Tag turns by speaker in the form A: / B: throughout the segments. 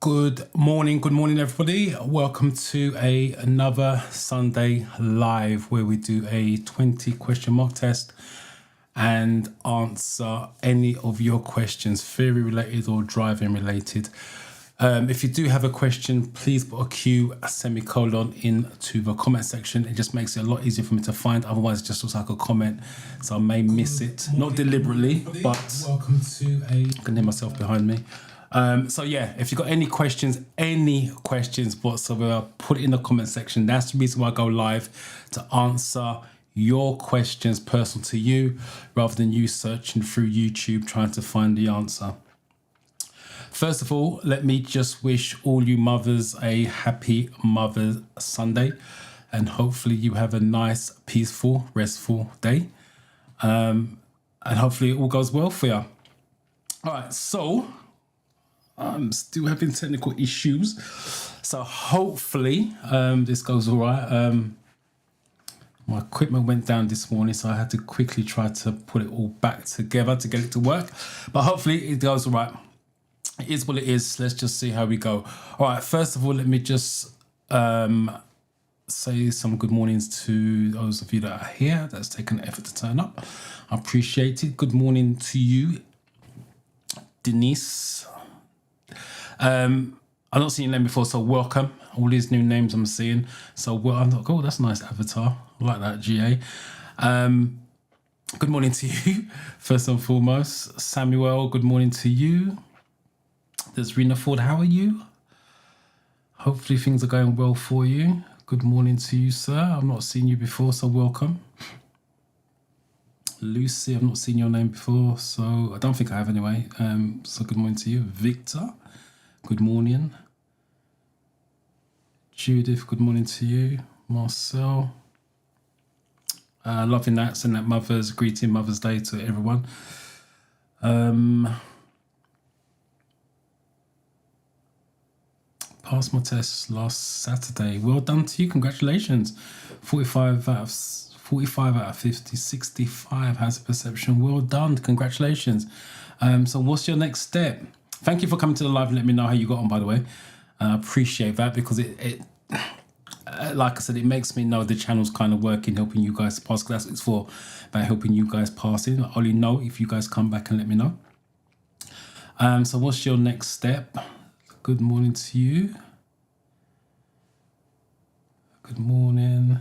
A: Good morning, everybody. Welcome to another Sunday live where we do a 20 question mock test and answer any of your questions, theory related or driving related. If you do have a question, please put a Q, a semicolon into the comment section. It just makes it a lot easier for me to find. Otherwise, it just looks like a comment, so I may miss it. Not deliberately, but welcome to I can hear myself behind me. So yeah, if you've got any questions whatsoever, put it in the comment section. That's the reason why I go live, to answer your questions personal to you, rather than you searching through YouTube trying to find the answer. First of all, let me just wish all you mothers a happy Mother's Sunday, and hopefully you have a nice, peaceful, restful day. And hopefully it all goes well for you. All right, so I'm still having technical issues, so hopefully this goes all right. My equipment went down this morning, so I had to quickly try to put it all back together to get it to work, but hopefully it goes all right. It is what it is. Let's just see how we go. All right, first of all, let me just say some good mornings to those of you that are here. That's taken effort to turn up. I appreciate it. Good morning to you, Denise. I've not seen your name before, so welcome. All these new names I'm seeing. So I'm like, oh, that's a nice avatar. I like that, GA. Good morning to you, first and foremost. Samuel, good morning to you. There's Rena Ford, how are you? Hopefully things are going well for you. Good morning to you, sir. I've not seen you before, so welcome. Lucy, I've not seen your name before, so I don't think I have anyway. So good morning to you. Victor, good morning. Judith, good morning to you. Marcel. Loving that, send that Mother's Day to everyone. Passed my test last Saturday. Well done to you, congratulations. 45 out of 50, 65 has a perception. Well done, congratulations. So what's your next step? Thank you for coming to the live and let me know how you got on, by the way. I appreciate that, because it like I said, it makes me know the channel's kind of working, helping you guys pass. That's what it's for, about helping you guys pass it. I only know if you guys come back and let me know. So what's your next step? Good morning to you. Good morning.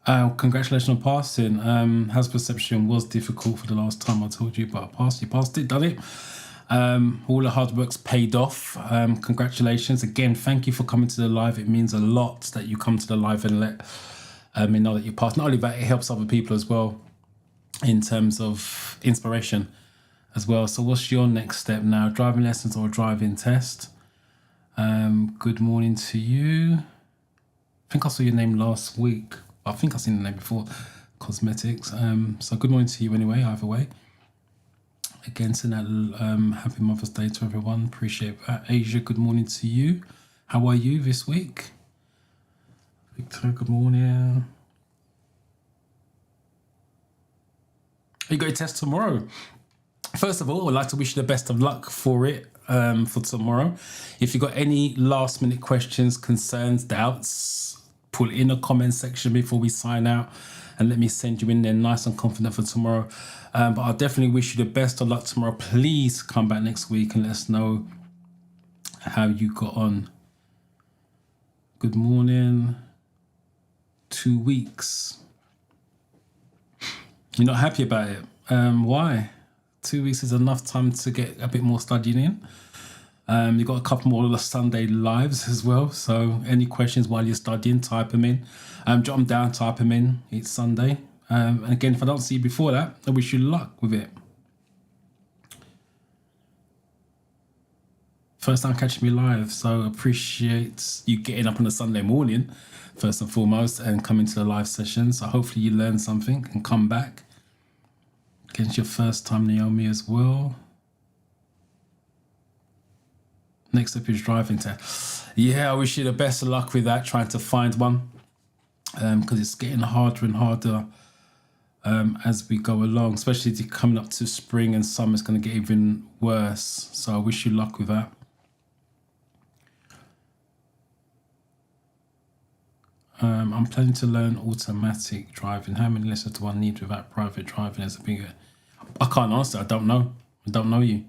A: Congratulations on passing. Has perception was difficult for the last time I told you, but I passed. You passed it, done it. All the hard work's paid off. Congratulations again. Thank you for coming to the live. It means a lot that you come to the live and let me know that you passed. Not only that, it helps other people as well in terms of inspiration as well. So what's your next step now? Driving lessons or a driving test? Good morning to you. I think I saw your name last week. I think I've seen the name before, cosmetics. So good morning to you anyway, either way. Again, send that happy Mother's Day to everyone. Appreciate that. Asia, good morning to you. How are you this week? Victor, good morning. You got your test tomorrow. First of all, I'd like to wish you the best of luck for it, for tomorrow. If you've got any last minute questions, concerns, doubts, put it in the comment section before we sign out and let me send you in there nice and confident for tomorrow. But I'll definitely wish you the best of luck tomorrow. Please come back next week and let us know how you got on. Good morning. 2 weeks. You're not happy about it? Why? 2 weeks is enough time to get a bit more studying in. You've got a couple more of the Sunday lives as well. So any questions while you're studying, type them in. Jot them down, type them in. It's Sunday. And again, if I don't see you before that, I wish you luck with it. First time catching me live, so appreciate you getting up on a Sunday morning, first and foremost, and coming to the live session. So hopefully you learn something and come back. Again, it's your first time, Naomi, as well. Next up is driving test. Yeah, I wish you the best of luck with that, trying to find one, because it's getting harder and harder as we go along, especially coming up to spring and summer. It's going to get even worse. So I wish you luck with that. I'm planning to learn automatic driving. How many lessons do I need without private driving as a bigger? I can't answer. I don't know. I don't know you.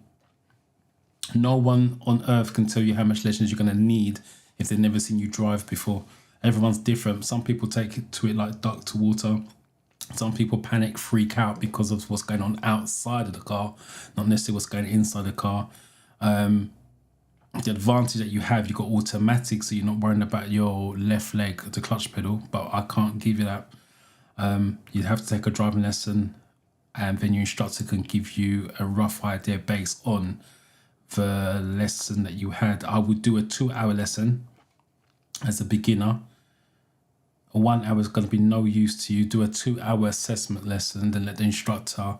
A: No one on earth can tell you how much lessons you're going to need if they've never seen you drive before. Everyone's different. Some people take it to it like duck to water. Some people panic, freak out because of what's going on outside of the car, not necessarily what's going inside the car. The advantage that you have, you've got automatic, so you're not worrying about your left leg, the clutch pedal, but I can't give you that. You'd have to take a driving lesson, and then your instructor can give you a rough idea based on the lesson that you had. I would do a 2-hour lesson as a beginner. 1 hour is going to be no use to you. Do a 2-hour assessment lesson, then let the instructor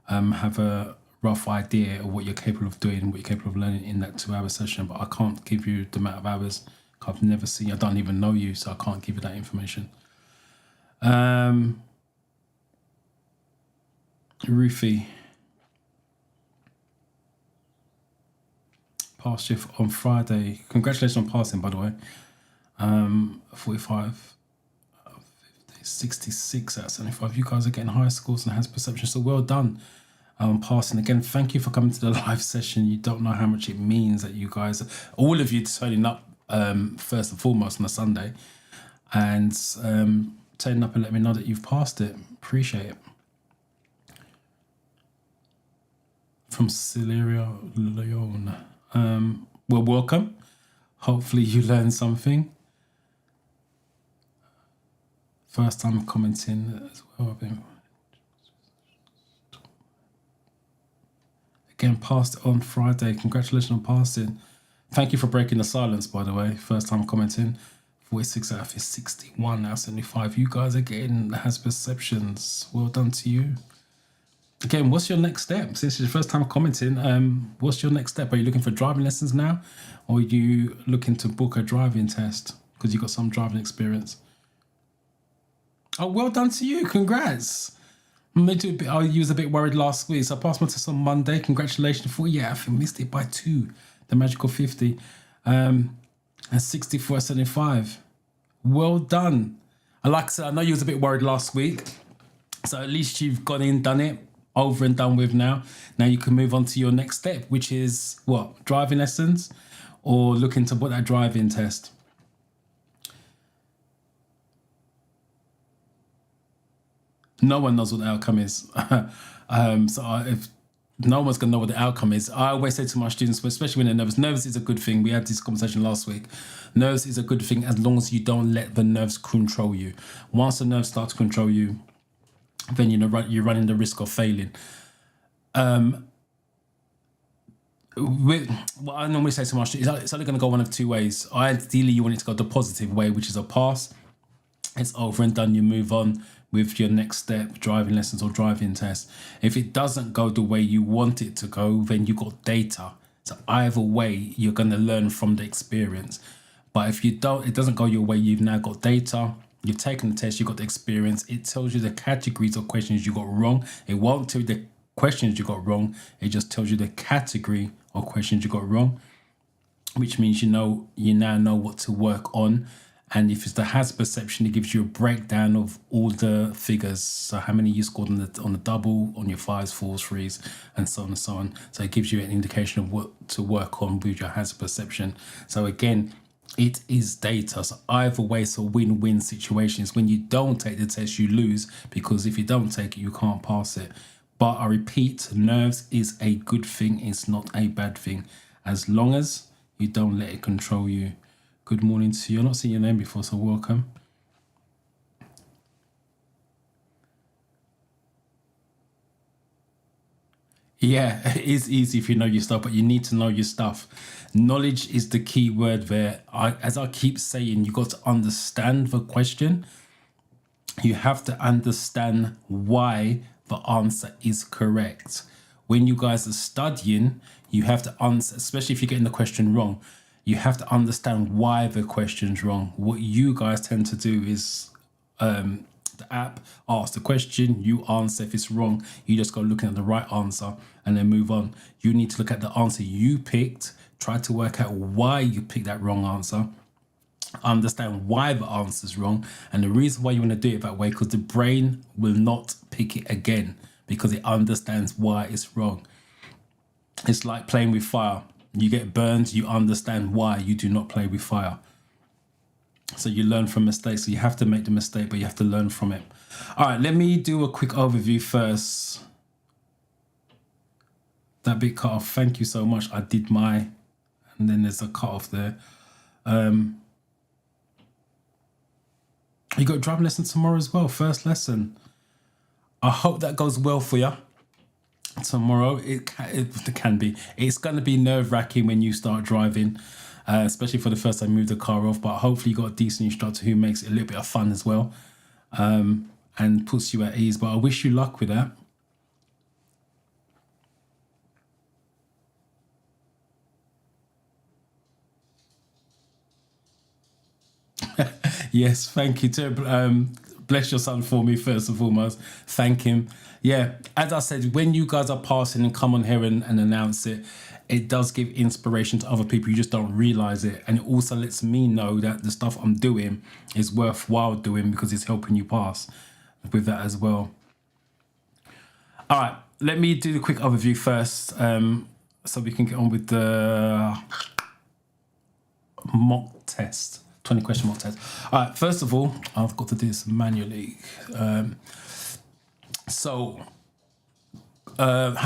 A: have a rough idea of what you're capable of doing, what you're capable of learning in that 2-hour session. But I can't give you the amount of hours. I've never seen you. I don't even know you, so I can't give you that information. Ruthie, past shift on Friday. Congratulations on passing, by the way. 45, 50, 66 out of 75. You guys are getting higher scores and has perception, so well done. Passing again. Thank you for coming to the live session. You don't know how much it means that you guys, all of you, turning up first and foremost on a Sunday, and turning up and let me know that you've passed it. Appreciate it. From Celeria Leone. Well, welcome. Hopefully you learned something. First time commenting as well. Again, passed on Friday. Congratulations on passing. Thank you for breaking the silence, by the way. First time commenting. 46 out of 61 out of 75. You guys are getting has perceptions. Well done to you. Again, what's your next step? Since it's your first time commenting, what's your next step? Are you looking for driving lessons now? Or are you looking to book a driving test because you've got some driving experience? Oh, well done to you. Congrats. I was a bit worried last week, so I passed my test on Monday. Congratulations. I missed it by 2. The magical 50. And 64 75. Well done. Like I said, I know you was a bit worried last week, so at least you've gone in, done it, over and done with now. Now you can move on to your next step, which is what? Driving lessons or looking to put that driving test? No one knows what the outcome is. If no one's going to know what the outcome is, I always say to my students, especially when they're nervous, nervous is a good thing. We had this conversation last week. Nerves is a good thing as long as you don't let the nerves control you. Once the nerves start to control you, then you're running the risk of failing. What I normally say to my students, it's only going to go one of 2 ways. Ideally, you want it to go the positive way, which is a pass. It's over and done. You move on with your next step, driving lessons or driving test. If it doesn't go the way you want it to go, then you got data. So either way, you're going to learn from the experience. But if it doesn't go your way, you've now got data. You've taken the test, you've got the experience. It tells you the categories of questions you got wrong. It won't tell you the questions you got wrong. It just tells you the category of questions you got wrong, which means you now know what to work on. And if it's the hazard perception, it gives you a breakdown of all the figures. So how many you scored on the double, on your 5s, 4s, 3s, and so on and so on. So it gives you an indication of what to work on with your hazard perception. So again, it is data. So either way, it's a win-win situation. When you don't take the test, you lose, because if you don't take it, you can't pass it. But I repeat, nerves is a good thing. It's not a bad thing, as long as you don't let it control you. Good morning to you. I've not seen your name before, so welcome. Yeah, it is easy if you know your stuff, but you need to know your stuff. Knowledge is the key word there. As I keep saying, you got to understand the question. You have to understand why the answer is correct. When you guys are studying, you have to answer, especially if you're getting the question wrong, you have to understand why the question's wrong. What you guys tend to do is The app asks the question, you answer. If it's wrong, you just go looking at the right answer and then move on. You need to look at the answer you picked, try to work out why you picked that wrong answer, understand why the answer is wrong, and the reason why you want to do it that way, because the brain will not pick it again because it understands why it's wrong. It's like playing with fire. You get burned, you understand why you do not play with fire. So you learn from mistakes. So you have to make the mistake, but you have to learn from it. All right, let me do a quick overview first. That bit cut off. Thank you so much. I did my, and then there's a cut off there. You got driving lesson tomorrow as well. First lesson. I hope that goes well for you. Tomorrow, it can be. It's going to be nerve-wracking when you start driving, especially for the first time you move the car off. But hopefully you got a decent instructor who makes it a little bit of fun as well, and puts you at ease. But I wish you luck with that. Yes, thank you too. Bless your son for me first and foremost. Thank him. Yeah, as I said, when you guys are passing and come on here and announce it, it does give inspiration to other people. You just don't realize it. And it also lets me know that the stuff I'm doing is worthwhile doing because it's helping you pass with that as well. All right, let me do the quick overview first, so we can get on with the mock test. 20 question mock test. All right, first of all, I've got to do this manually. How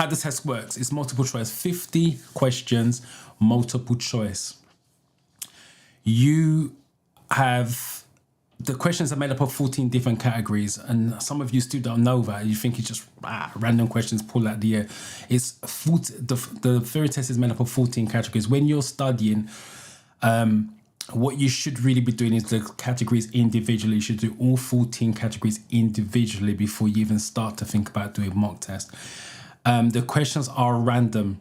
A: the test works, it's multiple choice, 50 questions, multiple choice. You have, the questions are made up of 14 different categories, and some of you still don't know that. You think it's just random questions pulled out the air. It's 40, the theory test is made up of 14 categories. When you're studying, what you should really be doing is the categories individually. You should do all 14 categories individually before you even start to think about doing mock test. The questions are random.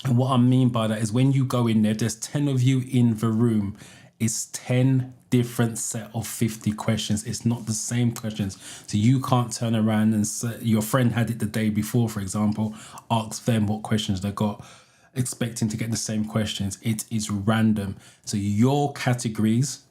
A: And what I mean by that is when you go in there, there's 10 of you in the room. It's 10 different set of 50 questions. It's not the same questions. So you can't turn around and say, your friend had it the day before, for example, ask them what questions they got, expecting to get the same questions. It is random. So your categories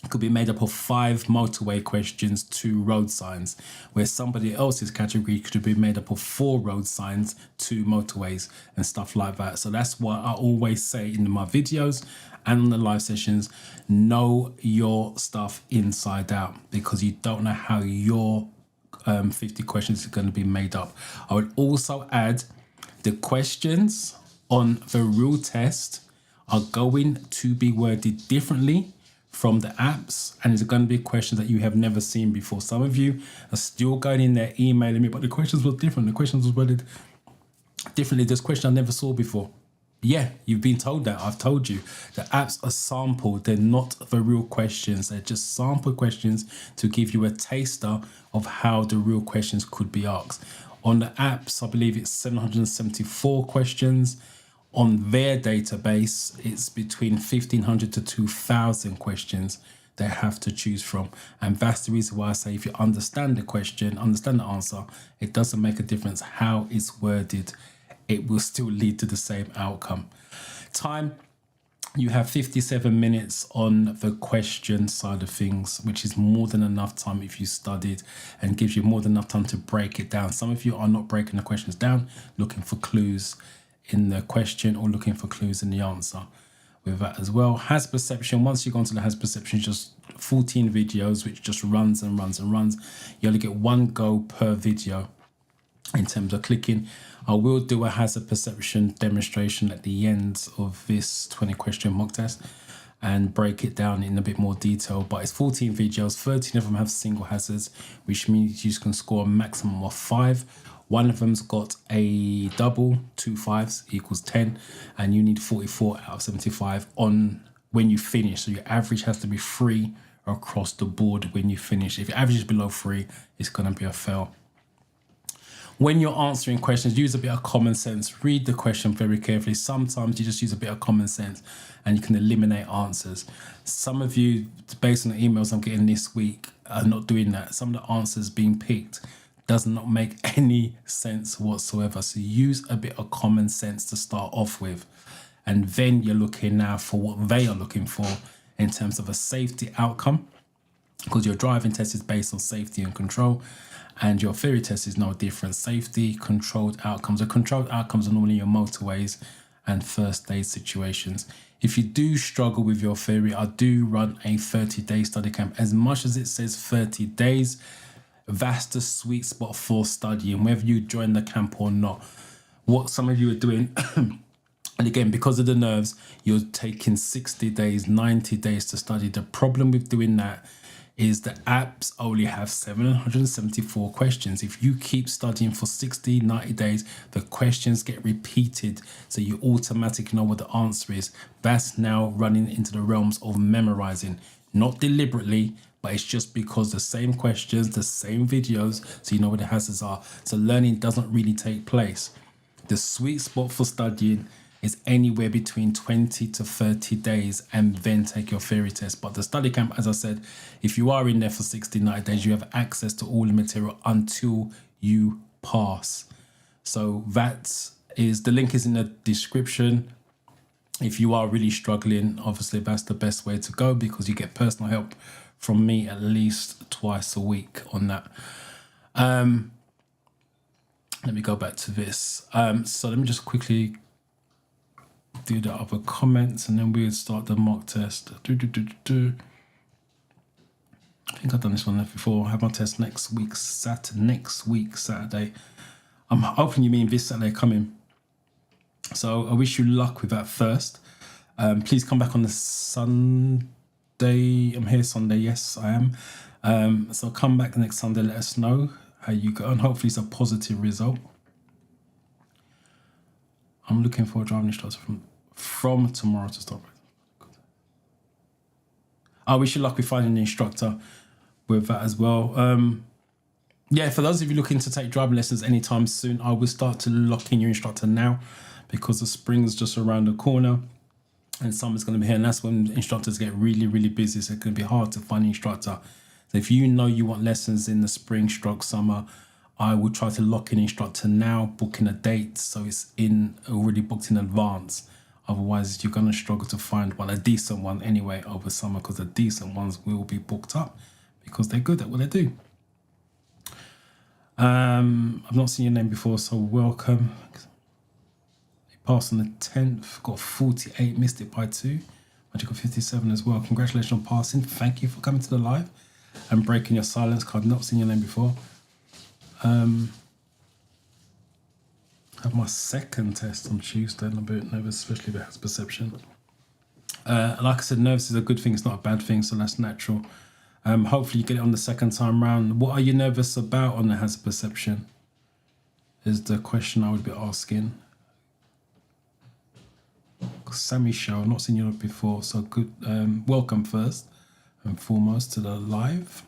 A: could be made up of 5 motorway questions, 2 road signs, where somebody else's category could be made up of 4 road signs, 2 motorways, and stuff like that. So that's why I always say in my videos and on the live sessions, know your stuff inside out, because you don't know how your 50 questions are going to be made up. I would also add the questions on the real test are going to be worded differently from the apps, and it's going to be questions that you have never seen before. Some of you are still going in there emailing me, but the questions were different. The questions were worded differently. There's questions I never saw before. Yeah, you've been told that. I've told you. The apps are sampled. They're not the real questions. They're just sample questions to give you a taster of how the real questions could be asked. On the apps, I believe it's 774 questions. On their database, it's between 1,500 to 2,000 questions they have to choose from. And that's the reason why I say if you understand the question, understand the answer, it doesn't make a difference how it's worded. It will still lead to the same outcome. Time, you have 57 minutes on the question side of things, which is more than enough time if you studied, and gives you more than enough time to break it down. Some of you are not breaking the questions down, looking for clues in the question or looking for clues in the answer with that as well. Has perception, once you go into the has perception, just 14 videos, which just runs and runs and runs. You only get 1 go per video in terms of clicking. I will do a hazard perception demonstration at the end of this 20 question mock test and break it down in a bit more detail, but it's 14 videos, 13 of them have single hazards, which means you can score a maximum of 5. One of them's got a double, 2 5s equals 10, and you need 44 out of 75 on when you finish. So your average has to be 3 across the board when you finish. If your average is below 3, it's going to be a fail. When you're answering questions, use a bit of common sense. Read the question very carefully. Sometimes you just use a bit of common sense and you can eliminate answers. Some of you, based on the emails I'm getting this week, are not doing that. Some of the answers being picked does not make any sense whatsoever. So use a bit of common sense to start off with. And then you're looking now for what they are looking for in terms of a safety outcome, because your driving test is based on safety and control, and your theory test is no different. Safety, controlled outcomes. The controlled outcomes are normally your motorways and first aid situations. If you do struggle with your theory, I do run a 30-day study camp. As much as it says 30 days, that's the sweet spot for studying, whether you join the camp or not. What some of you are doing, and again, because of the nerves, you're taking 60 days, 90 days to study. The problem with doing that is the apps only have 774 questions. If you keep studying for 60, 90 days, the questions get repeated, so you automatically know what the answer is. That's now running into the realms of memorizing, not deliberately, but it's just because the same questions, the same videos, so you know what the hazards are. So learning doesn't really take place. The sweet spot for studying is anywhere between 20 to 30 days, and then take your theory test. But the study camp, as I said, if you are in there for 60, 90 days, you have access to all the material until you pass. So that is, the link is in the description. If you are really struggling, obviously that's the best way to go, because you get personal help from me at least twice a week on that. Let me go back to this. So let me just quickly do the other comments, and then we'll start the mock test. I think I've done this one before. I have my test next week Saturday. I'm hoping you mean this Saturday coming. So I wish you luck with that first. Please come back on the Sunday. I'm here Sunday. Yes, I am. So come back next Sunday. Let us know how you go, and hopefully it's a positive result. I'm looking for a driving instructor from tomorrow to start with. I wish you luck with finding an instructor with that as well. Yeah, for those of you looking to take driving lessons anytime soon, I will start to lock in your instructor now, because the spring's just around the corner and summer's going to be here, and that's when instructors get really, really busy. So it's going to be hard to find an instructor. So if you know you want lessons in the spring stroke summer, I will try to lock in instructor now, booking a date so it's already booked in advance. Otherwise, you're going to struggle to find one, a decent one anyway, over summer, because the decent ones will be booked up because they're good at what they do. I've not seen your name before, so welcome. You passed on the 10th, got 48, missed it by 2. Magic got 57 as well. Congratulations on passing. Thank you for coming to the live and breaking your silence card. Not seen your name before. I have my second test on Tuesday, and I'm a bit nervous, especially if it has perception. Like I said, nervous is a good thing, it's not a bad thing, so that's natural. Hopefully you get it on the second time round. What are you nervous about on the hazard perception is the question I would be asking. Sammy Show, I've not seen you before, so good. Welcome first and foremost to the live.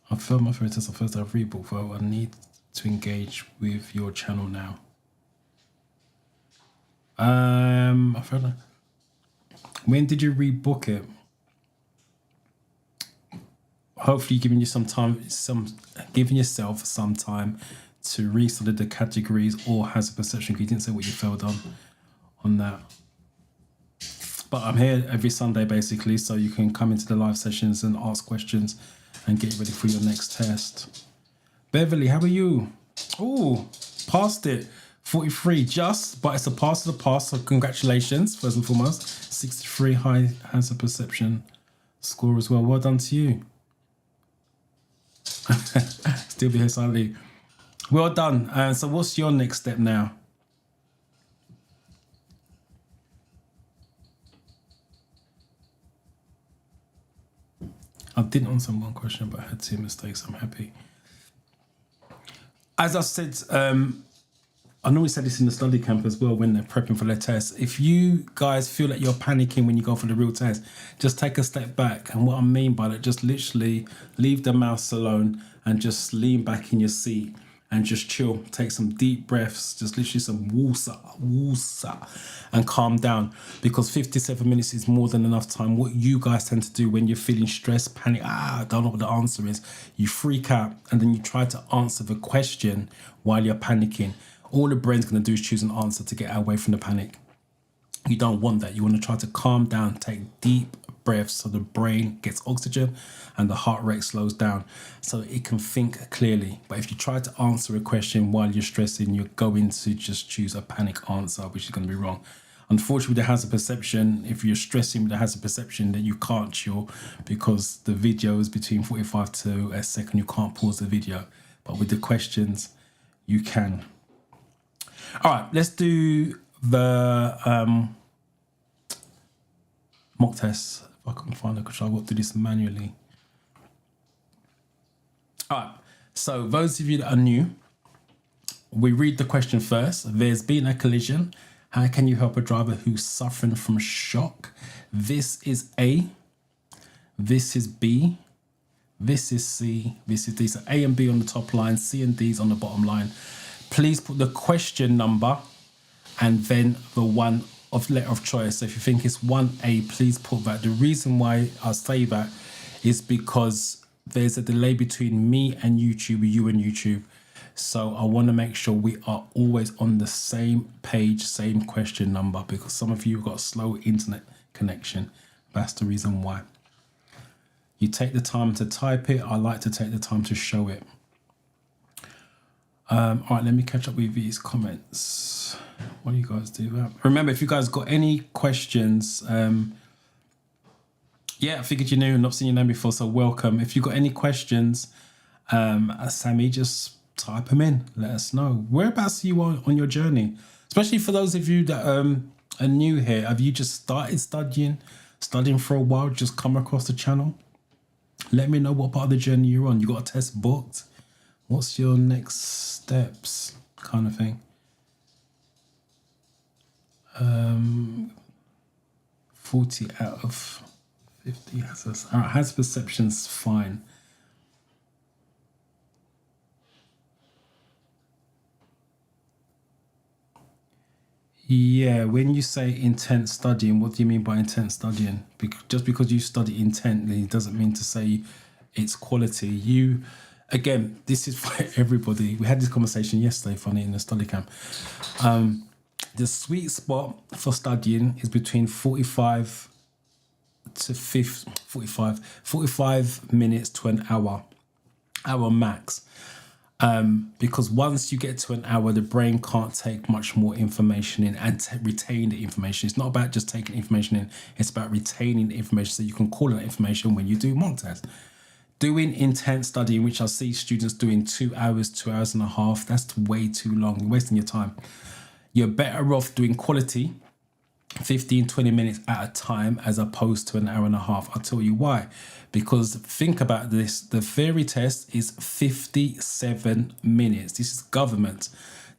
A: I failed my first test on first. I've rebooked, though. I need to engage with your channel now. I failed that. When did you rebook it? Hopefully, giving you some time, giving yourself some time to restudy the categories or hazard perception. You didn't say what you failed on that. But I'm here every Sunday basically, so you can come into the live sessions and ask questions and get ready for your next test. Beverly, how are you? Oh, passed it. 43 just, but it's a pass to the pass, so congratulations, first and foremost. 63 high hazard perception score as well. Well done to you. Still be here silently. Well done. So what's your next step now? I didn't answer one question, but I had 2 mistakes. I'm happy. As I said, I normally say this in the study camp as well when they're prepping for their tests. If you guys feel like you're panicking when you go for the real test, just take a step back. And what I mean by that, just literally leave the mouse alone and just lean back in your seat and just chill. Take some deep breaths, just literally some woosah, and calm down, because 57 minutes is more than enough time. What you guys tend to do when you're feeling stressed, panic, I don't know what the answer is, you freak out and then you try to answer the question while you're panicking. All the brain's going to do is choose an answer to get away from the panic. You don't want that. You want to try to calm down, take deep breaths so the brain gets oxygen and the heart rate slows down so it can think clearly. But if you try to answer a question while you're stressing, you're going to just choose a panic answer, which is going to be wrong. Unfortunately, there has a perception, if you're stressing, there has a perception that you can't chill because the video is between 45 to a second. You can't pause the video. But with the questions, you can. All right, let's do the mock test. If I can find a control, I've got to do this manually. All right, so those of you that are new, we read the question first. There's been a collision. How can you help a driver who's suffering from shock? This is A, this is B, this is C, this is D. So A and B on the top line, C and D is on the bottom line. Please put the question number and then the one of letter of choice. So if you think it's 1A, please put that. The reason why I say that is because there's a delay between me and YouTube, you and YouTube. So I want to make sure we are always on the same page, same question number, because some of you have got a slow internet connection. That's the reason why. You take the time to type it. I like to take the time to show it. All right, let me catch up with these comments. What do you guys do? Remember, if you guys got any questions, yeah, I figured you knew, not seen your name before, so welcome. If you got any questions, Sammy, just type them in. Let us know. Whereabouts are you on your journey? Especially for those of you that are new here. Have you just started studying for a while, just come across the channel? Let me know what part of the journey you're on. You got a test booked? What's your next steps kind of thing? 40 out of 50 has all right, has perceptions fine. Yeah, when you say intense studying, what do you mean by intense studying? Just because you study intently doesn't mean to say it's quality. Again, this is for everybody. We had this conversation yesterday, funny, in the study camp. The sweet spot for studying is between 45 minutes to an hour max. Because once you get to an hour, the brain can't take much more information in and retain the information. It's not about just taking information in, it's about retaining the information so you can call that information when you do mock test. Doing intense studying, which I see students doing 2 hours, 2 hours and a half, that's way too long. You're wasting your time. You're better off doing quality 15, 20 minutes at a time as opposed to an hour and a half. I'll tell you why. Because think about this, the theory test is 57 minutes. This is government.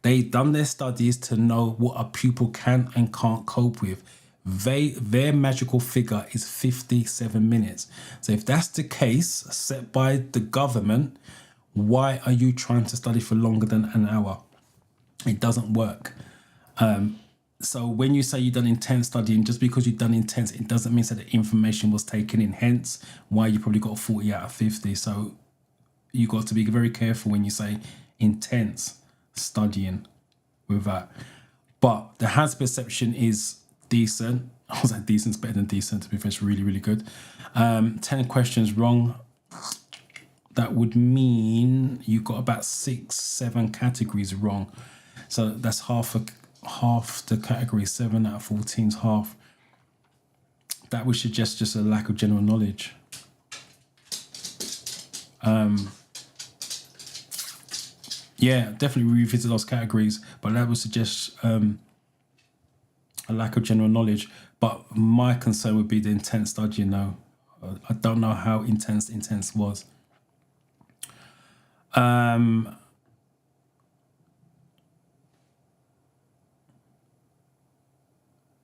A: They've done their studies to know what a pupil can and can't cope with. Their magical figure is 57 minutes. So if that's the case set by the government, why are you trying to study for longer than an hour? It doesn't work. So when you say you've done intense studying, just because you've done intense, it doesn't mean that the information was taken in, hence why you probably got 40 out of 50. So you got to be very careful when you say intense studying with that. But the has perception is decent. I was like, decent's better than decent, to be fair. It's really, really good. 10 questions wrong. That would mean you got about 6, 7 categories wrong. So that's half the category. 7 out of 14 is half. That would suggest just a lack of general knowledge. Yeah, definitely revisit those categories, but that would suggest a lack of general knowledge. But my concern would be the intense studying now. I don't know how intense was.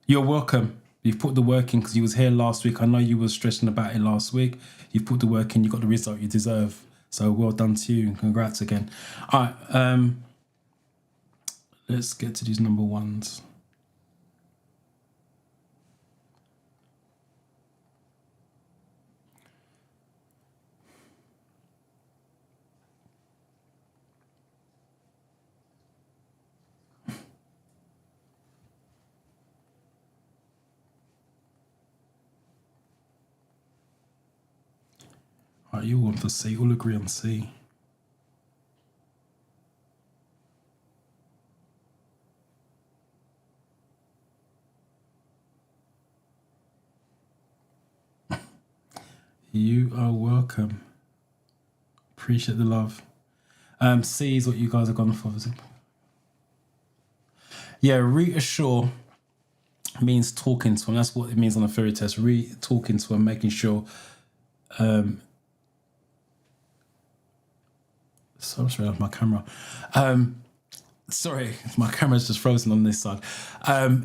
A: You're welcome. You've put the work in because you was here last week. I know you were stressing about it last week. You've put the work in, you got the result you deserve. So well done to you. Congrats again. All right. Let's get to these number ones. All right, you all want for C. All agree on C. You are welcome. Appreciate the love. C is what you guys have gone for. Yeah, reassure means talking to them. That's what it means on a theory test. Talking to them, making sure. Sorry, off my camera. Sorry, my camera's just frozen on this side.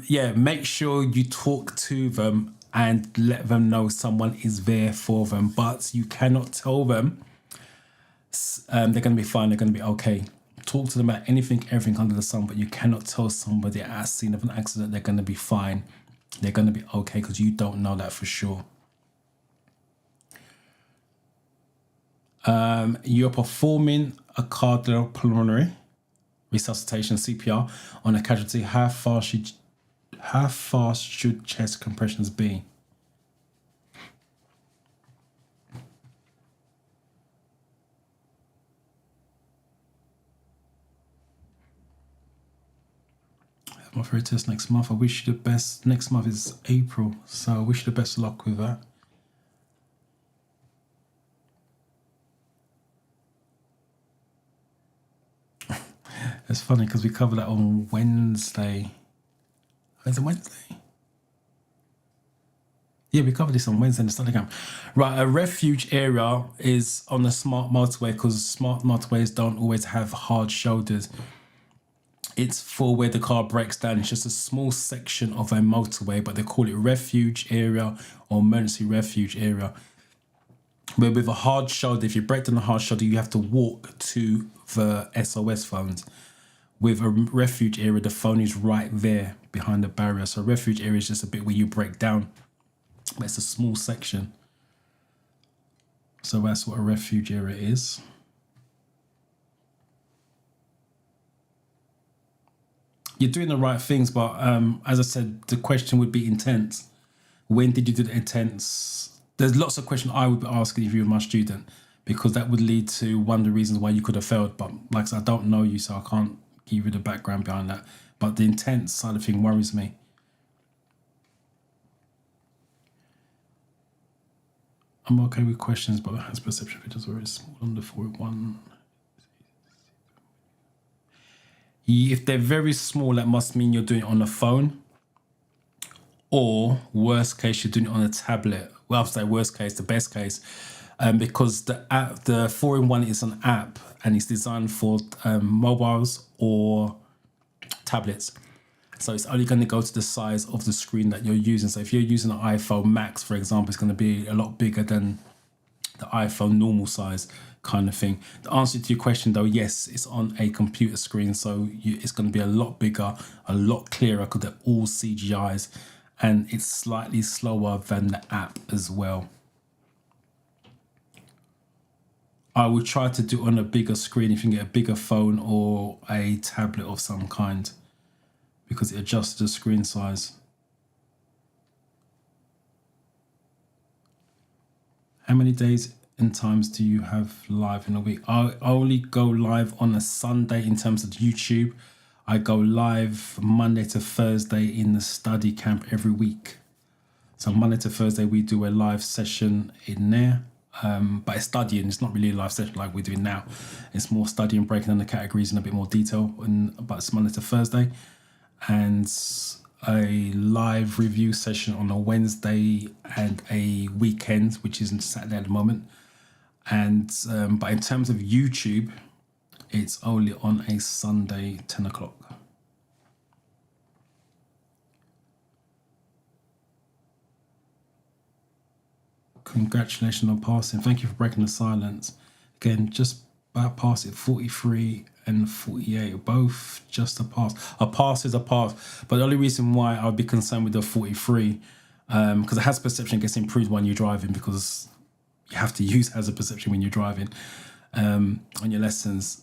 A: Yeah, make sure you talk to them and let them know someone is there for them. But you cannot tell them they're going to be fine, they're going to be okay. Talk to them about anything, everything under the sun, but you cannot tell somebody at a scene of an accident they're going to be fine, they're going to be okay, because you don't know that for sure. You're performing a cardiopulmonary resuscitation CPR on a casualty. How fast should chest compressions be? My theory test next month. I wish you the best. Next month is April, so I wish you the best of luck with that. It's funny because we covered that on Wednesday. Is it Wednesday? Yeah, we covered this on Wednesday in the study camp. Right, a refuge area is on a smart motorway because smart motorways don't always have hard shoulders. It's for where the car breaks down. It's just a small section of a motorway, but they call it refuge area or emergency refuge area. Where with a hard shoulder, if you break down a hard shoulder, you have to walk to the SOS phones. With a refuge area, the phone is right there behind the barrier. So refuge area is just a bit where you break down, but it's a small section. So that's what a refuge area is. You're doing the right things, but as I said, the question would be intense. When did you do the intense? There's lots of questions I would be asking if you were my student, because that would lead to one of the reasons why you could have failed. But like I said, I don't know you, so I can't give you the background behind that. But the intense side of thing worries me. I'm okay with questions, but the hands perception fit is very small under 4.1. If they're very small, that must mean you're doing it on a phone, or worst case, you're doing it on a tablet. Well, I'll say worst case, the best case, because the app, the 4-in-1 is an app and it's designed for mobiles or tablets. So it's only going to go to the size of the screen that you're using. So if you're using an iPhone Max, for example, it's going to be a lot bigger than the iPhone normal size kind of thing. The answer to your question though, yes, it's on a computer screen. So it's going to be a lot bigger, a lot clearer because they're all CGIs, and it's slightly slower than the app as well. I would try to do it on a bigger screen if you can get a bigger phone or a tablet of some kind, because it adjusts the screen size. How many days and times do you have live in a week? I only go live on a Sunday in terms of YouTube. I go live Monday to Thursday in the study camp every week. So Monday to Thursday we do a live session in there. But it's studying, it's not really a live session like we're doing now. It's more studying, breaking down the categories in a bit more detail, but it's Monday to Thursday. And a live review session on a Wednesday and a weekend, which isn't Saturday at the moment. And but in terms of YouTube, it's only on a Sunday, 10 o'clock. Congratulations on passing. Thank you for breaking the silence. again, just about pass it. 43 and 48, both just a pass. A pass is a pass. But the only reason why I would be concerned with the 43, because the hazard perception gets improved when you're driving, because you have to use hazard perception when you're driving on your lessons.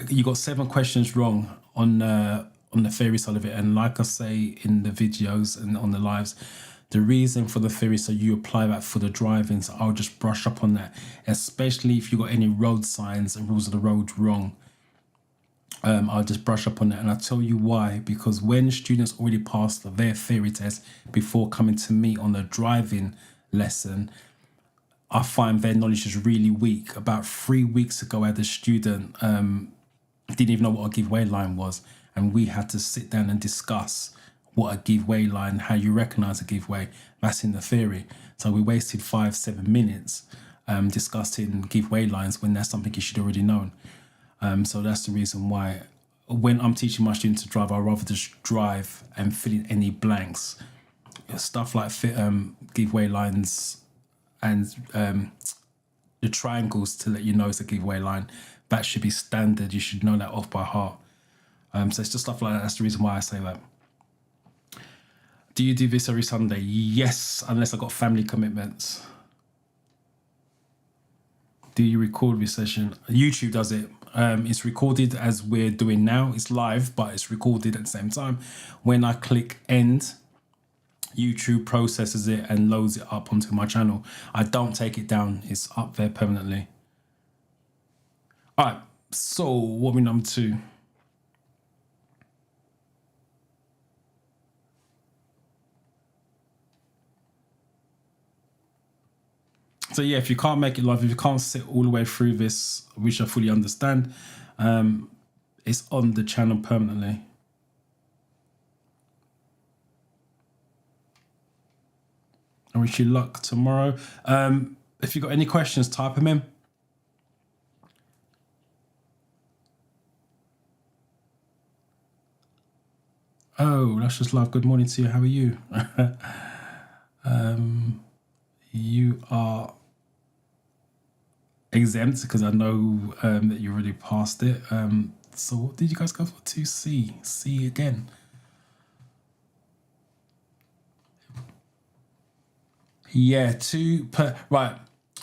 A: You got 7 questions wrong on the theory side of it, and like I say in the videos and on the lives, the reason for the theory, so you apply that for the driving. So I'll just brush up on that, especially if you got any road signs and rules of the road wrong. I'll just brush up on that, and I'll tell you why. Because when students already passed their theory test before coming to me on the driving lesson, I find their knowledge is really weak. About 3 weeks ago, I had a student didn't even know what a giveaway line was, and we had to sit down and discuss what a giveaway line, how you recognize a giveaway. That's in the theory. So we wasted 5-7 minutes discussing giveaway lines when that's something you should already know. So that's the reason why when I'm teaching my students to drive, I'd rather just drive and fill in any blanks. Stuff like giveaway lines and the triangles to let you know it's a giveaway line. That should be standard. You should know that off by heart. So it's just stuff like that. That's the reason why I say that. Do you do this every Sunday? Yes, unless I've got family commitments. Do you record this session? YouTube does it. It's recorded as we're doing now. It's live, but it's recorded at the same time. When I click end, YouTube processes it and loads it up onto my channel. I don't take it down. It's up there permanently. All right, so what are we number 2? So yeah, if you can't make it live, if you can't sit all the way through this, which I fully understand, it's on the channel permanently. I wish you luck tomorrow. If you've got any questions, type them in. Oh, that's just love. Good morning to you. How are you? You are exempt because I know that you already passed it. So what did you guys go for? 2C? C again. Yeah, 2 per. Right.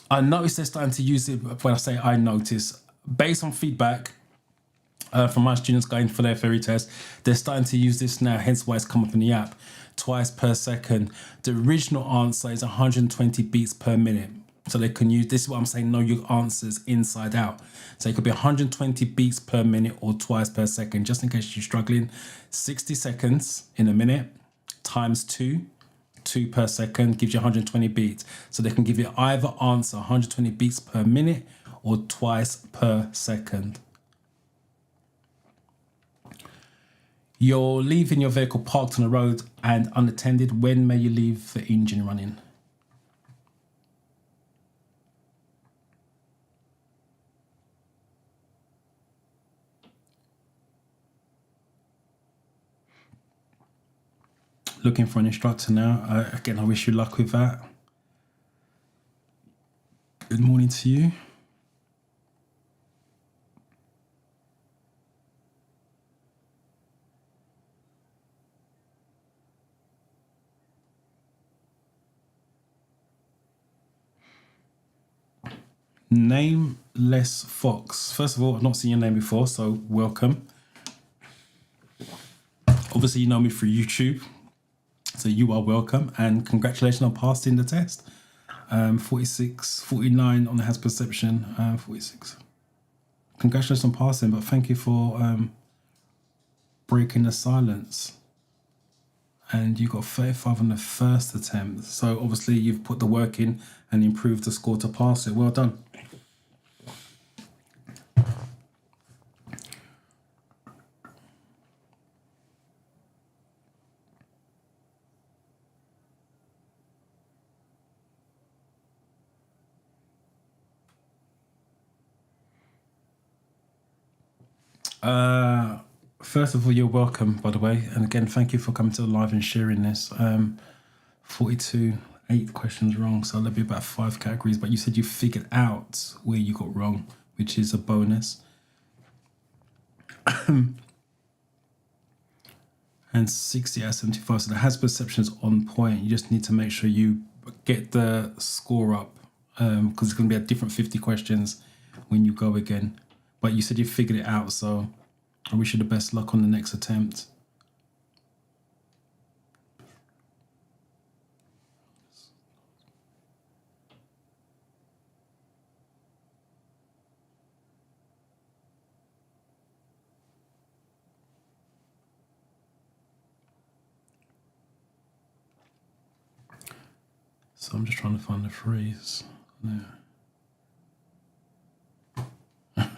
A: I noticed they're starting to use it. When I say I notice, based on feedback from my students going for their theory test, they're starting to use this now, hence why it's come up in the app, twice per second. The original answer is 120 beats per minute. So they can use, this is what I'm saying, know your answers inside out. So it could be 120 beats per minute or twice per second, just in case you're struggling. 60 seconds in a minute times 2 per second gives you 120 beats. So they can give you either answer 120 beats per minute or twice per second. You're leaving your vehicle parked on the road and unattended. When may you leave the engine running? Looking for an instructor now. Again, I wish you luck with that. Good morning to you. Nameless Fox. First of all, I've not seen your name before, so welcome. Obviously, you know me through YouTube, so you are welcome, and congratulations on passing the test. 46, 49 on the hazard perception, 46. Congratulations on passing, but thank you for breaking the silence. And you got 35 on the first attempt. So obviously you've put the work in and improved the score to pass it. Well done. First of all, you're welcome, by the way. And again, thank you for coming to the live and sharing this. 42 8 questions wrong, so there'll be about 5 categories. But you said you figured out where you got wrong, which is a bonus. And 60 out of 75. So the hazard perception is on point. You just need to make sure you get the score up, because it's going to be a different 50 questions when you go again. But you said you figured it out, so I wish you the best luck on the next attempt. So I'm just trying to find the phrase. Yeah.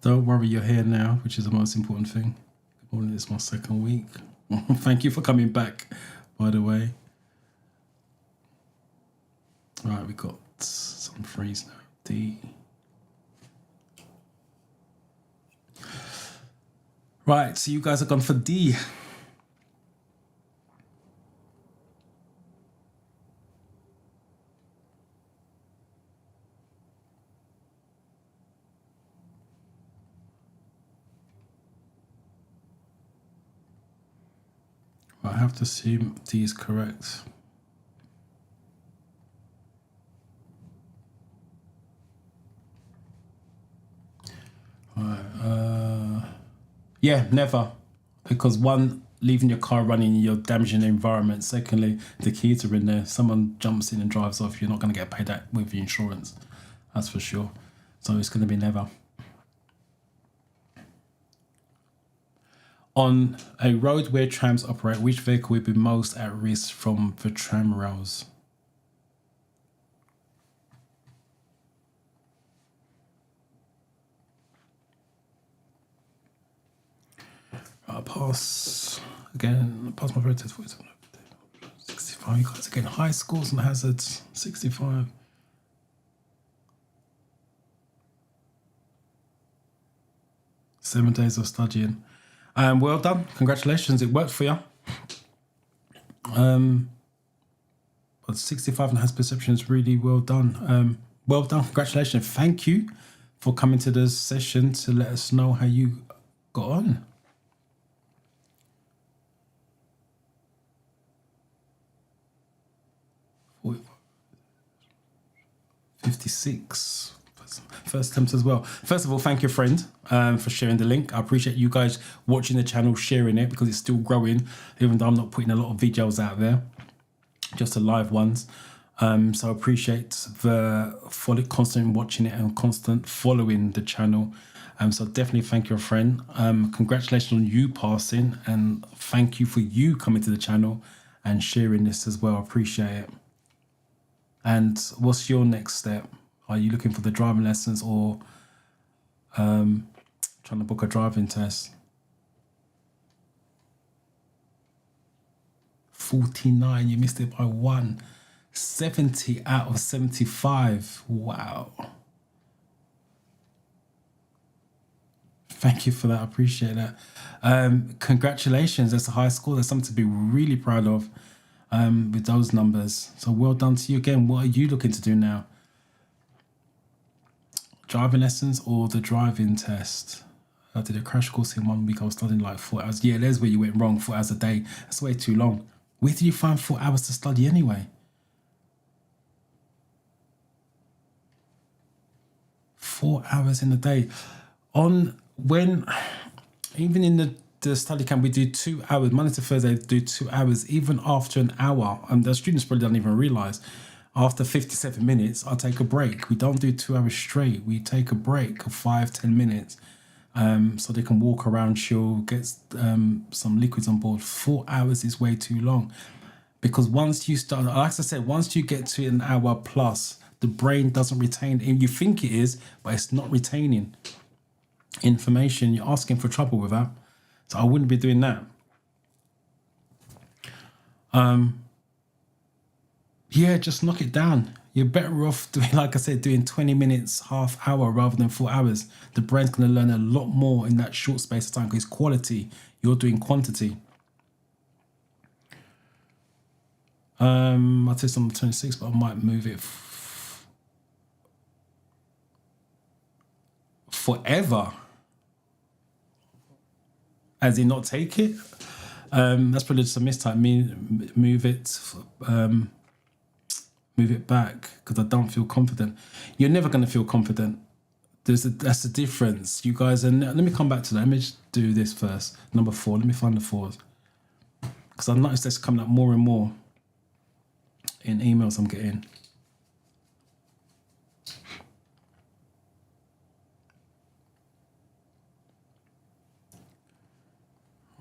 A: Don't worry, you're here now, which is the most important thing. Good morning, it's my second week. Thank you for coming back, by the way. All right, we got some phrase now. D. Right, so you guys have gone for D. I have to assume D is correct. Yeah, never. Because one, leaving your car running, you're damaging the environment. Secondly, the keys are in there. Someone jumps in and drives off, you're not going to get paid that with the insurance. That's for sure. So it's going to be never. On a road where trams operate, which vehicle would be most at risk from the tram rails? I'll pass again. Pass my road test. 65. You guys again. High scores and hazards. 65. Seven days of studying. Well done. Congratulations. It worked for you. But 65 and has perception is really well done. Well done. Congratulations. Thank you for coming to the session to let us know how you got on. $56. First attempt as well. First of all, thank your friend for sharing the link. I appreciate you guys watching the channel, sharing it, because it's still growing, even though I'm not putting a lot of videos out there, just the live ones. So I appreciate the constant watching it and constant following the channel. So definitely thank your friend. Congratulations on you passing, and thank you for you coming to the channel and sharing this as well. I appreciate it. And what's your next step? Are you looking for the driving lessons or trying to book a driving test? 49, you missed it by 1. 70 out of 75. Wow. Thank you for that. I appreciate that. Congratulations. That's a high score. That's something to be really proud of with those numbers. So well done to you again. What are you looking to do now? Driving lessons or the driving test? I did a crash course in 1 week. I was studying like 4 hours. Yeah, there's where you went wrong. 4 hours a day. That's way too long. Where did you find 4 hours to study anyway? 4 hours in a day. Even in the study camp, we do 2 hours. Monday to Thursday, do 2 hours. Even after an hour, and the students probably don't even realise, after 57 minutes, I'll take a break. We don't do 2 hours straight. We take a break of 5-10 minutes so they can walk around, chill, get some liquids on board. 4 hours is way too long. Because once you start, like I said, once you get to an hour plus, the brain doesn't retain, and you think it is, but it's not retaining information. You're asking for trouble with that. So I wouldn't be doing that. Yeah, just knock it down. You're better off doing, like I said, doing 20 minutes, half hour rather than 4 hours. The brain's going to learn a lot more in that short space of time because it's quality. You're doing quantity. I test on the 26th, but I might move it forever. As in not take it. That's probably just a mistype. Move it back because I don't feel confident. You're never going to feel confident. That's the difference. You guys are. Let me come back to that. Let me just do this first. Number 4. Let me find the 4s because I've noticed this coming up more and more in emails I'm getting.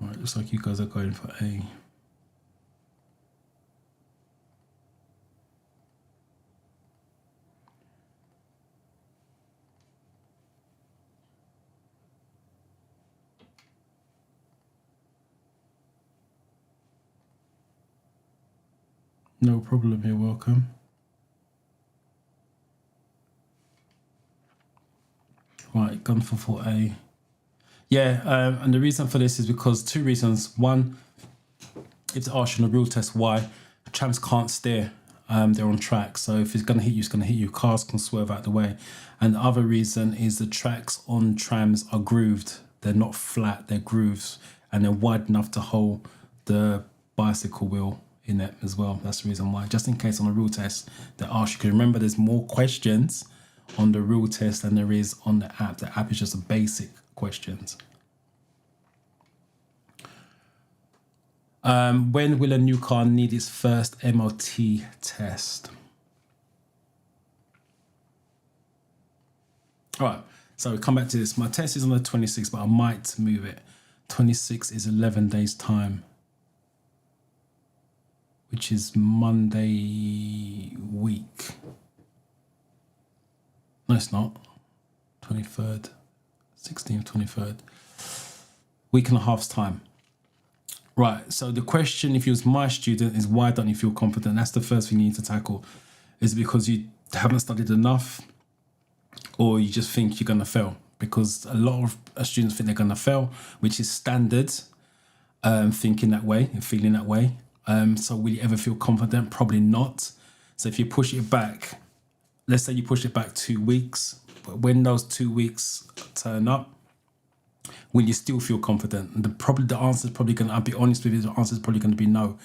A: Right, looks like you guys are going for A. No problem, you're welcome. Right, gone for 4A. Yeah, and the reason for this is because 2 reasons. One, if they ask you on a real test why, trams can't steer. They're on track. So if it's going to hit you, it's going to hit you. Cars can swerve out the way. And the other reason is the tracks on trams are grooved. They're not flat, they're grooves. And they're wide enough to hold the bicycle wheel in it as well. That's the reason why. Just in case on a real test they ask you. Because remember, there's more questions on the real test than there is on the app. The app is just a basic questions. When will a new car need its first MOT test? All right, so we come back to this. My test is on the 26th, but I might move it. 26 is 11 days time, which is Monday week. No, it's not. 23rd, 16th, 23rd. Week and a half's time. Right, so the question, if you was my student, is why don't you feel confident? That's the first thing you need to tackle. Is it because you haven't studied enough, or you just think you're going to fail? Because a lot of students think they're going to fail, which is standard, thinking that way and feeling that way. So will you ever feel confident? Probably not. So if you push it back, let's say you push it back 2 weeks, but when those 2 weeks turn up, will you still feel confident? And the answer is probably going to, I'll be honest with you, the answer is probably going to be no,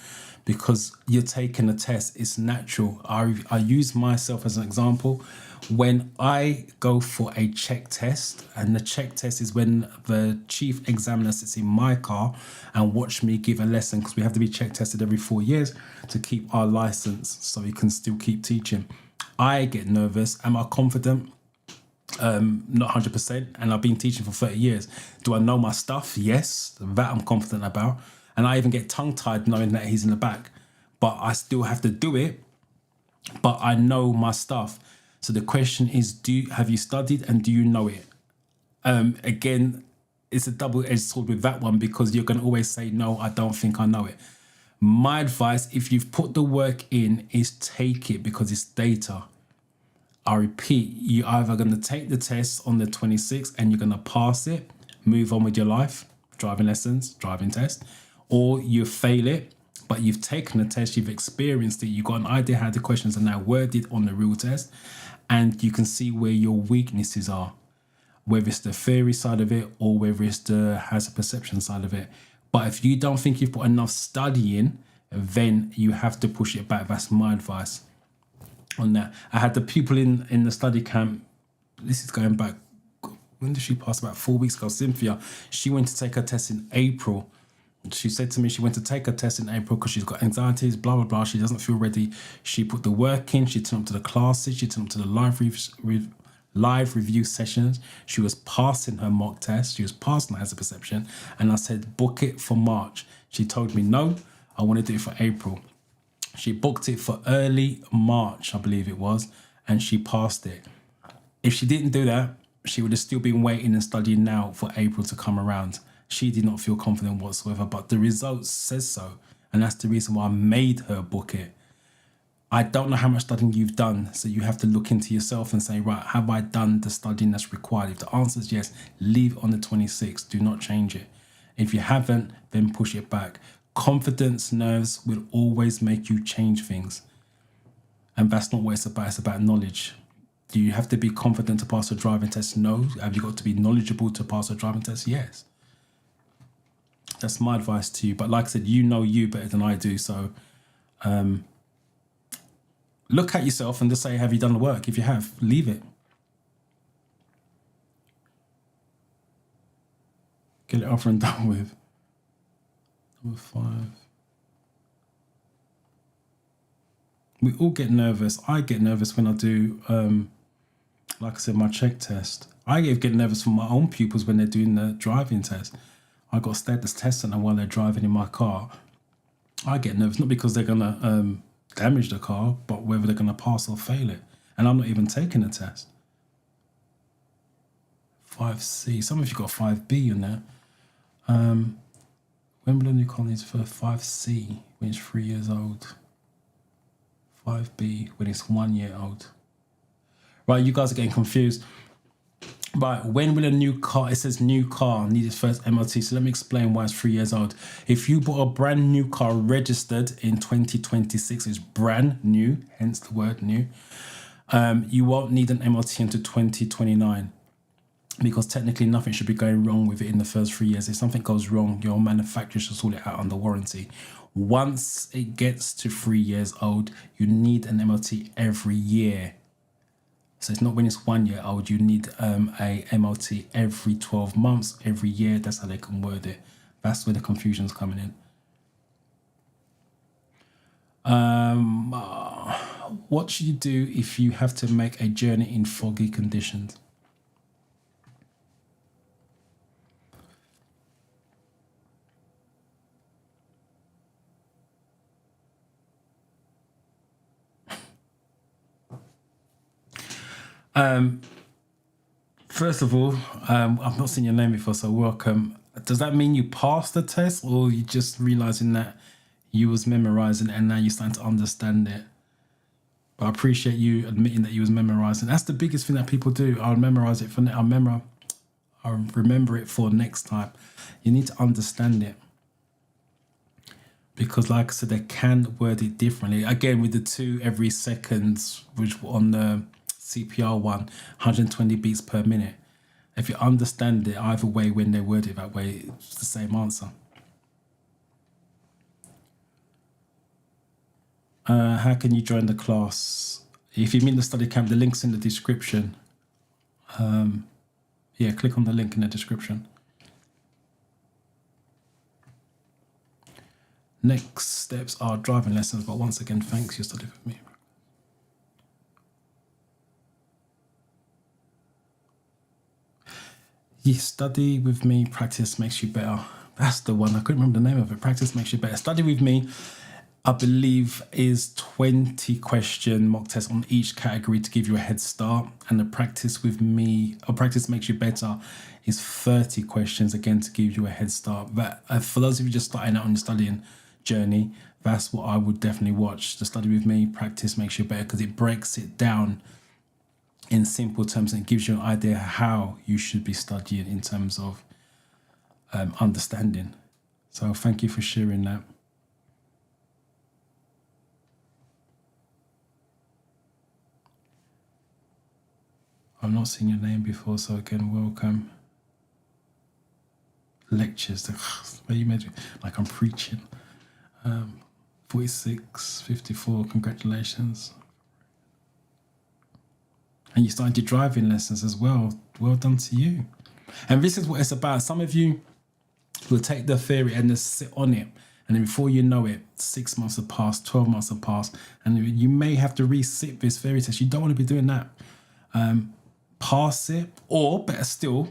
A: because you're taking a test. It's natural. I use myself as an example. When I go for a check test, and the check test is when the chief examiner sits in my car and watch me give a lesson, because we have to be check tested every 4 years to keep our license so we can still keep teaching. I get nervous. Am I confident? Not 100%, and I've been teaching for 30 years. Do I know my stuff? Yes, that I'm confident about. And I even get tongue-tied knowing that he's in the back, but I still have to do it, but I know my stuff. So the question is, have you studied and do you know it? Again, it's a double-edged sword with that one, because you're going to always say, no, I don't think I know it. My advice, if you've put the work in, is take it, because it's data. I repeat, you're either going to take the test on the 26th and you're going to pass it, move on with your life, driving lessons, driving test, or you fail it, but you've taken the test, you've experienced it, you've got an idea how the questions are now worded on the real test, and you can see where your weaknesses are, whether it's the theory side of it or whether it's the hazard perception side of it. But if you don't think you've put enough studying, then you have to push it back. That's my advice on that. I had the people in the study camp, this is going back, when did she pass? About 4 weeks ago. Cynthia, she went to take her test in April. She said to me she went to take her test in April because she's got anxieties, blah, blah, blah. She doesn't feel ready. She put the work in. She turned up to the classes. She turned up to the live review sessions. She was passing her mock test. She was passing her hazard perception. And I said, book it for March. She told me, no, I want to do it for April. She booked it for early March, I believe it was, and she passed it. If she didn't do that, she would have still been waiting and studying now for April to come around. She did not feel confident whatsoever, but the results says so. And that's the reason why I made her book it. I don't know how much studying you've done, so you have to look into yourself and say, right, have I done the studying that's required? If the answer is yes, leave it on the 26th. Do not change it. If you haven't, then push it back. Confidence nerves will always make you change things. And that's not what it's about. It's about knowledge. Do you have to be confident to pass a driving test? No. Have you got to be knowledgeable to pass a driving test? Yes. That's my advice to you. But like I said, you know you better than I do. So look at yourself and just say, have you done the work? If you have, leave it. Get it over and done with. Number 5. We all get nervous. I get nervous when I do, like I said, my check test. I get nervous for my own pupils when they're doing the driving test. I got to stay at this test center while they're driving in my car. I get nervous, not because they're going to damage the car, but whether they're going to pass or fail it. And I'm not even taking the test. 5C. Some of you got 5B in there. When will a new car needs for 5C when it's 3 years old? 5B when it's 1 year old. Right, you guys are getting confused. Right, when will a new car, it says new car, need its first MOT. So let me explain why it's 3 years old. If you bought a brand new car registered in 2026, it's brand new, hence the word new, you won't need an MOT until 2029. Because technically nothing should be going wrong with it in the first 3 years. If something goes wrong, your manufacturer should sort it out under warranty. Once it gets to 3 years old, you need an MOT every year. So it's not when it's 1 year old, you need a MOT every 12 months, every year. That's how they can word it. That's where the confusion's coming in. What should you do if you have to make a journey in foggy conditions? First of all, I've not seen your name before, so welcome. Does that mean you passed the test, or you just realizing that you was memorizing and now you're starting to understand it? But I appreciate you admitting that you was memorizing. That's the biggest thing that people do. I'll memorize it for I'll remember it for next time. You need to understand it. Because like I said, they can word it differently. Again, with the 2 every seconds, which on the CPR one, 120 beats per minute. If you understand it either way, when they word it that way, it's the same answer. How can you join the class? If you mean the study camp, the link's in the description. Yeah, click on the link in the description. Next steps are driving lessons, but once again, thanks, you studied with me. You study with me, practice makes you better. That's the one. I couldn't remember the name of it. Practice makes you better. Study with me, I believe, is 20 question mock test on each category to give you a head start. And the practice with me, or practice makes you better, is 30 questions, again, to give you a head start. But for those of you just starting out on your studying journey, that's what I would definitely watch. The study with me, practice makes you better, because it breaks it down in simple terms and gives you an idea how you should be studying in terms of understanding. So thank you for sharing that. I've not seen your name before, so again, welcome. Lectures, you made it like I'm preaching. 46, 54, congratulations. And you started your driving lessons as well. Well done to you. And this is what it's about. Some of you will take the theory and just sit on it. And then before you know it, 6 months have passed, 12 months have passed. And you may have to resit this theory test. You don't want to be doing that. Pass it, or better still,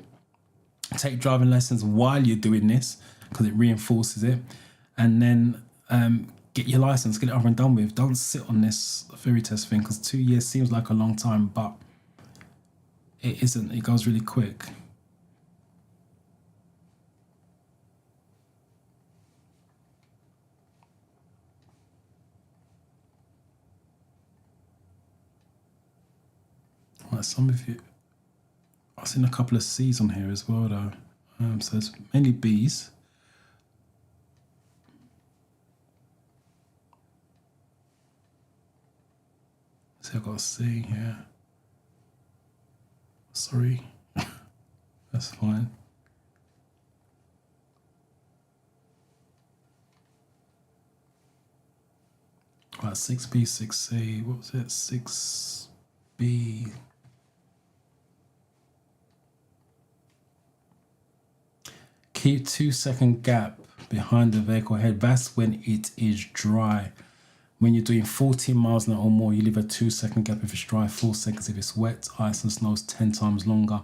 A: take driving lessons while you're doing this, because it reinforces it. And then get your license, get it over and done with. Don't sit on this theory test thing, because 2 years seems like a long time, but it isn't. It goes really quick. Right, some of you, I've seen a couple of C's on here as well, though. So it's mainly B's. So I've got C here. Sorry. That's fine. Right, 6B, 6C. What was it? 6B. Keep 2-second gap behind the vehicle head. That's when it is dry. When you're doing 14 miles an hour or more, you leave a 2-second gap if it's dry, 4 seconds if it's wet. Ice and snow is 10 times longer.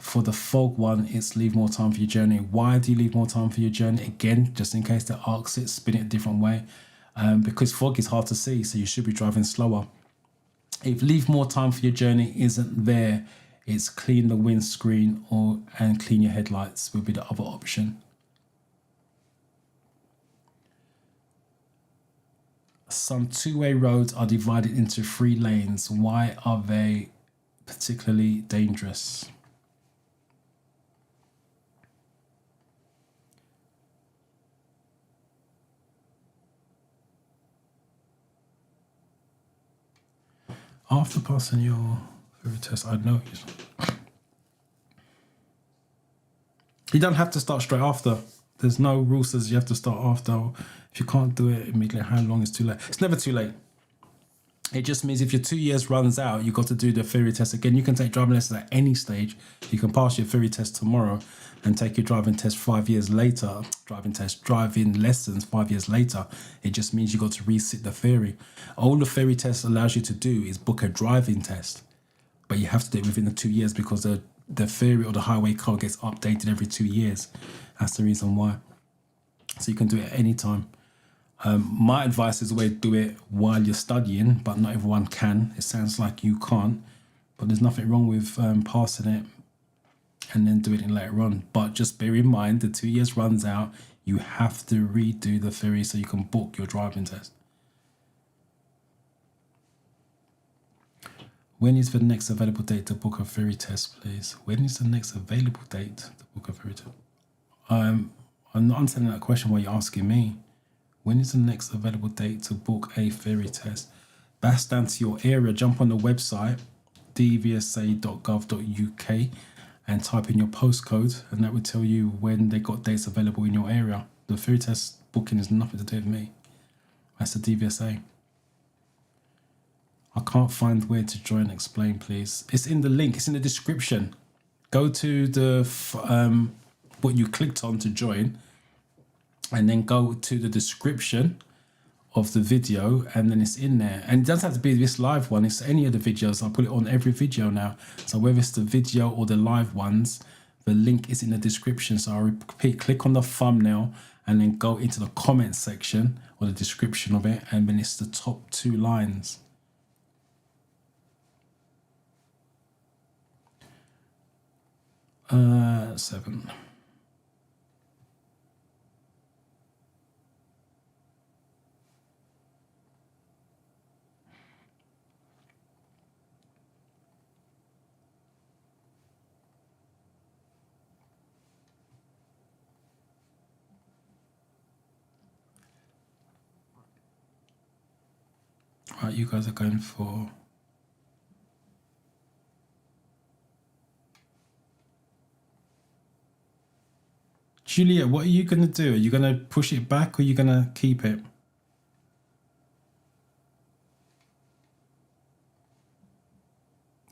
A: For the fog one, it's leave more time for your journey. Why do you leave more time for your journey? Again, just in case they arcs it, spin it a different way. Because fog is hard to see, so you should be driving slower. If leave more time for your journey isn't there, it's clean the windscreen and clean your headlights will be the other option. Some two-way roads are divided into 3 lanes. Why are they particularly dangerous? After passing your theory test, I noticed. You don't have to start straight after. There's no rule says you have to start after. If you can't do it immediately, how long is too late? It's never too late. It just means if your 2 years runs out, you've got to do the theory test again. You can take driving lessons at any stage. You can pass your theory test tomorrow and take your driving test 5 years later. Driving lessons 5 years later. It just means you got to resit the theory. All the theory test allows you to do is book a driving test, but you have to do it within the 2 years because the theory or the highway code gets updated every 2 years. That's the reason why. So you can do it at any time. My advice is always do it while you're studying, but not everyone can. It sounds like you can't, but there's nothing wrong with passing it and then doing it later on. But just bear in mind, the 2 years runs out, you have to redo the theory so you can book your driving test. When is the next available date to book a theory test, please? When is the next available date to book a theory test? I'm not understanding that question while you're asking me. When is the next available date to book a theory test? That's down to your area. Jump on the website, dvsa.gov.uk, and type in your postcode, and that will tell you when they got dates available in your area. The theory test booking has nothing to do with me. That's the DVSA. I can't find where to join. Explain, please. It's in the link. It's in the description. Go to the what you clicked on to join, and then go to the description of the video, and then it's in there. And it doesn't have to be this live one, it's any of the videos. I put it on every video now, so whether it's the video or the live ones, the link is in the description. So I repeat, click on the thumbnail and then go into the comment section or the description of it, and then it's the top 2 lines. Seven. Right, you guys are going for... Juliet, what are you going to do? Are you going to push it back or are you going to keep it?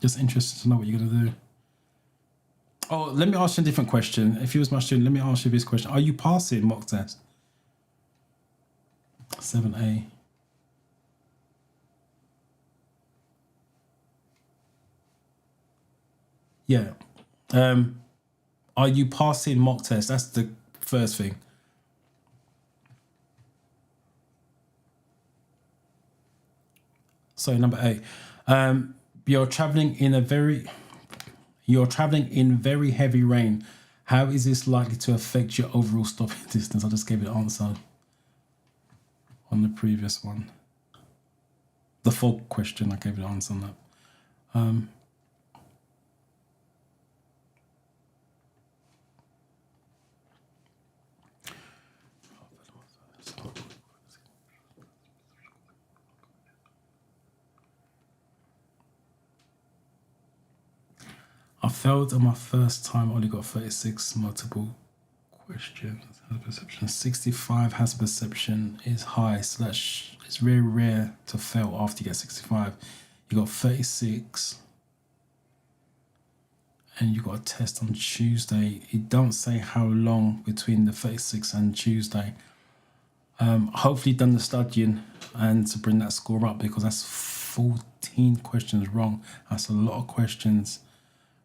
A: Just interested to know what you're going to do. Oh, let me ask you a different question. If you was my student, let me ask you this question. Are you passing mock test? 7A. Yeah. Are you passing mock test? That's the first thing. So number 8. You're traveling in very heavy rain. How is this likely to affect your overall stopping distance? I just gave it an answer on the previous one. The fog question, I gave it an answer on that. I failed on my first time, only got 36 multiple questions. Hazard perception 65. Hazard perception is high, so it's very rare to fail after you get 65. You got 36, and you got a test on Tuesday. It don't say how long between the 36 and Tuesday. Hopefully you've done the studying and to bring that score up, because that's 14 questions wrong. That's a lot of questions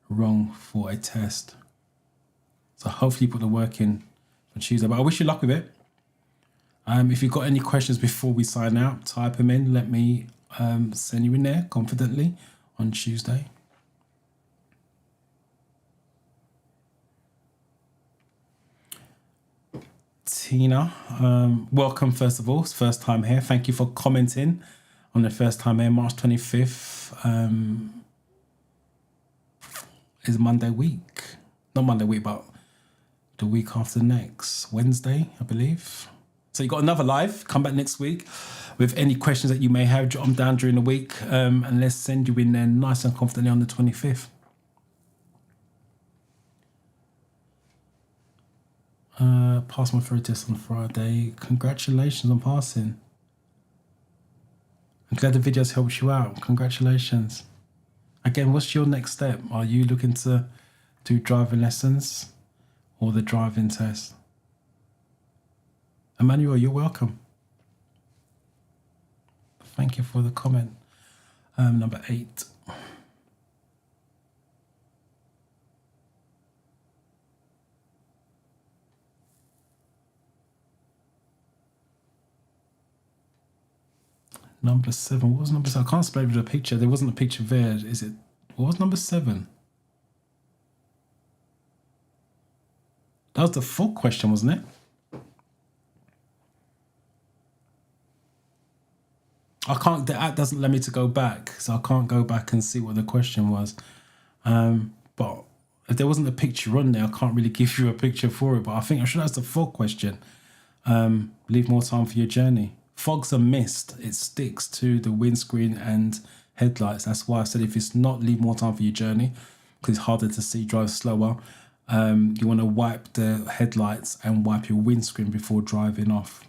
A: wrong for a test. So hopefully you put the work in for Tuesday. But I wish you luck with it. If you've got any questions before we sign out, type them in. Let me send you in there confidently on Tuesday. Tina, welcome first of all. It's first time here. Thank you for commenting on the first time here. March 25th is Monday week. Not Monday week, but the week after next, Wednesday, I believe. So you got another live. Come back next week with any questions that you may have. Jot them down during the week, and let's send you in there nice and confidently on the 25th. Passed my theory test on Friday. Congratulations on passing. I'm glad the videos helped you out. Congratulations. Again, what's your next step? Are you looking to do driving lessons or the driving test? Emmanuel, you're welcome. Thank you for the comment. Number 8. Number 7. What was number 7? I can't spell the picture. There wasn't a picture there. Is it? What was number 7? That was the full question, wasn't it? I can't. The app doesn't let me to go back, so I can't go back and see what the question was. But if there wasn't a picture on there, I can't really give you a picture for it. But I think I'm sure that's the full question. Leave more time for your journey. Fogs and mist, it sticks to the windscreen and headlights. That's why I said if it's not, leave more time for your journey, because it's harder to see, drive slower. You want to wipe the headlights and wipe your windscreen before driving off.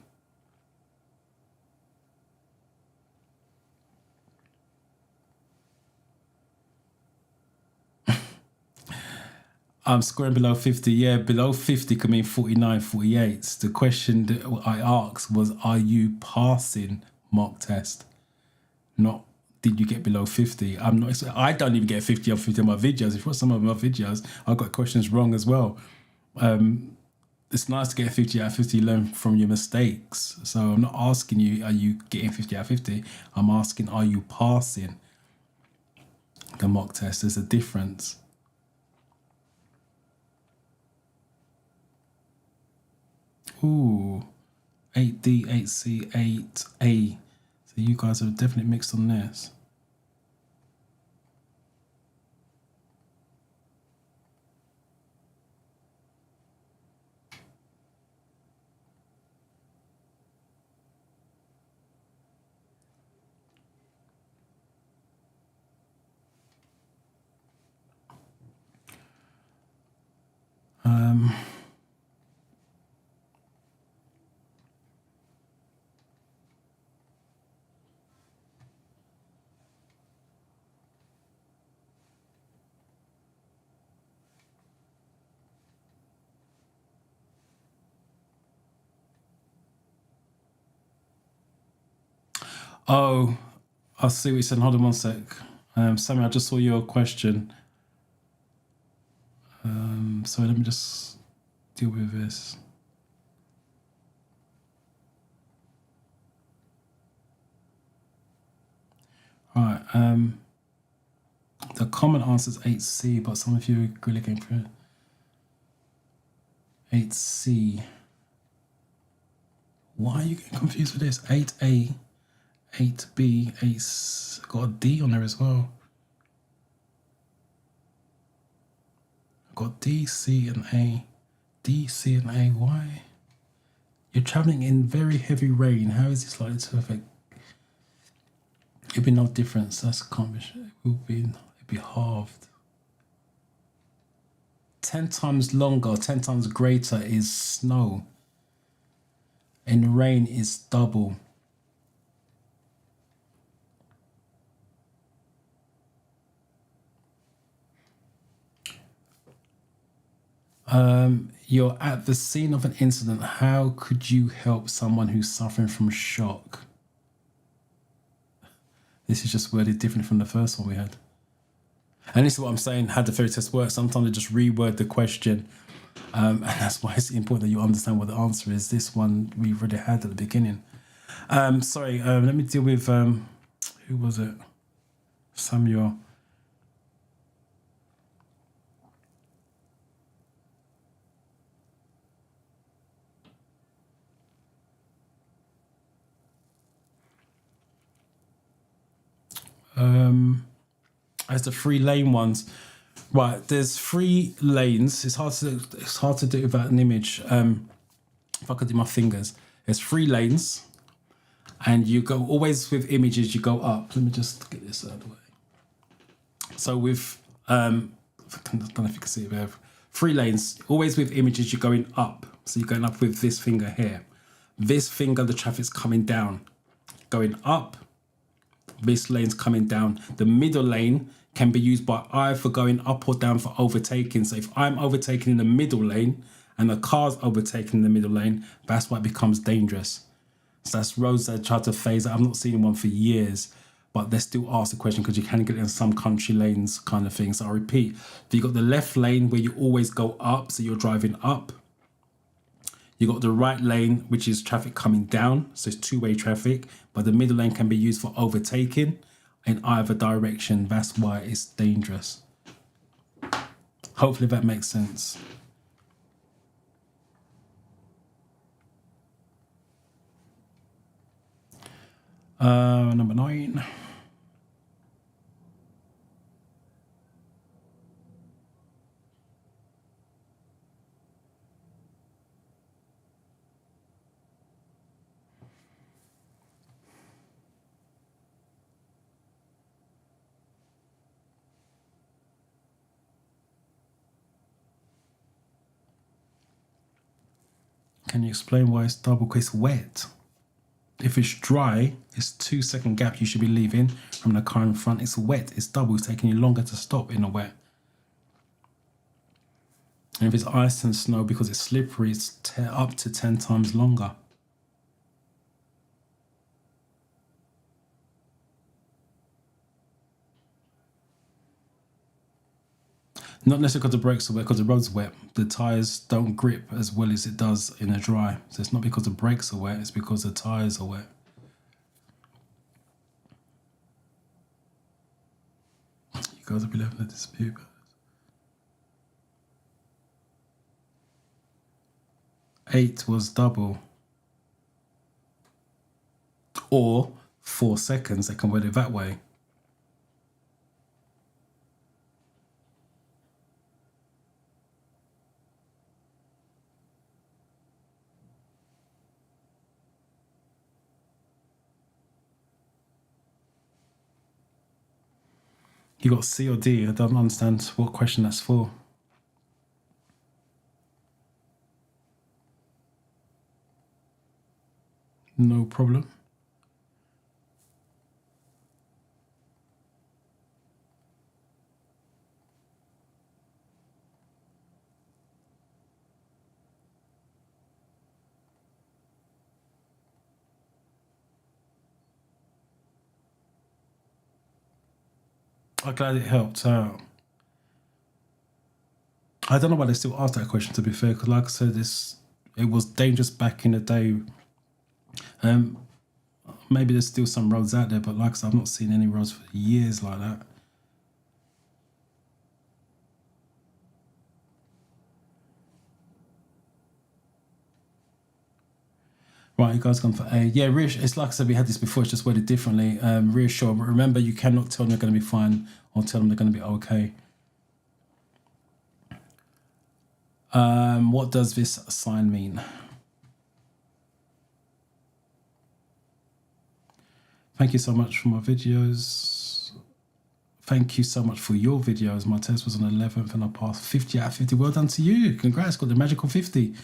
A: I'm scoring below 50. Yeah, below 50 could mean 49, 48. The question that I asked was, are you passing mock test? Not, did you get below 50? I don't even get 50 or 50 on my videos. If you watch some of my videos, I've got questions wrong as well. It's nice to get 50 out of 50, learn from your mistakes. So I'm not asking you, are you getting 50 out of 50? I'm asking, are you passing the mock test? There's a difference. Ooh, 8D, 8C, 8A. So you guys are definitely mixed on this. Oh, I see what you said. Hold on one sec. Sammy, I just saw your question. So let me just deal with this. All right. The common answer is 8C, but some of you are really going for 8C. Why are you getting confused with this? 8A, 8B, 8. Got a D on there as well. Got D, C, and A. D, C, and A. Why? You're traveling in very heavy rain. How is this likely to affect? It'd be no difference. That's can't be. It'd be halved. 10 times longer, 10 times greater is snow. In rain is double. You're at the scene of an incident. How could you help someone who's suffering from shock? This is just worded different from the first one we had. And this is what I'm saying, how the theory test works. Sometimes they just reword the question. And that's why it's important that you understand what the answer is. This one we already had at the beginning. Sorry, let me deal with, who was it? Samuel. As the 3 lane ones, right? There's 3 lanes. It's hard to do it without an image. If I could do my fingers, there's 3 lanes, and you go always with images. You go up. Let me just get this out of the way. So with I don't know if you can see it. We have 3 lanes. Always with images. You're going up. So you're going up with this finger here. This finger, the traffic's coming down. Going up. This lane's coming down. The middle lane can be used by either going up or down for overtaking. So if I'm overtaking in the middle lane and the car's overtaking in the middle lane, that's why it becomes dangerous. So that's roads that try to phase out. I've not seen one for years, but they still ask the question because you can get in some country lanes kind of thing. So I repeat, you've got the left lane where you always go up, so you're driving up. You got the right lane, which is traffic coming down, so it's 2-way traffic, but the middle lane can be used for overtaking in either direction. That's why it's dangerous. Hopefully that makes sense. Number 9. Can you explain why it's double? Because it's wet. If it's dry, it's 2-second gap you should be leaving from the car in front. It's wet, it's double. It's taking you longer to stop in the wet. And if it's ice and snow, because it's slippery, it's up to 10 times longer. Not necessarily because the brakes are wet, because the road's wet. The tyres don't grip as well as it does in a dry. So it's not because the brakes are wet, it's because the tyres are wet. You guys will be left in a dispute. 8 was double. Or 4 seconds, they can word it that way. You got C or D. I don't understand what question that's for. No problem. I'm glad it helped out. I don't know why they still ask that question, to be fair, because like I said, it was dangerous back in the day. Maybe there's still some roads out there, but like I said, I've not seen any roads for years like that. Right, you guys gone for A. Yeah, it's like I said, we had this before, it's just worded differently. Reassure, but remember, you cannot tell them they're going to be fine or tell them they're going to be okay. What does this sign mean? Thank you so much for my videos. Thank you so much for your videos. My test was on the 11th and I passed 50 out of 50. Well done to you. Congrats, got the magical 50.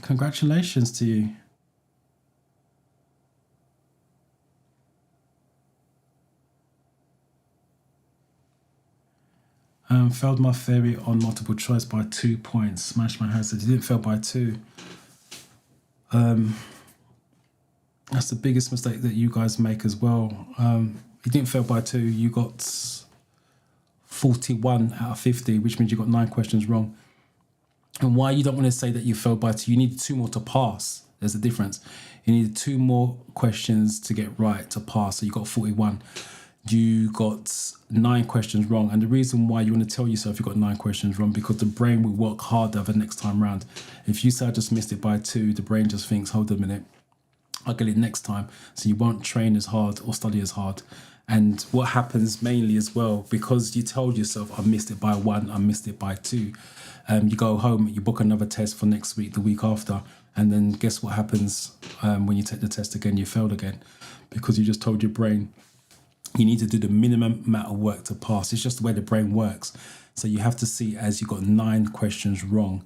A: Congratulations to you. Failed my theory on multiple choice by 2 points. Smashed my hazard. You didn't fail by 2. That's the biggest mistake that you guys make as well. You didn't fail by 2. You got 41 out of 50, which means you got 9 questions wrong. And why you don't want to say that you failed by 2, you need 2 more to pass. There's a difference. You need 2 more questions to get right to pass. So you got 41. You got 9 questions wrong. And the reason why you want to tell yourself you got 9 questions wrong, because the brain will work harder the next time round. If you say I just missed it by 2, the brain just thinks, hold a minute, I'll get it next time. So you won't train as hard or study as hard. And what happens mainly as well, because you told yourself I missed it by 1, I missed it by 2, you go home, you book another test for next week, the week after, and then guess what happens when you take the test again? You failed again, because you just told your brain you need to do the minimum amount of work to pass. It's just the way the brain works. So you have to see as you got 9 questions wrong,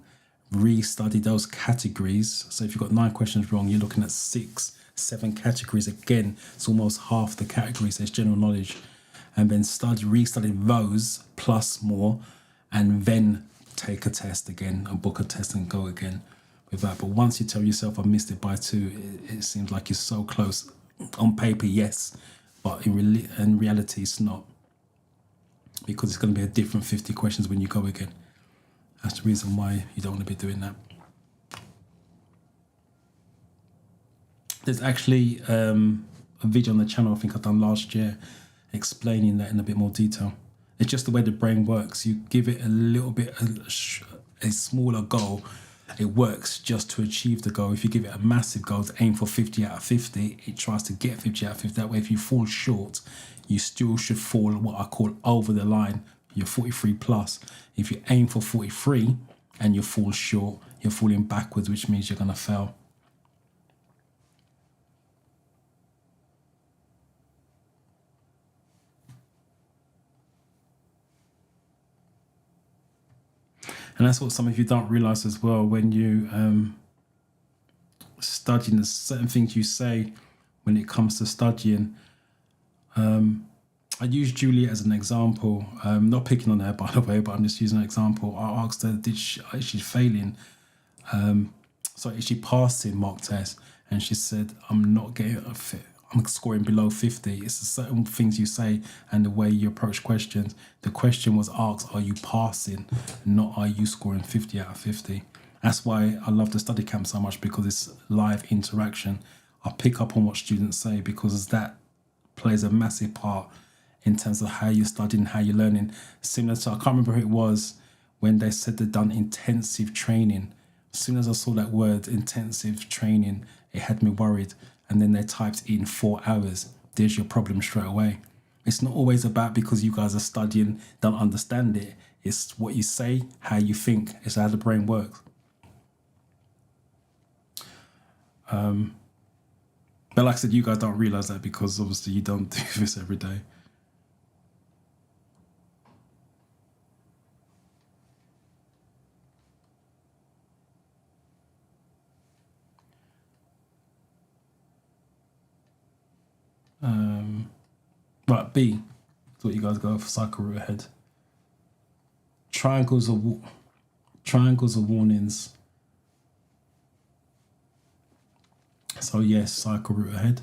A: re-study those categories. So if you've got 9 questions wrong, you're looking at 6, 7 categories. Again, it's almost half the categories. So it's general knowledge. And then re-study those plus more, and then take a test again and book a test and go again with that. But once you tell yourself I missed it by 2, it seems like you're so close. On paper, yes, but in reality, it's not, because it's going to be a different 50 questions when you go again. That's the reason why you don't want to be doing that. There's actually a video on the channel I think I've done last year explaining that in a bit more detail. It's just the way the brain works. You give it a little bit, a smaller goal, it works just to achieve the goal. If you give it a massive goal to aim for 50 out of 50, it tries to get 50 out of 50. That way, if you fall short, you still should fall what I call over the line. You're 43 plus. If you aim for 43 and you fall short, you're falling backwards, which means you're going to fail. And that's what some of you don't realize as well when you studying. There's certain things you say when it comes to studying. I use Julie as an example. Not picking on her, by the way, but I'm just using an example. I asked her, is she failing? Is she passing mock test? And she said, I'm not getting a fit. I'm scoring below 50. It's the certain things you say and the way you approach questions. The question was asked, are you passing? Not are you scoring 50 out of 50? That's why I love the study camp so much, because it's live interaction. I pick up on what students say, because that plays a massive part in terms of how you're studying, how you're learning. Similar to, I can't remember who it was, when they said they'd done intensive training. As soon as I saw that word, intensive training, it had me worried. And then they typed in 4 hours. There's your problem straight away. It's not always about because you guys are studying, don't understand it. It's what you say, how you think. It's how the brain works. But like I said, you guys don't realize that because obviously you don't do this every day. Right, B. Thought you guys go for cycle route ahead. Triangles are warnings. So yes, cycle route ahead.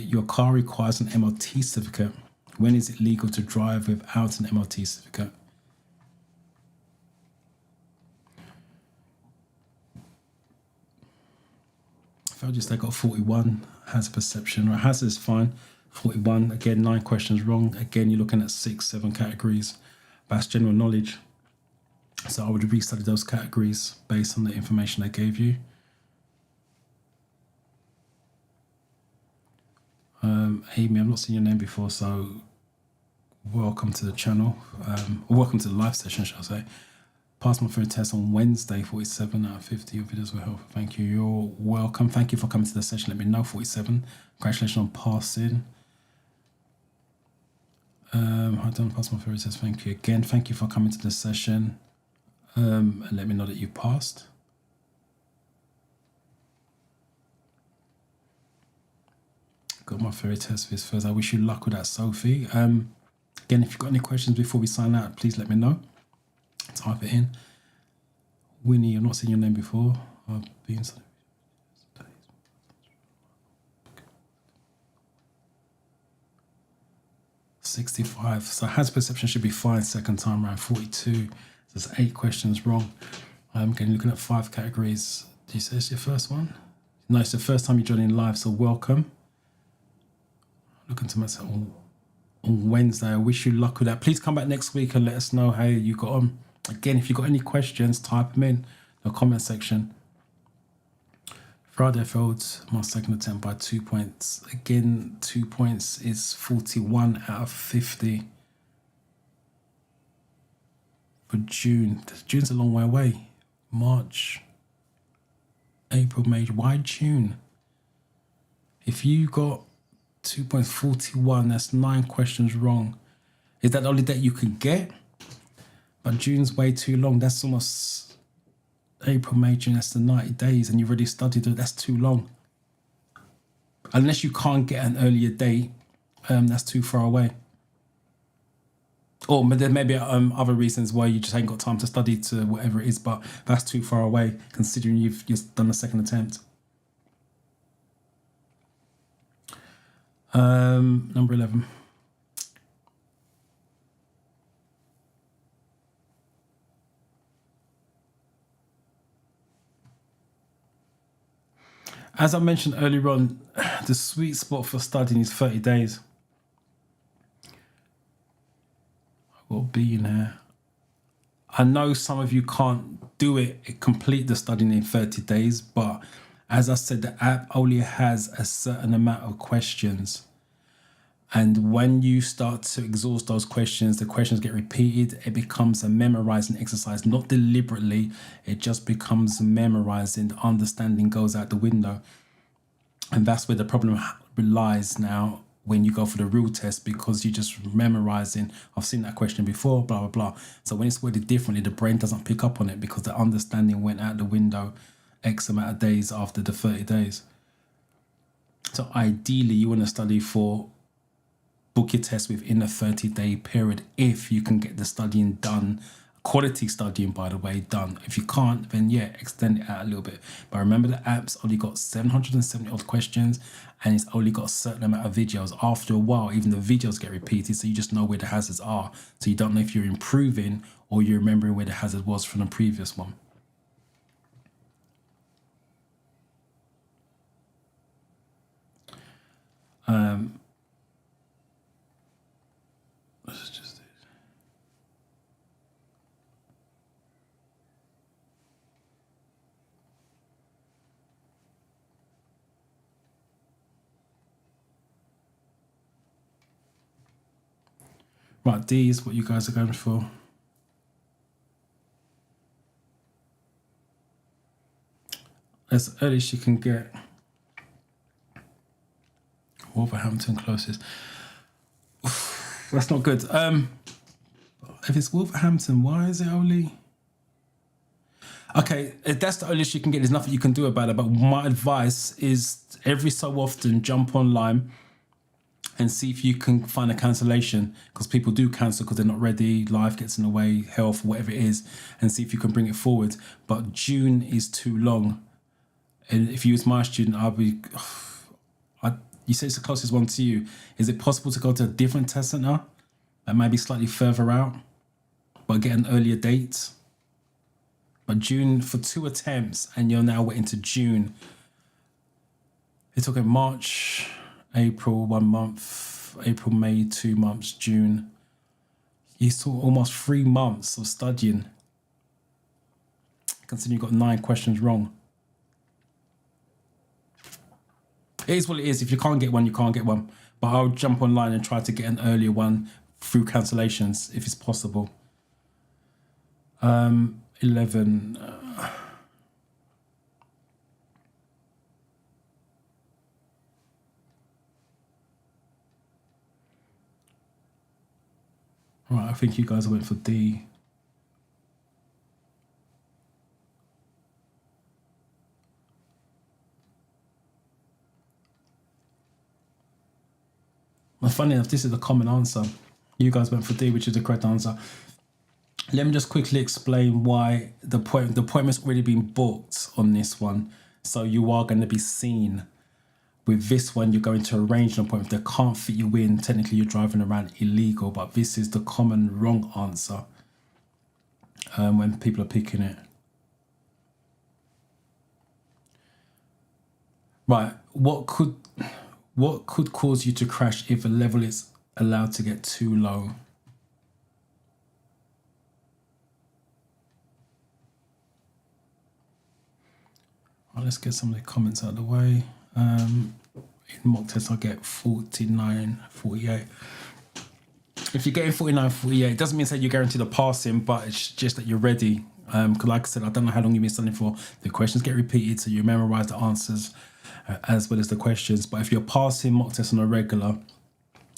A: Your car requires an MOT certificate. When is it legal to drive without an MOT certificate? If I just, I got 41, hazard perception, right? Hazard is fine. 41, again, 9 questions wrong. Again, you're looking at 6, 7 categories. That's general knowledge. So I would restudy those categories based on the information I gave you. Amy, I've not seen your name before, so welcome to the channel. Welcome to the live session, shall I say. Passed my third test on Wednesday, 47 out of 50. Your videos were helpful. Thank you. You're welcome. Thank you for coming to the session. Let me know, 47. Congratulations on passing. I don't pass my third test. Thank you again. Thank you for coming to the session. And let me know that you passed. Got my theory test this first. I wish you luck with that, Sophie. Again, if you've got any questions before we sign out, please let me know. Type it in. Winnie, I've not seen your name before. I've been 65. So hazard perception should be fine second time around. 42. There's 8 questions wrong. I'm looking at 5 categories. Do you say it's your first one? No, it's the first time you're joining live, so welcome. Looking to myself on Wednesday. I wish you luck with that. Please come back next week and let us know how you got on. Again, if you've got any questions, type them in the comment section. Friday failed my second attempt by 2 points. Again, 2 points is 41 out of 50. For June. June's a long way away. March, April, May. Why June? If you got 2.41, that's 9 questions wrong. Is that the only date you can get? But June's way too long. That's almost April, May, June. That's the 90 days, and you've already studied it. That's too long. Unless you can't get an earlier date, that's too far away. Or there may be other reasons why you just ain't got time to study to whatever it is, but that's too far away considering you've just done a second attempt. Number 11. As I mentioned earlier on, the sweet spot for studying is 30 days. I will be in here. I know some of you can't do it, complete the studying in 30 days, but as I said, the app only has a certain amount of questions. And when you start to exhaust those questions, the questions get repeated. It becomes a memorizing exercise, not deliberately. It just becomes memorizing. The understanding goes out the window. And that's where the problem lies now when you go for the real test, because you're just memorizing. I've seen that question before, blah, blah, blah. So when it's worded differently, the brain doesn't pick up on it because the understanding went out the window X amount of days after the 30 days. So ideally, you want to study for book your test within a 30-day period if you can get the studying done, quality studying, by the way, done. If you can't, then yeah, extend it out a little bit. But remember, the app's only got 770 odd questions and it's only got a certain amount of videos. After a while, even the videos get repeated, so you just know where the hazards are. So you don't know if you're improving or you're remembering where the hazard was from the previous one. Let's just do it. Right, D is what you guys are going for. As early as you can get. Wolverhampton closest. That's not good. If it's Wolverhampton, why is it only... Okay, if that's the earliest you can get, there's nothing you can do about it. But my advice is every so often jump online and see if you can find a cancellation, because people do cancel because they're not ready, life gets in the way, health, whatever it is, and see if you can bring it forward. But June is too long. And if you was my student, I'd be... You say it's the closest one to you. Is it possible to go to a different test centre that might be slightly further out, but get an earlier date? But June for 2 attempts, and you're now waiting to June. You're talking March, April, 1 month, April, May, 2 months, June. You saw almost 3 months of studying, considering you got 9 questions wrong. It is what it is. If you can't get one, you can't get one. But I'll jump online and try to get an earlier one through cancellations if it's possible. 11. Right, I think you guys went for D. Well, funny enough, this is the common answer. You guys went for D, which is the correct answer. Let me just quickly explain why the appointment's already been booked on this one. So you are going to be seen. With this one, you're going to arrange an appointment. If they can't fit you in, technically you're driving around illegal, but this is the common wrong answer when people are picking it. Right, what could cause you to crash if a level is allowed to get too low? Right, let's get some of the comments out of the way. In mock test, I get 49, 48. If you're getting 49, 48, it doesn't mean that you're guaranteed a passing, but it's just that you're ready. Because like I said, I don't know how long you've been studying for. The questions get repeated, so you memorize the answers as well as the questions. But if you're passing mock tests on a regular,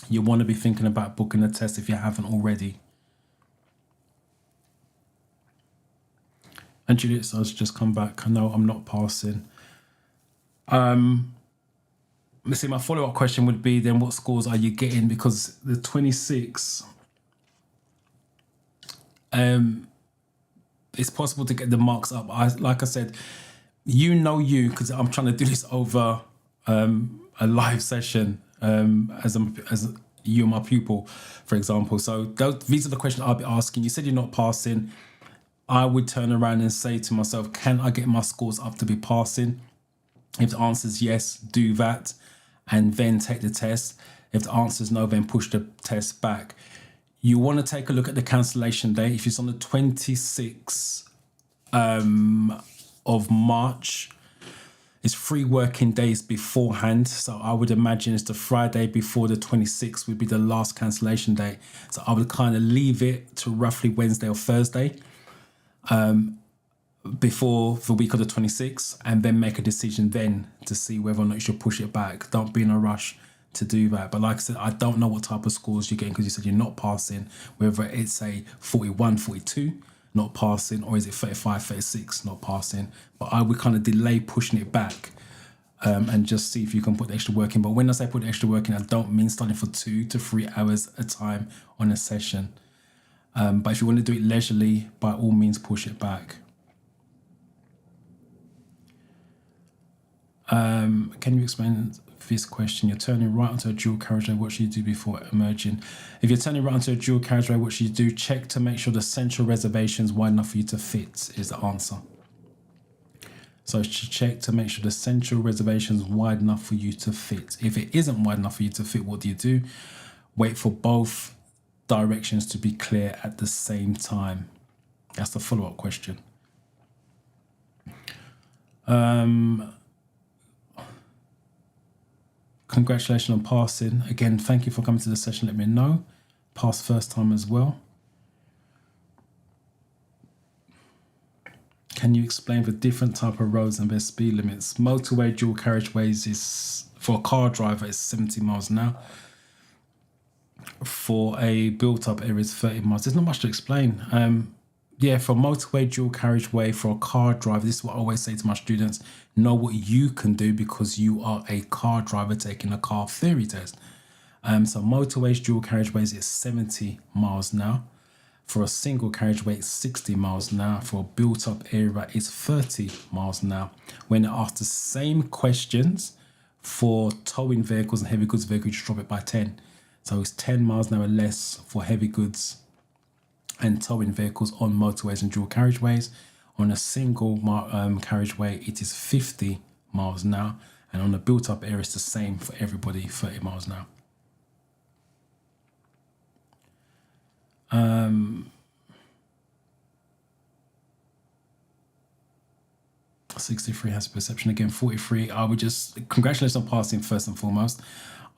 A: you want to be thinking about booking a test if you haven't already. And Juliet says, just come back. No, I'm not passing. Let's see, my follow-up question would be then what scores are you getting? Because the 26, it's possible to get the marks up. Like I said, because I'm trying to do this over a live session as you and my pupil, for example. So these are the questions I'll be asking. You said you're not passing. I would turn around and say to myself, can I get my scores up to be passing? If the answer is yes, do that and then take the test. If the answer is no, then push the test back. You want to take a look at the cancellation date. If it's on the 26th of March, it's 3 working days beforehand. So I would imagine it's the Friday before the 26th would be the last cancellation date. So I would kind of leave it to roughly Wednesday or Thursday before the week of the 26th, and then make a decision then to see whether or not you should push it back. Don't be in a rush to do that. But like I said, I don't know what type of scores you're getting, because you said you're not passing, whether it's a 41, 42 not passing, or is it 35, 36 not passing. But I would kind of delay pushing it back and just see if you can put the extra work in. But when I say put the extra work in, I don't mean studying for 2 to 3 hours a time on a session. But if you want to do it leisurely, by all means push it back. Can you explain this question? You're turning right onto a dual carriageway. What should you do before emerging? If you're turning right onto a dual carriageway, what should you do? Check to make sure the central reservation is wide enough for you to fit, is the answer. So check to make sure the central reservation is wide enough for you to fit. If it isn't wide enough for you to fit, what do? Wait for both directions to be clear at the same time. That's the follow-up question. Congratulations on passing. Again, thank you for coming to the session. Let me know. Passed first time as well. Can you explain the different type of roads and their speed limits? Motorway dual carriageways is, for a car driver, is 70 miles an hour. For a built-up area, it's 30 miles. There's not much to explain. For motorway dual carriageway, for a car driver, this is what I always say to my students: know what you can do, because you are a car driver taking a car theory test. So motorways dual carriageways is 70 miles an hour. For a single carriageway, it's 60 miles an hour. For a built-up area, it's 30 miles an hour. When asked the same questions for towing vehicles and heavy goods vehicles, you drop it by 10. So it's 10 miles an hour less for heavy goods and towing vehicles on motorways and dual carriageways. On a single carriageway, it is 50 miles an hour. And on a built-up area, it's the same for everybody, 30 miles an hour. 63 has perception again. 43, I would just, congratulations on passing first and foremost.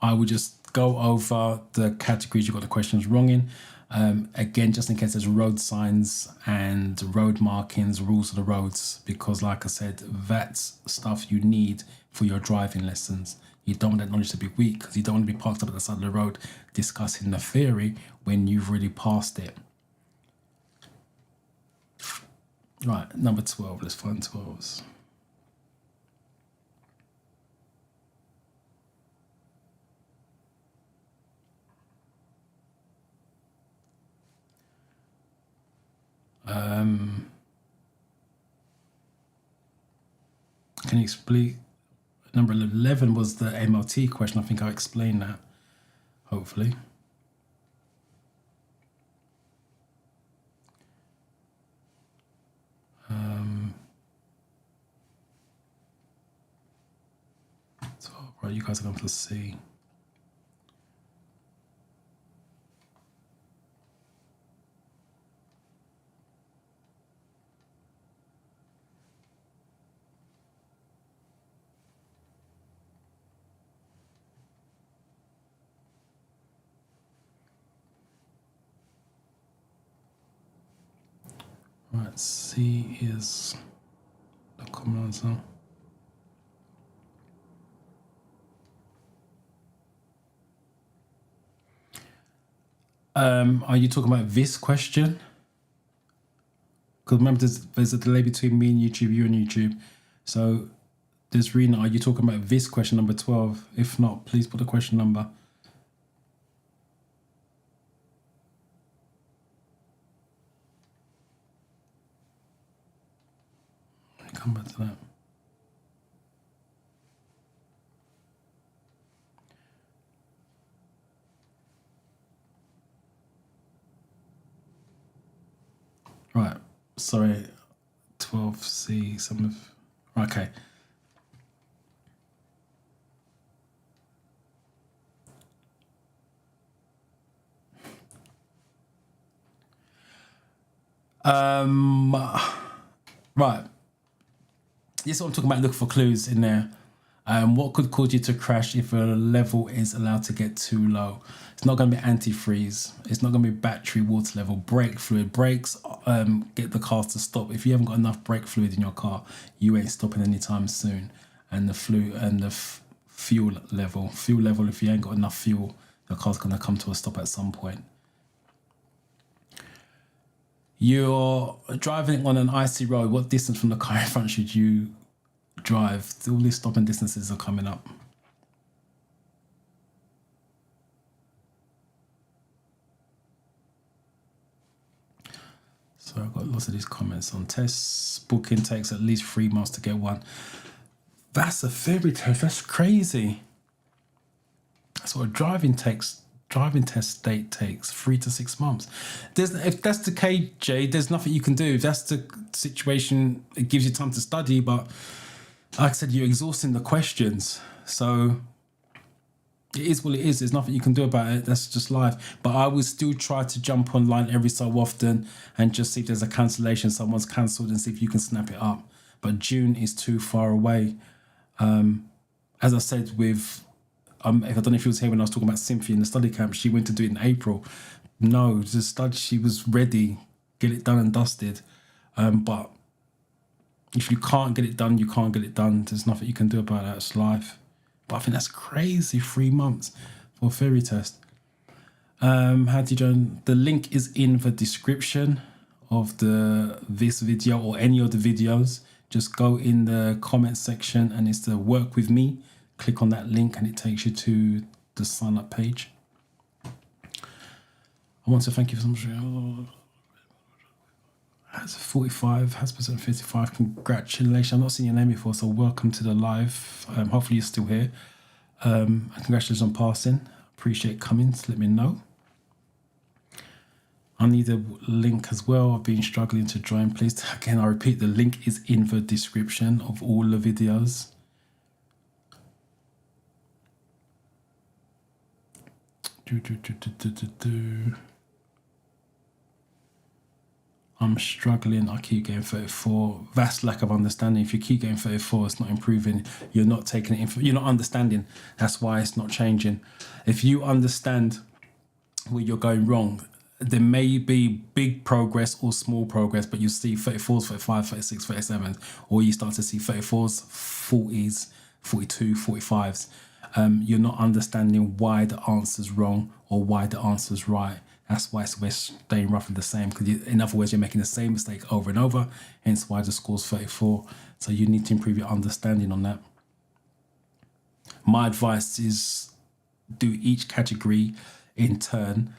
A: I would just go over the categories you got the questions wrong in. Again, just in case there's road signs and road markings, rules of the roads, because like I said, that's stuff you need for your driving lessons. You don't want that knowledge to be weak, because you don't want to be parked up at the side of the road discussing the theory when you've already passed it. Right, number 12, let's find 12s. Can you explain? Number 11 was the MLT question. I think I explained that, hopefully. So, right, you guys are going to see. Right, C is the common answer. Are you talking about this question? Because remember, there's a delay between me and YouTube, you and YouTube. So, there's Rena, are you talking about this question, number 12? If not, please put the question number. Let me come back to that. Right, sorry, 12C, some of, okay. Right, this is what I'm talking about, look for clues in there. What could cause you to crash if a level is allowed to get too low? It's not going to be antifreeze. It's not going to be battery, water level, brake fluid. Brakes get the car to stop. If you haven't got enough brake fluid in your car, you ain't stopping anytime soon. And the fuel level, if you ain't got enough fuel, the car's going to come to a stop at some point. You're driving on an icy road. What distance from the car in front should you drive? All these stopping distances are coming up. So I've got lots of these comments on tests. Booking takes at least 3 months to get one. That's a fairy tale. That's crazy. That's what a driving test date takes, 3 to 6 months. If that's the case, Jay, there's nothing you can do. If that's the situation, it gives you time to study, but like I said, you're exhausting the questions. So it is what it is. There's nothing you can do about it. That's just life. But I would still try to jump online every so often and just see if there's a cancellation, someone's cancelled, and see if you can snap it up. But June is too far away. As I said with, if I don't know if you was here when I was talking about Cynthia in the study camp, she went to do it in April. No, the study, she was ready, get it done and dusted. But if you can't get it done, you can't get it done. There's nothing you can do about that. It's life. But I think that's crazy, 3 months for a theory test. How do you join? The link is in the description of this video or any of the videos. Just go in the comment section and it's the work with me. Click on that link and it takes you to the sign up page. I want to thank you so much. Has 45, has percent 55. Congratulations. I've not seen your name before, so welcome to the live. Hopefully you're still here. Congratulations on passing. Appreciate coming to let me know. I need a link as well. I've been struggling to join. Please, again, I repeat, the link is in the description of all the videos. I'm struggling. I keep getting 34. That's lack of understanding. If you keep getting 34, it's not improving. You're not taking it in. You're not understanding. That's why it's not changing. If you understand where you're going wrong, there may be big progress or small progress, but you see 34s, 35, 36, 37, or you start to see 34s, 40s, 42, 45s. You're not understanding why the answer's wrong or why the answer's right. That's why we're staying roughly the same, because in other words, you're making the same mistake over and over, hence why the score's 34. So you need to improve your understanding on that. My advice is do each category in turn.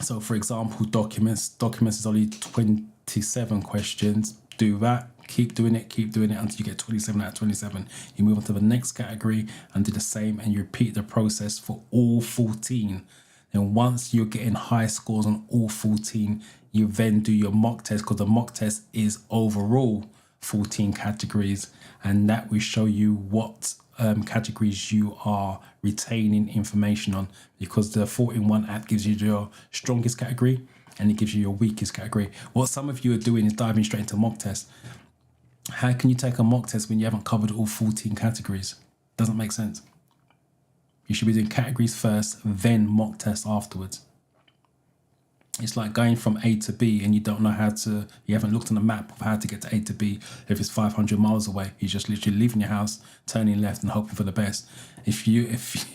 A: So for example, documents is only 27 questions. Do that, keep doing it until you get 27 out of 27. You move on to the next category and do the same, and you repeat the process for all 14. And once you're getting high scores on all 14, you then do your mock test, because the mock test is overall 14 categories, and that will show you what categories you are retaining information on, because the 4-in-1 app gives you your strongest category and it gives you your weakest category. What some of you are doing is diving straight into mock test. How can you take a mock test when you haven't covered all 14 categories? Doesn't make sense. You should be doing categories first, then mock test afterwards. It's like going from A to B and you don't know you haven't looked on the map of how to get to A to B. If it's 500 miles away, you're just literally leaving your house, turning left and hoping for the best. If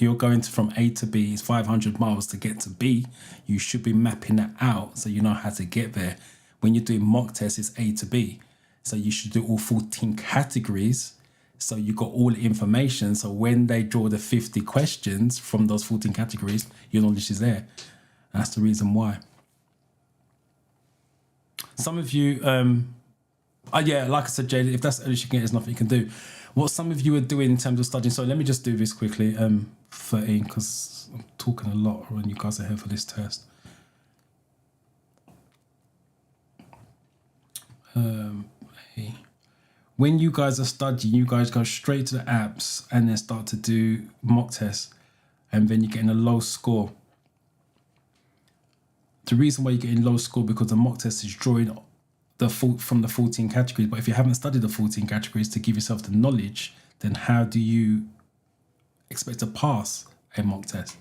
A: you're going from A to B, it's 500 miles to get to B, you should be mapping that out so you know how to get there. When you're doing mock tests, it's A to B. So you should do all 14 categories. So you got all the information. So when they draw the 50 questions from those 14 categories, your knowledge is there. That's the reason why. Some of you, yeah, like I said, Jade, if that's the earliest you can get, there's nothing you can do. What some of you are doing in terms of studying, so let me just do this quickly, 13, because I'm talking a lot when you guys are here for this test. When you guys are studying, you guys go straight to the apps and then start to do mock tests, and then you're getting a low score. The reason why you're getting low score because the mock test is drawing from the 14 categories. But if you haven't studied the 14 categories to give yourself the knowledge, then how do you expect to pass a mock test?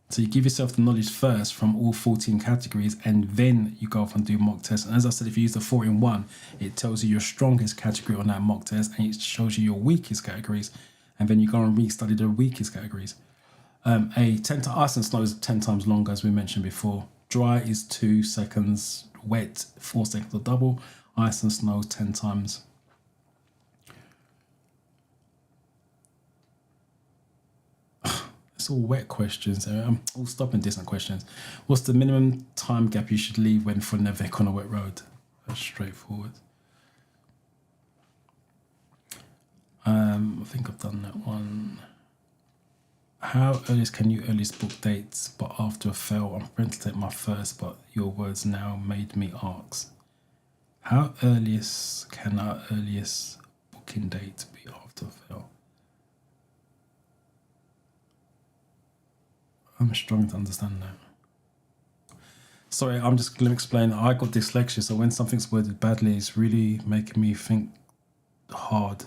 A: So you give yourself the knowledge first from all 14 categories, and then you go off and do mock tests. And as I said, if you use the 4-in-1, it tells you your strongest category on that mock test, and it shows you your weakest categories. And then you go and re-study the weakest categories. Ice and snow is 10 times longer, as we mentioned before. Dry is 2 seconds. Wet, 4 seconds or double. Ice and snow, 10 times. It's all wet questions. I'm all stopping distant questions. What's the minimum time gap you should leave when for Nevek on a wet road? That's straightforward. I think I've done that one. How earliest can you earliest book dates, but after a fail? I'm going to take my first, but your words now made me ask. How earliest can our earliest booking date be after a fail? I'm struggling to understand that. Sorry, I'm just going to explain. I got dyslexia, so when something's worded badly, it's really making me think hard.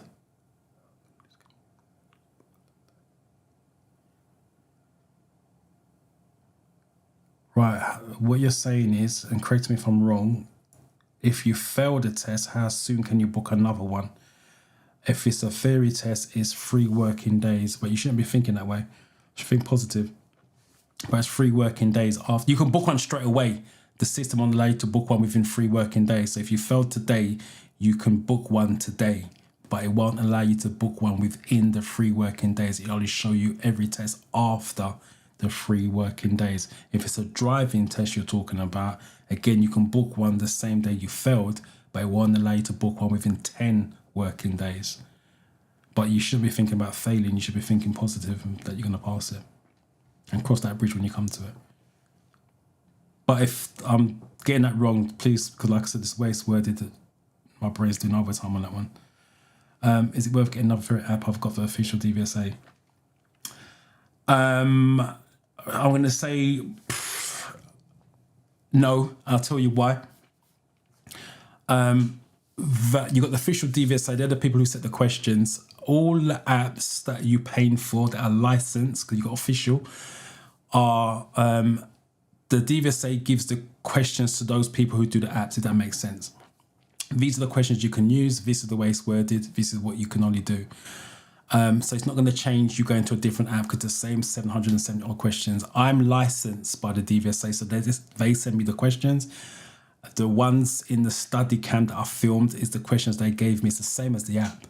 A: Right, what you're saying is, and correct me if I'm wrong, if you fail the test, how soon can you book another one? If it's a theory test, it's 3 working days, but you shouldn't be thinking that way. You should think positive. But it's 3 working days after. You can book one straight away. The system will allow you to book one within 3 working days. So if you failed today, you can book one today, but it won't allow you to book one within the 3 working days. It'll only show you every test after the 3 working days. If it's a driving test you're talking about, again, you can book one the same day you failed, but it won't allow you to book one within 10 working days. But you shouldn't be thinking about failing. You should be thinking positive that you're going to pass it and cross that bridge when you come to it. But if I'm getting that wrong, please, because like I said, this way it's worded that my brain's doing overtime on that one. Is it worth getting another favorite app? I've got the official DVSA. I'm going to say no. I'll tell you why. that you got the official DVSA. They're the people who set the questions. All the apps that you paying for that are licensed, because you got official, are the DVSA gives the questions to those people who do the apps, if that makes sense. These are the questions you can use. This is the way it's worded. This is what you can only do. So it's not going to change you going to a different app because the same 770 odd questions. I'm licensed by the DVSA, so they send me the questions. The ones in the study camp that I filmed is the questions they gave me. It's the same as the app,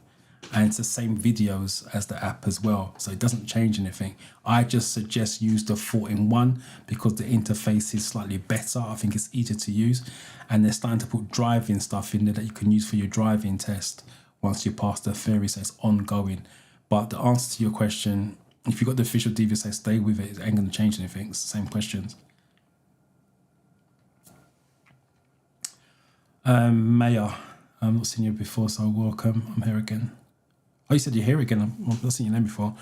A: and it's the same videos as the app as well. So it doesn't change anything. I just suggest use the 4-in-1 because the interface is slightly better. I think it's easier to use, and they're starting to put driving stuff in there that you can use for your driving test once you pass the theory, so it's ongoing. But the answer to your question, if you've got the official DVSA, stay with it. It ain't going to change anything. It's the same questions. Maya, I've not seen you before, so welcome. I'm here again. Oh, you said you're here again. I've not seen your name before.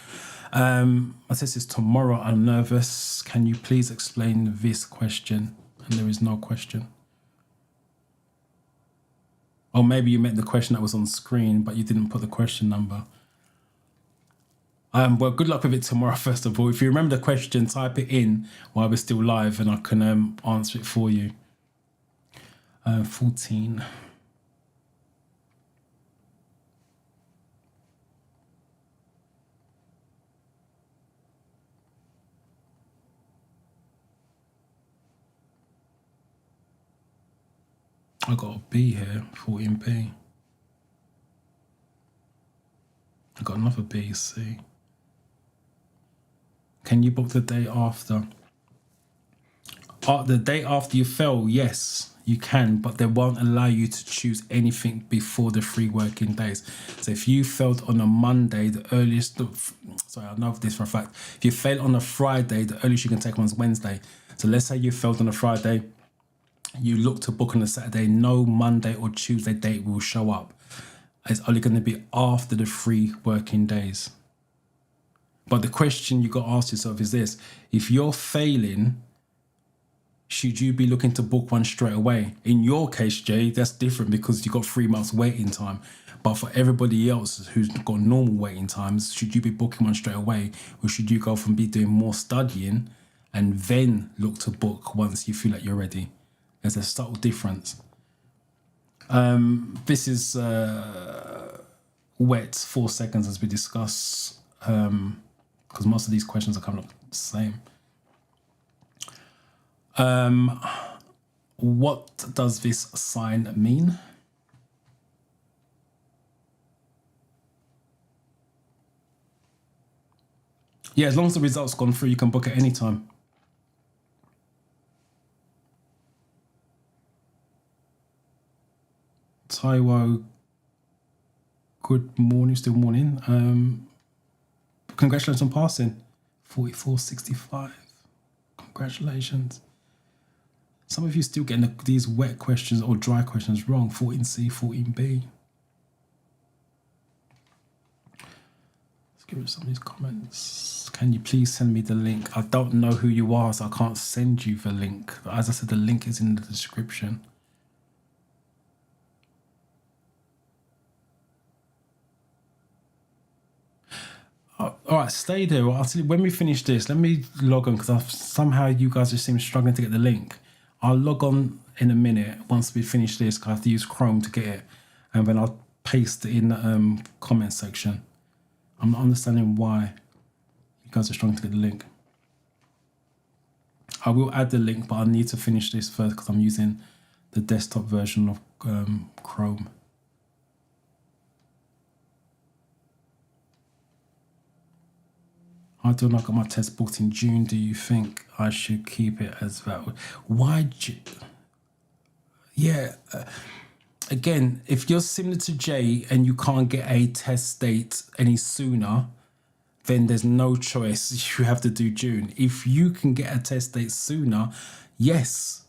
A: My test is tomorrow. I'm nervous. Can you please explain this question? And there is no question. Or maybe you meant the question that was on screen, but you didn't put the question number. Well, good luck with it tomorrow, first of all. If you remember the question, type it in while we're still live and I can answer it for you. 14. I got a B here, 14B. I got another B, C. Can you book the day after? The day after you fail, yes, you can, but they won't allow you to choose anything before the 3 working days. So if you failed on a Monday, the earliest, sorry, I know this for a fact. If you fail on a Friday, the earliest you can take one is Wednesday. So let's say you failed on a Friday, you look to book on a Saturday, no Monday or Tuesday date will show up. It's only going to be after the 3 working days. But the question you got to ask yourself is this: if you're failing, should you be looking to book one straight away? In your case, Jay, that's different because you've got 3 months waiting time. But for everybody else who's got normal waiting times, should you be booking one straight away, or should you go from be doing more studying and then look to book once you feel like you're ready? There's a subtle difference. This is wet 4 seconds as we discuss, because most of these questions are coming up the same. What does this sign mean? Yeah, as long as the result's gone through, you can book at any time. Taiwo, good morning, still morning. Congratulations on passing. 44.65. Congratulations. Some of you still getting these wet questions or dry questions wrong. 14C, 14B. Let's give it some of these comments. Can you please send me the link? I don't know who you are, so I can't send you the link. As I said, the link is in the description. All right, stay there. I'll tell you, when we finish this, let me log on because somehow you guys just seem struggling to get the link. I'll log on in a minute once we finish this because I have to use Chrome to get it, and then I'll paste it in the comment section. I'm not understanding why you guys are struggling to get the link. I will add the link, but I need to finish this first because I'm using the desktop version of Chrome. I do not got my test booked in June. Do you think I should keep it as that? Why? Yeah. Again, if you're similar to Jay and you can't get a test date any sooner, then there's no choice. You have to do June. If you can get a test date sooner, yes,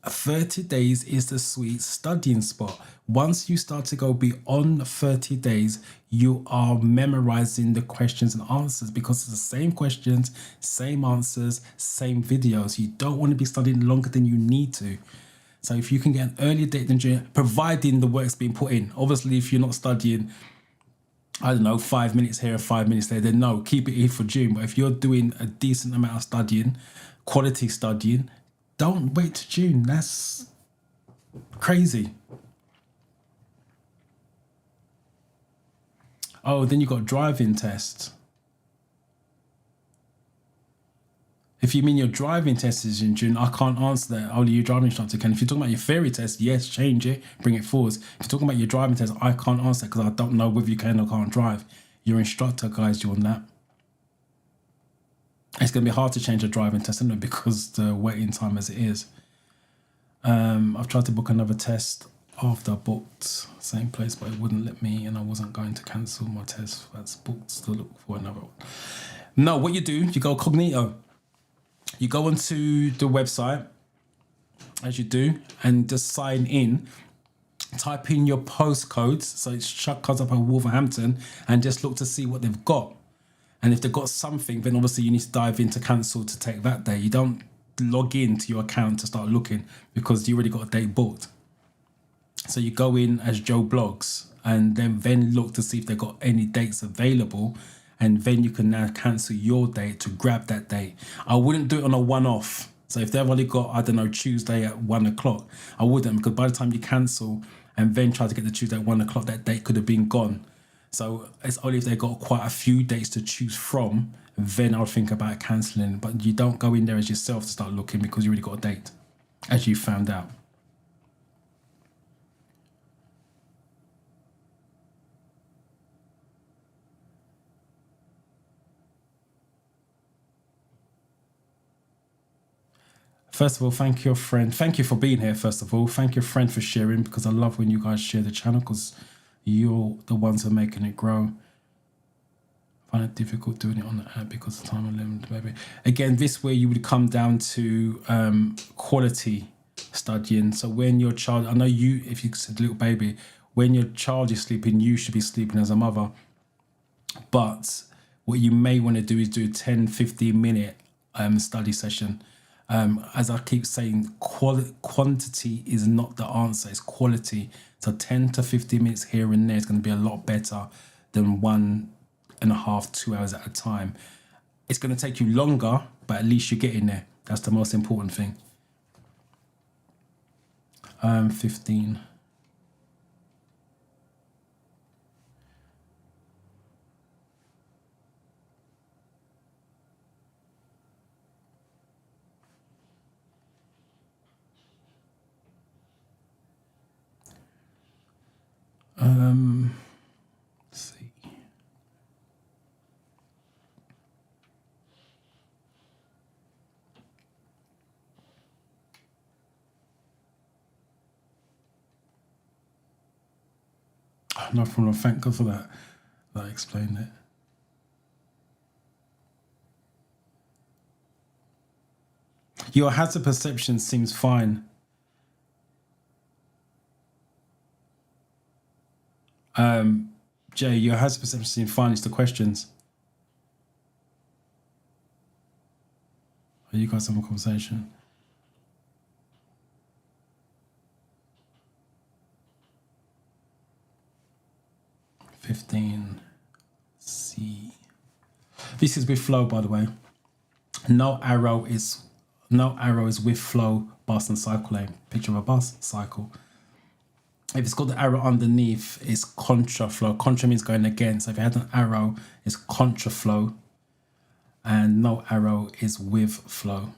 A: 30 days is the sweet studying spot. Once you start to go beyond 30 days, you are memorizing the questions and answers because it's the same questions, same answers, same videos. You don't want to be studying longer than you need to. So if you can get an earlier date than June, providing the work's being put in. Obviously, if you're not studying, I don't know, 5 minutes here, 5 minutes there, then no, keep it here for June. But if you're doing a decent amount of studying, quality studying, don't wait to June. That's crazy. Oh, then you got driving tests. If you mean your driving test is in June, I can't answer that. Only your driving instructor can. If you're talking about your theory test, yes, change it, bring it forwards. If you're talking about your driving test, I can't answer that because I don't know whether you can or can't drive. Your instructor guides you on that. It's going to be hard to change a driving test, isn't it? Because the waiting time as it is. I've tried to book another test after I booked same place, but it wouldn't let me, and I wasn't going to cancel my test that's booked to look for another one. No, what you do, you go cognito. You go onto the website, as you do, and just sign in. Type in your postcodes, so it comes up at Wolverhampton, and just look to see what they've got. And if they've got something, then obviously you need to dive in to cancel to take that day. You don't log into your account to start looking because you already got a date booked. So you go in as Joe Blogs and then look to see if they've got any dates available. And then you can now cancel your date to grab that date. I wouldn't do it on a one-off. So if they've only got, I don't know, Tuesday at 1 o'clock, I wouldn't, because by the time you cancel and then try to get the Tuesday at 1 o'clock, that date could have been gone. So it's only if they've got quite a few dates to choose from, then I'll think about cancelling. But you don't go in there as yourself to start looking because you already got a date, as you found out. First of all, thank your friend. Thank you for being here, first of all. Thank your friend for sharing, because I love when you guys share the channel, because you're the ones who are making it grow. I find it difficult doing it on the app because of time limit, maybe. Again, this way you would come down to quality studying. So when your child, I know you, if you said little baby, when your child is sleeping, you should be sleeping as a mother. But what you may want to do is do a 10-15 minute study session. As I keep saying, quantity is not the answer, it's quality. So 10 to 15 minutes here and there is going to be a lot better than 1.5, 2 hours at a time. It's going to take you longer, but at least you're getting there. That's the most important thing. 15. Let's see. No problem. Thank God for that. That explained it. Your hazard perception seems fine. Jay, your hazard perception seems fine. It's the questions. Are you guys having a conversation? C. This is with flow, by the way. No arrow is with flow, bus and cycle lane. Picture of a bus, cycle. If it's got the arrow underneath, it's contra flow. Contra means going against. So if it had an arrow, it's contra flow. And no arrow is with flow.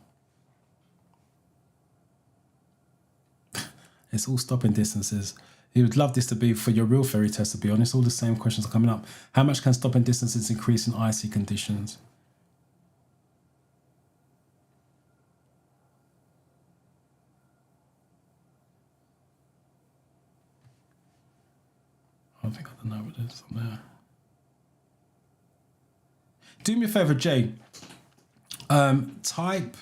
A: It's all stopping distances. You would love this to be for your real ferry test, to be honest. All the same questions are coming up. How much can stopping distances increase in icy conditions? I think I don't know what it is on there. Do me a favor, Jay. Type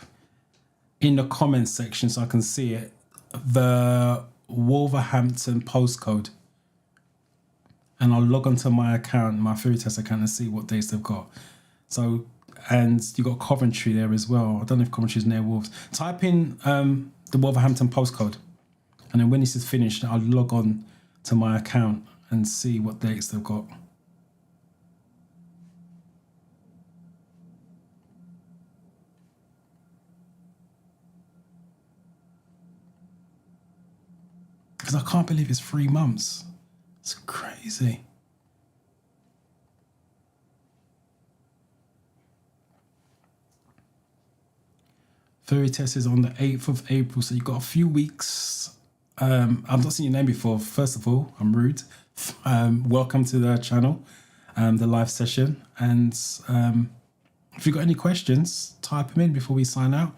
A: in the comments section so I can see it, the Wolverhampton postcode, and I'll log onto my account, my theory test account, and see what dates they've got. So, and you got Coventry there as well. I don't know if Coventry's near Wolves. Type in the Wolverhampton postcode And then when this is finished, I'll log on to my account and see what dates they've got. Because I can't believe it's 3 months. It's crazy. Theory test is on the 8th of April, so you've got a few weeks. I've not seen your name before. First of all, I'm rude. Welcome to the channel, the live session. And if you've got any questions, type them in before we sign out.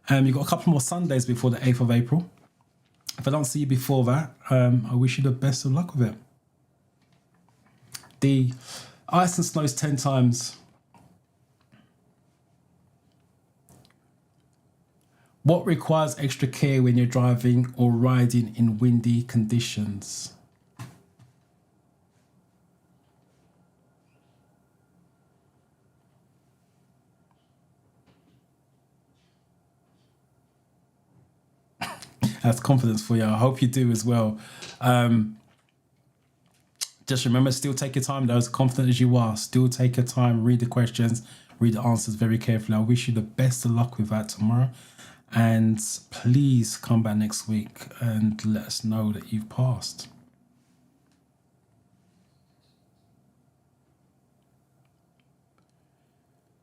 A: You've got a couple more Sundays before the 8th of April. If I don't see you before that, I wish you the best of luck with it. The ice and snow is 10 times. What requires extra care when you're driving or riding in windy conditions? That's confidence for you. I hope you do as well. Just remember, still take your time though, as confident as you are. Still take your time, read the questions, read the answers very carefully. I wish you the best of luck with that tomorrow. And please come back next week and let us know that you've passed.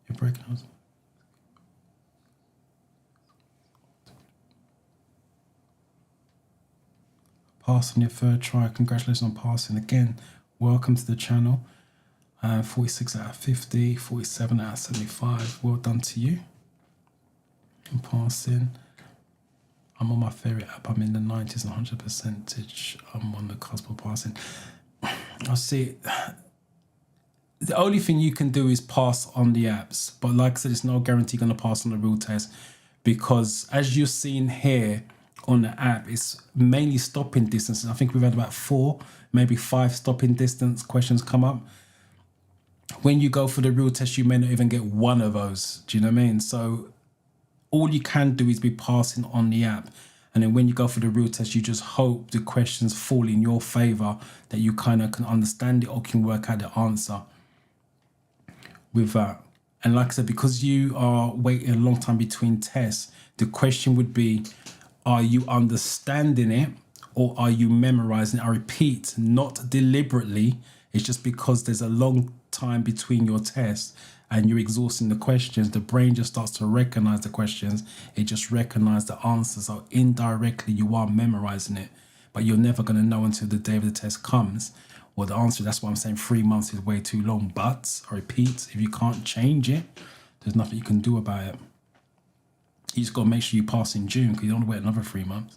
A: You're breaking us. Pass on your third try. Congratulations on passing again. Welcome to the channel. 46 out of 50, 47 out of 75. Well done to you. I'm passing. I'm on my favourite app. I'm in the 90s and 100%. I'm on the cusp of passing. I see. The only thing you can do is pass on the apps. But like I said, it's no guarantee you're going to pass on the real test. Because as you're seeing here on the app, it's mainly stopping distances. I think we've had about 4, maybe 5 stopping distance questions come up. When you go for the real test, you may not even get one of those. Do you know what I mean? So all you can do is be passing on the app. And then when you go for the real test, you just hope the questions fall in your favour, that you kind of can understand it or can work out the answer with that. And like I said, because you are waiting a long time between tests, the question would be, are you understanding it or are you memorising it? I repeat, not deliberately. It's just because there's a long time between your tests and you're exhausting the questions, the brain just starts to recognise the questions. It just recognises the answers. So indirectly, you are memorising it, but you're never going to know until the day of the test comes. Well, the answer, that's why I'm saying 3 months is way too long. But I repeat, if you can't change it, there's nothing you can do about it. You just got to make sure you pass in June, because you don't want to wait another 3 months.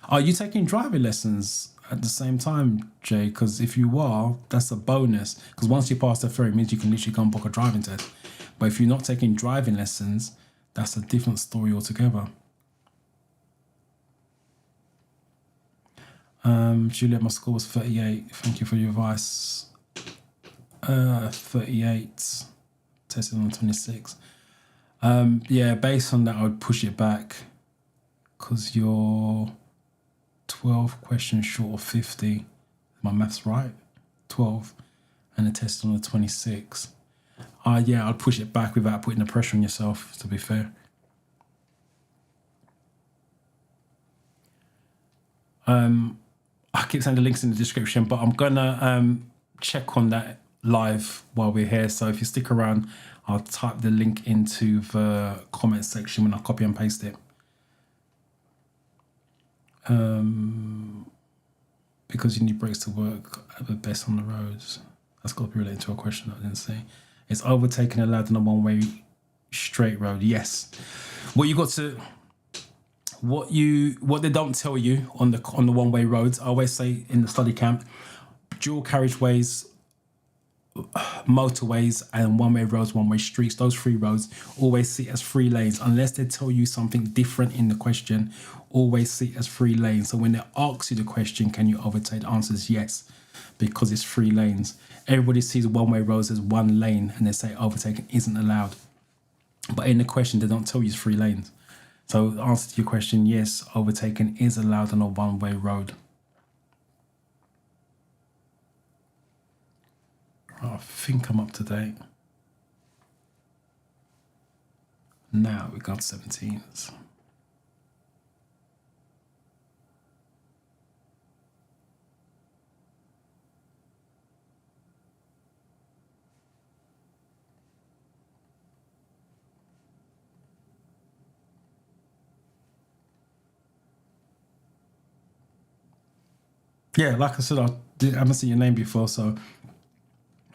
A: Are you taking driving lessons at the same time, Jay? Because if you are, that's a bonus. Because once you pass the theory, it means you can literally go and book a driving test. But if you're not taking driving lessons, that's a different story altogether. Juliet, my score was 38. Thank you for your advice. 38. Tested on 26. Yeah, based on that, I would push it back, because you're 12 questions short of 50. My maths right? 12. And the test on the 26. Yeah, I'd push it back without putting the pressure on yourself, to be fair. I keep saying the links in the description, but I'm gonna check on that live while we're here. So if you stick around, I'll type the link into the comment section when I copy and paste it. Because you need breaks to work at the best on the roads. That's got to be related to a question I didn't see. Is overtaking allowed on a one-way straight road? Yes. What you got to, what they don't tell you on the one-way roads, I always say in the study camp, dual carriageways, motorways and one-way roads, one-way streets, those 3 roads, always see it as 3 lanes. Unless they tell you something different in the question, always see it as 3 lanes. So when they ask you the question, can you overtake, the answer is yes, because it's 3 lanes. Everybody sees one-way roads as 1 lane and they say overtaking isn't allowed. But in the question, they don't tell you it's 3 lanes. So the answer to your question, yes, overtaking is allowed on a one-way road. I think I'm up to date. Now we got 17s. Yeah, like I said, I haven't seen your name before, so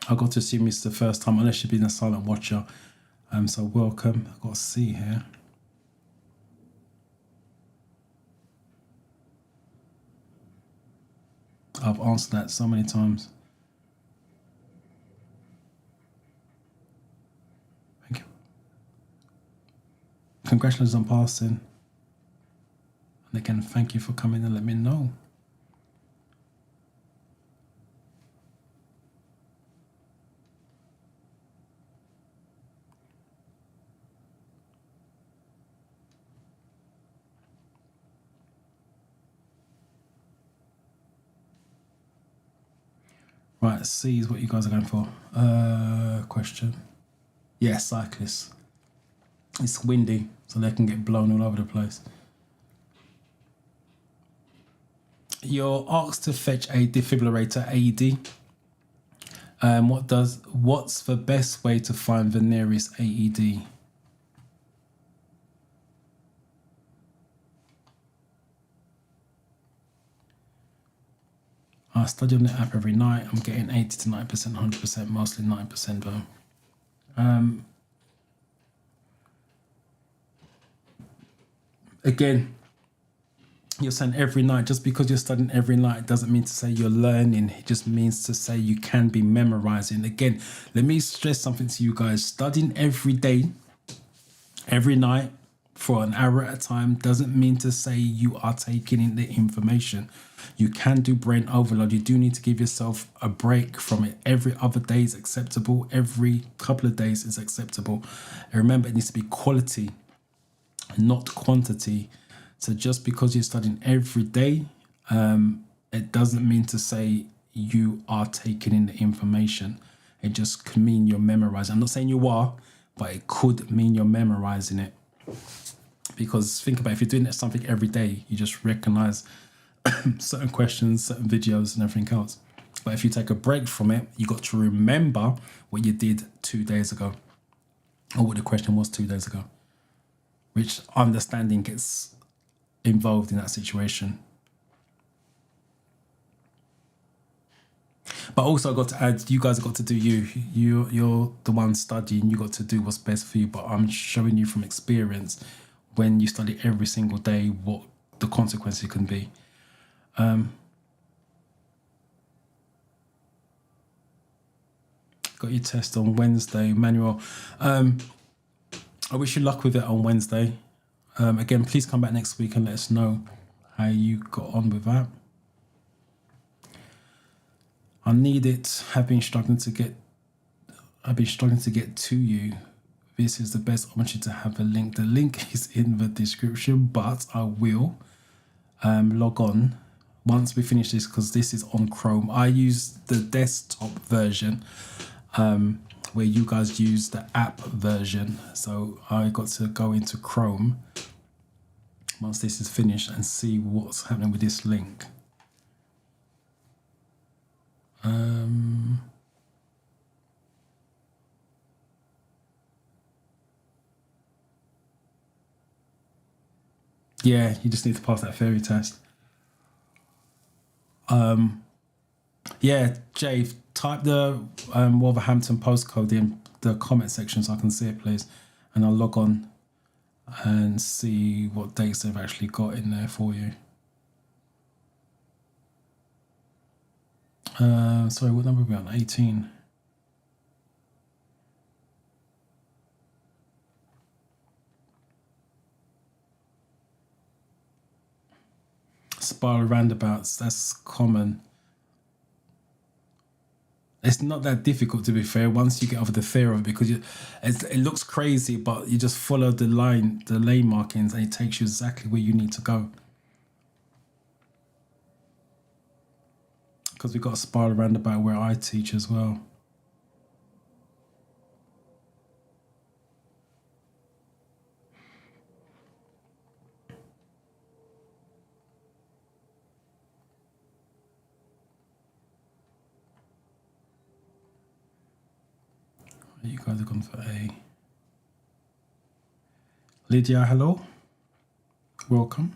A: I got to assume it's the first time, unless you've been a silent watcher. So welcome. I've got a C here. I've answered that so many times. Thank you. Congratulations on passing. And again, thank you for coming and let me know. Right, C is what you guys are going for. Question. Yeah, cyclists. It's windy, so they can get blown all over the place. You're asked to fetch a defibrillator AED. What's the best way to find the nearest AED? I study on the app every night. I'm getting 80 to 90%, 100%, mostly 90% though. Again, you're saying every night. Just because you're studying every night doesn't mean to say you're learning. It just means to say you can be memorizing. Again, let me stress something to you guys. Studying every day, every night, for an hour at a time doesn't mean to say you are taking in the information. You can do brain overload. You do need to give yourself a break from it. Every other day is acceptable. Every couple of days is acceptable. And remember, it needs to be quality, not quantity. So just because you're studying every day, it doesn't mean to say you are taking in the information. It just could mean you're memorizing. I'm not saying you are, but it could mean you're memorizing it. Because think about it, if you're doing something every day, you just recognize certain questions, certain videos and everything else. But if you take a break from it, you got to remember what you did 2 days ago, or what the question was 2 days ago, which understanding gets involved in that situation. But also I got to add, you guys have got to do you're the one studying, you got to do what's best for you. But I'm showing you from experience, when you study every single day, what the consequences can be. Got your test on Wednesday, Manuel. I wish you luck with it on Wednesday. Again, please come back next week and let us know how you got on with that. I need it. I've been struggling to get to you. This is the best opportunity to have a link. The link is in the description, but I will log on once we finish this, because this is on Chrome. I use the desktop version, where you guys use the app version. So I got to go into Chrome once this is finished and see what's happening with this link. Yeah, you just need to pass that theory test. Yeah, Jay, type the Wolverhampton postcode in the comment section so I can see it, please. And I'll log on and see what dates they've actually got in there for you. Sorry, what number are we on? 18. Spiral roundabouts, that's common. It's not that difficult, to be fair, once you get over the fear of it, because it looks crazy, but you just follow the lane markings, and it takes you exactly where you need to go. Because we've got a spiral roundabout where I teach as well. You guys are gone for A. Lydia, hello. Welcome.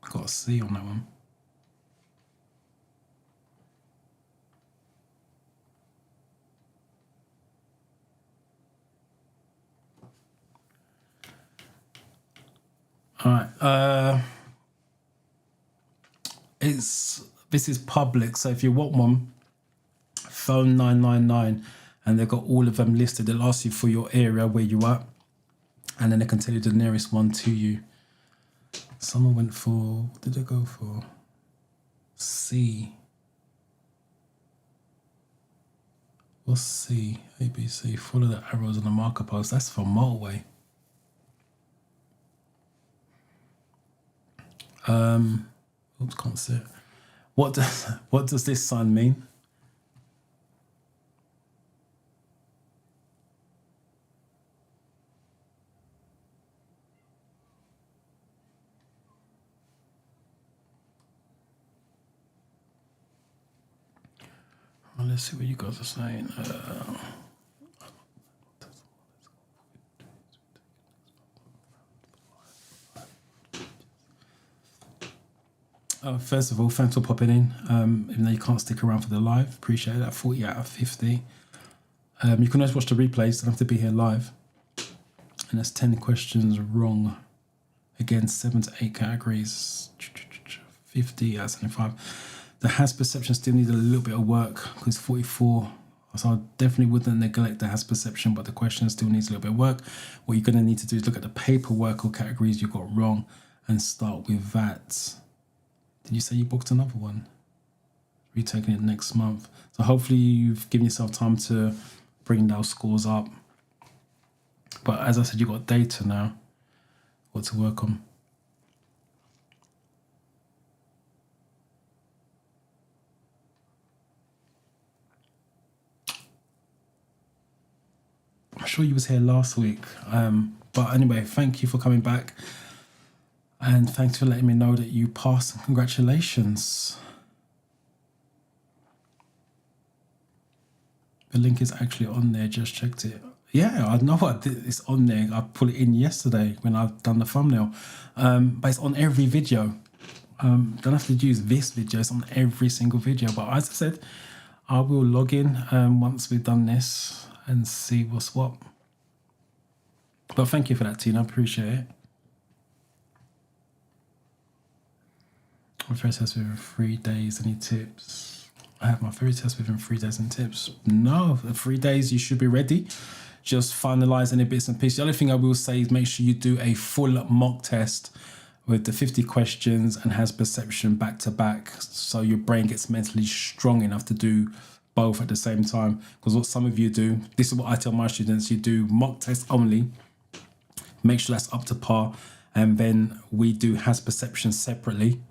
A: Got a C on that one. All right. This is public, so if you want one, phone 999, and they've got all of them listed. They'll ask you for your area where you are, and then they can tell you the nearest one to you. Someone went for, what did they go for? C. What's C? ABC. Follow the arrows on the marker post. That's for motorway. Oops, can't see it. What does this sign mean? Well, let's see what you guys are saying. First of all, thanks for popping in. Even though you can't stick around for the live, appreciate that. 40 out of 50. You can always watch the replays. Don't have to be here live. And that's 10 questions wrong. Again, 7 to 8 categories. 50 out of 75. The has perception still needs a little bit of work because 44. So I definitely wouldn't neglect the has perception, but the question still needs a little bit of work. What you're going to need to do is look at the paperwork or categories you got wrong and start with that. Did you say you booked another one? Retaking it next month. So hopefully you've given yourself time to bring those scores up. But as I said, you've got data now. What to work on. I'm sure you was here last week. But anyway, thank you for coming back. And thanks for letting me know that you passed, and congratulations. The link is actually on there, just checked it. Yeah, I know it's on there. I put it in yesterday when I've done the thumbnail. But it's on every video. Don't have to use this video, it's on every single video. But as I said, I will log in once we've done this and see what's what. But thank you for that, Tina, I appreciate it. My first test within 3 days, any tips? I have my first test within 3 days and tips. No, 3 days you should be ready. Just finalize any bits and pieces. The only thing I will say is make sure you do a full mock test with the 50 questions and has perception back to back, so your brain gets mentally strong enough to do both at the same time. Because what some of you do, this is what I tell my students, you do mock test only, make sure that's up to par, and then we do has perception separately,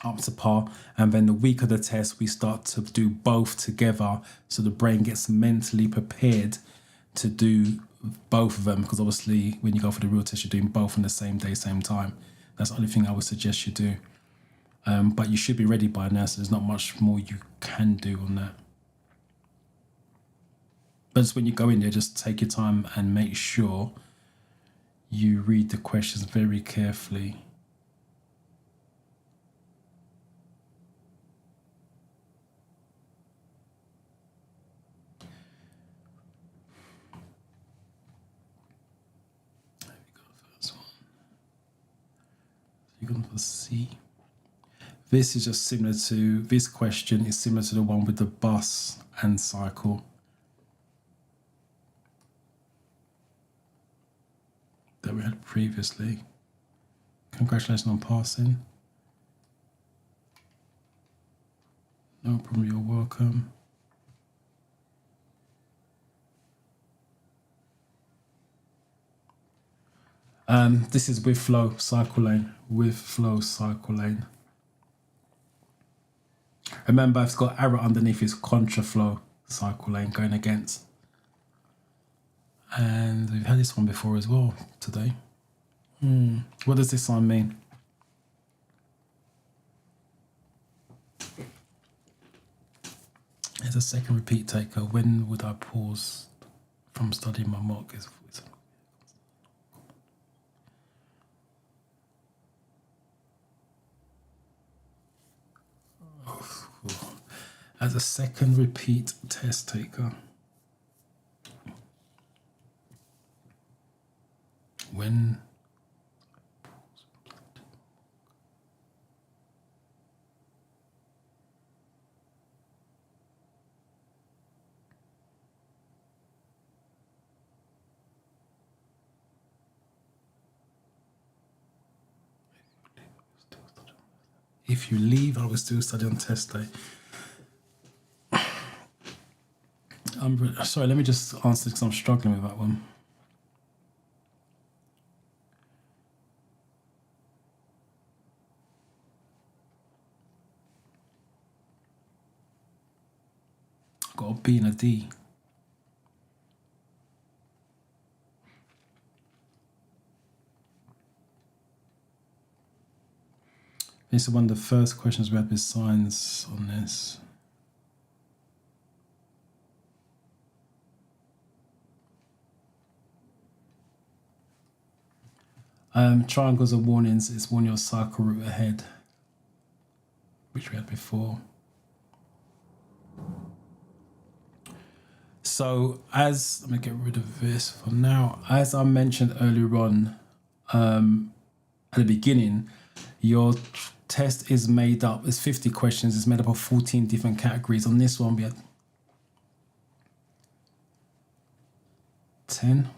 A: up to par, and then the week of the test we start to do both together, so the brain gets mentally prepared to do both of them, because obviously when you go for the real test you're doing both on the same day, same time. That's the only thing I would suggest you do. But you should be ready by now, so there's not much more you can do on that. But just when you go in there, just take your time and make sure you read the questions very carefully. You're going for C. This is just similar to, this question is similar to the one with the bus and cycle that we had previously. Congratulations on passing. No problem, you're welcome. This is with flow cycle lane. With flow cycle lane. Remember, it's got arrow underneath, it's contra flow cycle lane going against. And we've had this one before as well today. What does this sign mean? It's a second repeat taker. When would I pause from studying my mock? As a second repeat test taker. When if you leave, I will still study on test day. Sorry, let me just answer because I'm struggling with that one. I've got a B and a D. This is one of the first questions we had with signs on this. Triangles are warnings. It's warning your cycle route ahead, which we had before. So let me get rid of this for now. As I mentioned earlier on, at the beginning, your test is made up, it's 50 questions, it's made up of 14 different categories. On this one, we had 10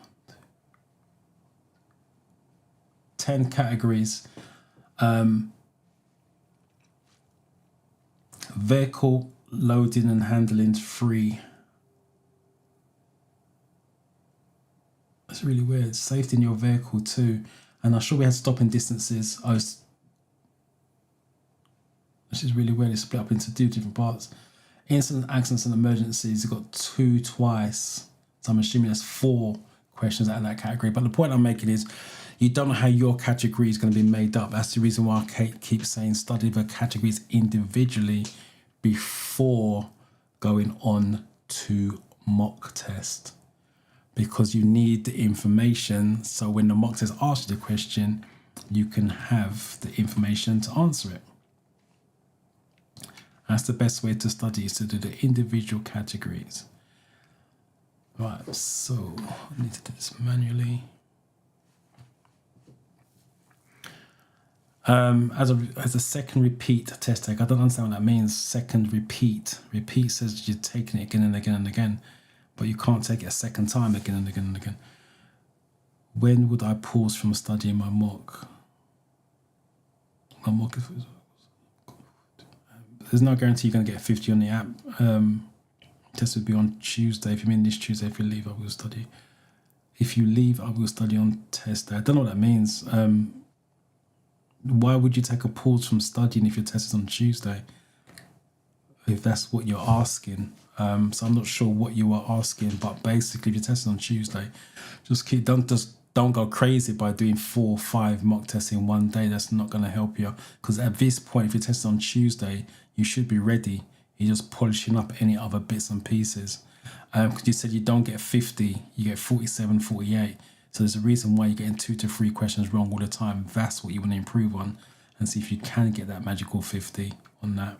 A: categories. Vehicle loading and handling 3. That's really weird. Safety in your vehicle 2. And I'm sure we had stopping distances. This is really weird. It's split up into 2 different parts. Incident, accidents and emergencies, you've got 2 twice. So I'm assuming there's 4 questions out of that category. But the point I'm making is you don't know how your category is going to be made up. That's the reason why I keep saying study the categories individually before going on to mock test. Because you need the information, so when the mock test asks you the question, you can have the information to answer it. That's the best way to study, is to do the individual categories. Right, so I need to do this manually. As a second repeat test take, I don't understand what that means. Second repeat. Repeat says you're taking it again and again and again, but you can't take it a second time again and again and again. When would I pause from studying my mock? My mock is... There's no guarantee you're going to get 50 on the app. Test would be on Tuesday. If you mean this Tuesday, if you leave, I will study. If you leave, I will study on test day. I don't know what that means. Why would you take a pause from studying if your test is on Tuesday? If that's what you're asking. So I'm not sure what you are asking, but basically if your test is on Tuesday, don't go crazy by doing 4 or 5 mock tests in one day. That's not going to help you, because at this point, if your test is on Tuesday, you should be ready. You're just polishing up any other bits and pieces. Because you said you don't get 50, you get 47, 48. So there's a reason why you're getting 2 to 3 questions wrong all the time. That's what you want to improve on, and see if you can get that magical 50 on that.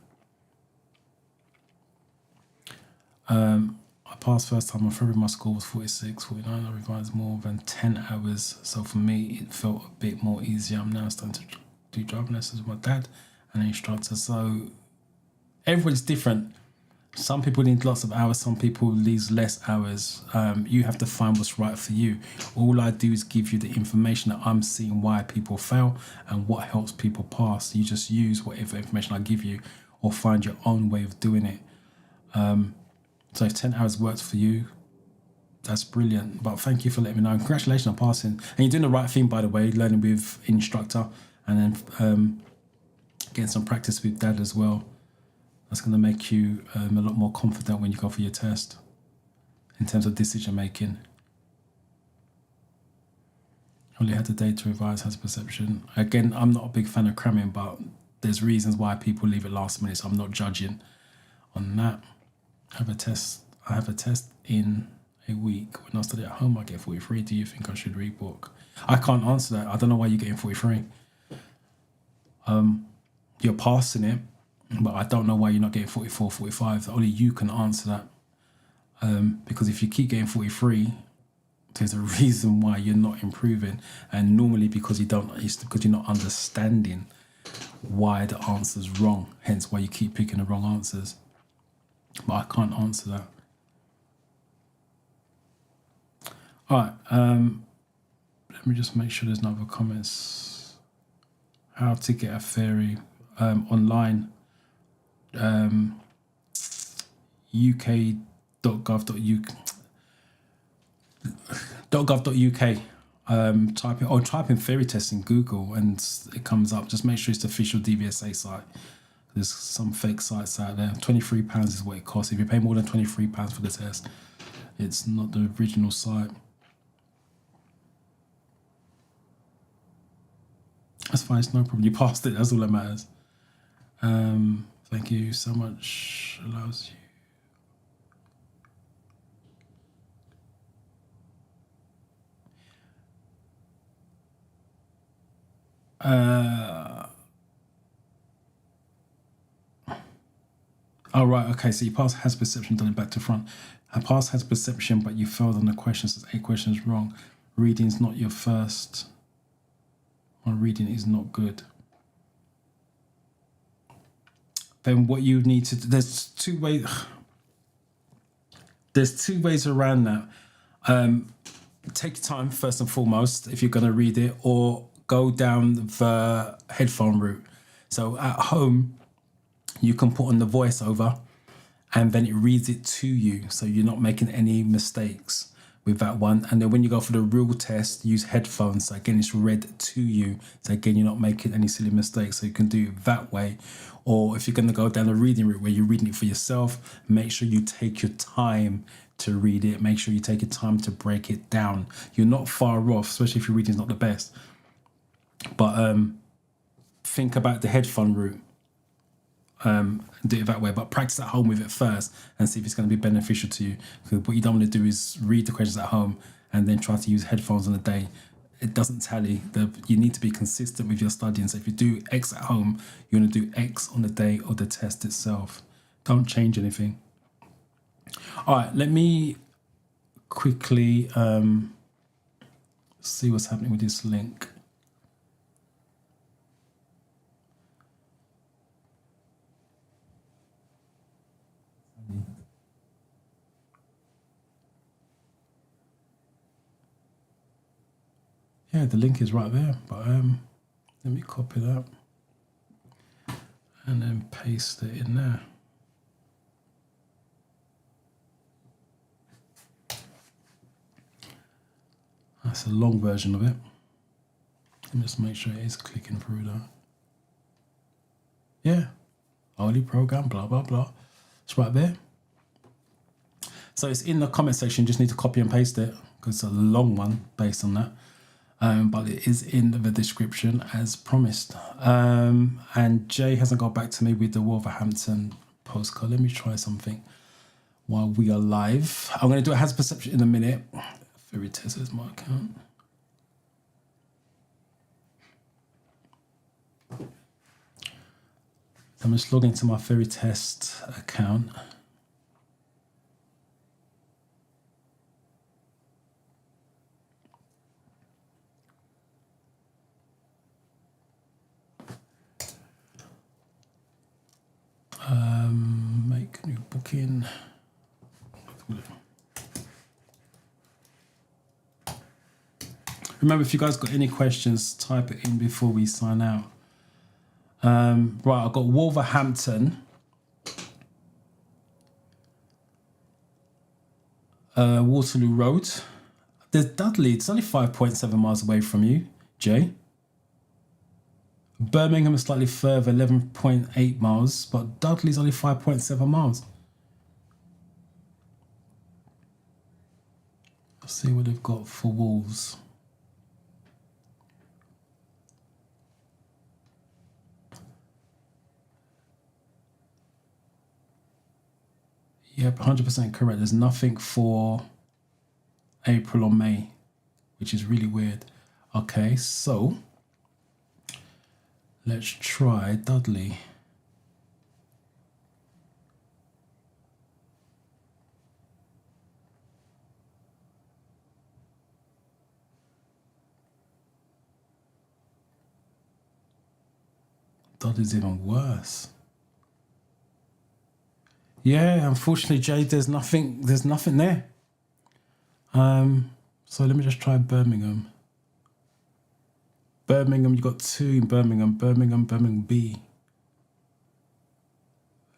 A: I passed first time on February. My score was 46, 49. I revised more than 10 hours. So for me, it felt a bit more easier. I'm now starting to do driving lessons with my dad and an instructor. So everybody's different. Some people need lots of hours. Some people need less hours. You have to find what's right for you. All I do is give you the information that I'm seeing why people fail and what helps people pass. You just use whatever information I give you. or find your own way of doing it. So if 10 hours works for you, that's brilliant. But thank you for letting me know. Congratulations on passing. And you're doing the right thing, by the way, learning with instructor and then getting some practice with dad as well. That's going to make you a lot more confident when you go for your test in terms of decision making. Only had the day to revise, has perception. Again, I'm not a big fan of cramming, but there's reasons why people leave it last minute, so I'm not judging on that. I have a test in a week. When I study at home, I get 43. Do you think I should rebook? I can't answer that. I don't know why you're getting 43. You're passing it, but I don't know why you're not getting 44, 45. Only you can answer that. Because if you keep getting 43, there's a reason why you're not improving, and normally because you're not understanding why the answer's wrong, hence why you keep picking the wrong answers. But I can't answer that. All right, let me just make sure there's no other comments. How to get a fairy online, uk.gov.uk. Type in fairy test in Google and it comes up. Just make sure it's the official DVSA site. There's some fake sites out there. £23 is what it costs. If you pay more than £23 for the test, it's not the original site. That's fine, it's no problem. You passed it, that's all that matters. Thank you so much. Allows you. Oh, right, okay, so you passed has perception, done it back to front. I passed has perception, but you failed on the questions. There's 8 questions wrong. Reading's not your first. My reading is not good. Then what you need to do, there's two ways around that. Take your time first and foremost if you're going to read it, or go down the headphone route. So at home, you can put on the voiceover and then it reads it to you, so you're not making any mistakes with that one. And then when you go for the real test, use headphones. So again, it's read to you. So again, you're not making any silly mistakes. So you can do it that way. Or if you're going to go down the reading route where you're reading it for yourself, make sure you take your time to read it. Make sure you take your time to break it down. You're not far off, especially if your reading's not the best. But think about the headphone route. Do it that way, but practice at home with it first and see if it's going to be beneficial to you. Because what you don't want to do is read the questions at home and then try to use headphones on the day. It doesn't tally. You need to be consistent with your studying. So if you do X at home, you're going to do X on the day of the test itself. Don't change anything. All right, let me quickly see what's happening with this link. Yeah, the link is right there, but let me copy that and then paste it in there. That's a long version of it. Let me just make sure it is clicking through that. Yeah, holy program, blah, blah, blah. It's right there. So it's in the comment section, just need to copy and paste it because it's a long one based on that. But it is in the description as promised. And Jay hasn't got back to me with the Wolverhampton postcode. Let me try something while we are live. I'm going to do a hazard perception in a minute. Fairy test is my account. I'm just logging into my fairy test account. Make new booking. Remember, if you guys got any questions, type it in before we sign out. Right, I've got Wolverhampton Waterloo Road. There's Dudley. It's only 5.7 miles away from you, Jay. Birmingham is slightly further, 11.8 miles, but Dudley's only 5.7 miles. Let's see what they've got for Wolves. Yep, 100% correct. There's nothing for April or May, which is really weird. Okay, so let's try Dudley. Dudley's even worse. Yeah, unfortunately, Jay, there's nothing there. So let me just try Birmingham. Birmingham, you got 2 in Birmingham. Birmingham B.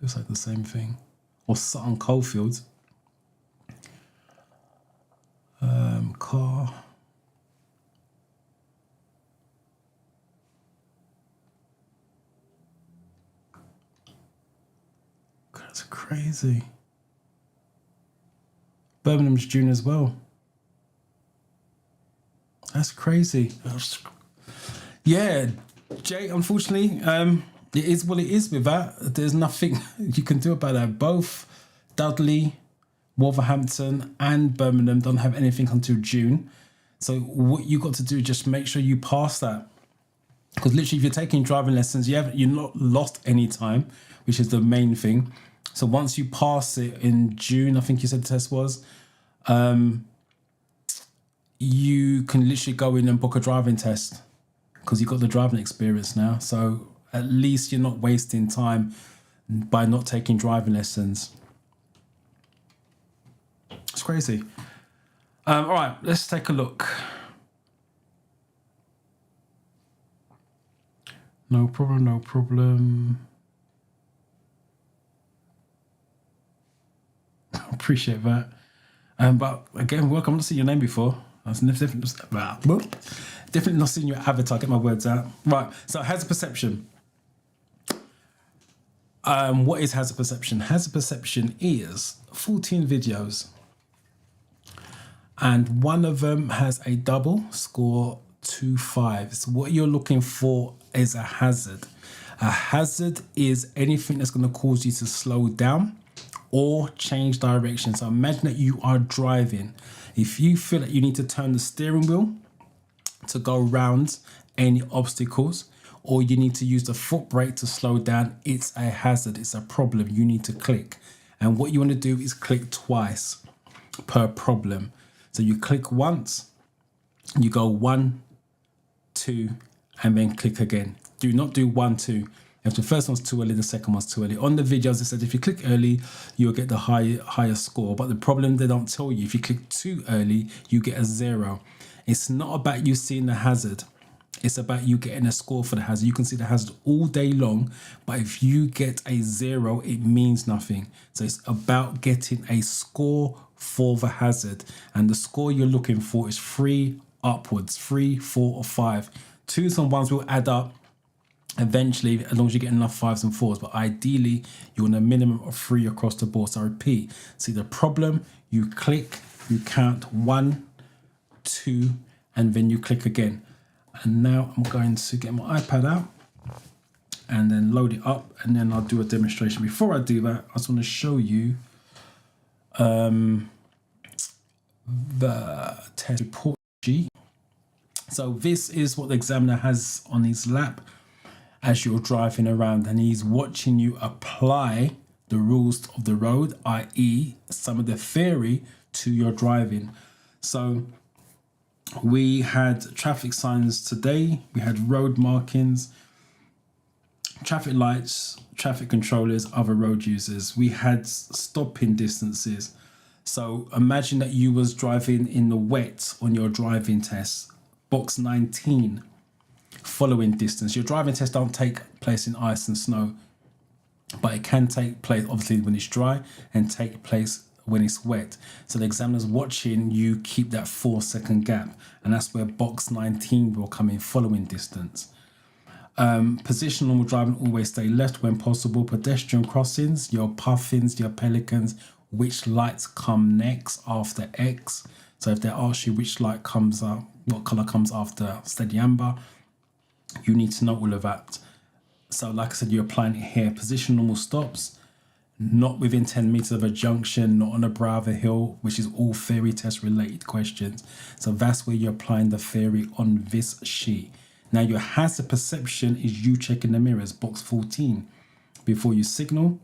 A: Looks like the same thing. Or Sutton Coldfield. Car. That's crazy. Birmingham's June as well. That's crazy. Yeah, Jay, unfortunately, it is what it is with that. There's nothing you can do about that. Both Dudley, Wolverhampton and Birmingham don't have anything until June. So what you got to do is just make sure you pass that. Because literally if you're taking driving lessons, you're not lost any time, which is the main thing. So once you pass it in June, I think you said the test was, you can literally go in and book a driving test because you've got the driving experience now. So at least you're not wasting time by not taking driving lessons. It's crazy. All right, let's take a look. No problem, no problem. Appreciate that. But again, welcome. I've not seen your name before. I've definitely not seen your avatar. Get my words out. Right. So hazard perception. What is hazard perception? Hazard perception is 14 videos, and one of them has a double score 2-5. So what you're looking for is a hazard. A hazard is anything that's going to cause you to slow down or change direction. So imagine that you are driving. If you feel that you need to turn the steering wheel to go around any obstacles, or you need to use the foot brake to slow down, it's a hazard. It's a problem. You need to click. And what you want to do is click twice per problem. So you click once, you go 1, 2, and then click again. Do not do 1, 2. If the first one's too early, the second one's too early. On the videos, it said if you click early, you'll get the higher score. But the problem, they don't tell you. If you click too early, you get a 0. It's not about you seeing the hazard. It's about you getting a score for the hazard. You can see the hazard all day long, but if you get a 0, it means nothing. So it's about getting a score for the hazard. And the score you're looking for is 3 upwards, 3, 4, or 5. 2s and 1s will add up eventually, as long as you get enough 5s and 4s, but ideally you want a minimum of 3 across the board. So I repeat, see the problem, you click, you count 1, 2, and then you click again. And now I'm going to get my iPad out and then load it up, and then I'll do a demonstration. Before I do that, I just want to show you the test report G. So this is what the examiner has on his lap as you're driving around, and he's watching you apply the rules of the road, i.e. some of the theory to your driving. So we had traffic signs today, we had road markings, traffic lights, traffic controllers, other road users. We had stopping distances. So imagine that you was driving in the wet on your driving test. Box 19, following distance. Your driving test don't take place in ice and snow, but it can take place obviously when it's dry and take place when it's wet. So the examiner's watching you keep that 4-second gap, and that's where box 19 will come in, following distance. Position normal driving, always stay left when possible. Pedestrian crossings, your puffins, your pelicans, which lights come next after X. So if they ask you which light comes up, what color comes after steady amber, you need to know all of that. So like I said, you're applying it here. Position normal stops, not within 10 meters of a junction, not on a brow of a hill, which is all theory test related questions. So that's where you're applying the theory on this sheet. Now your hazard perception is you checking the mirrors, box 14, before you signal,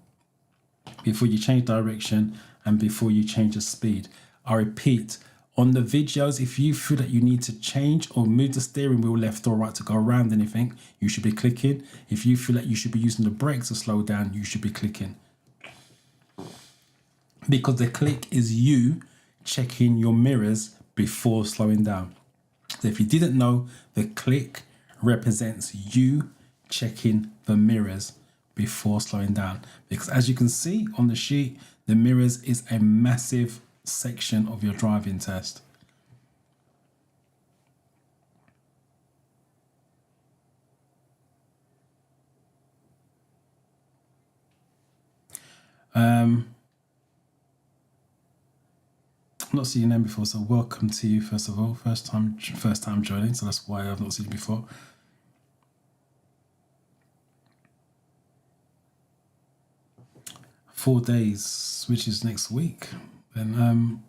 A: before you change direction, and before you change the speed. I repeat, on the videos, if you feel that you need to change or move the steering wheel left or right to go around anything, you should be clicking. If you feel that you should be using the brakes to slow down, you should be clicking. Because the click is you checking your mirrors before slowing down. So if you didn't know, the click represents you checking the mirrors before slowing down. Because as you can see on the sheet, the mirrors is a massive section of your driving test. I've not seen your name before, so welcome to you first of all. First time joining, so that's why I've not seen you before. Four days, which is next week. And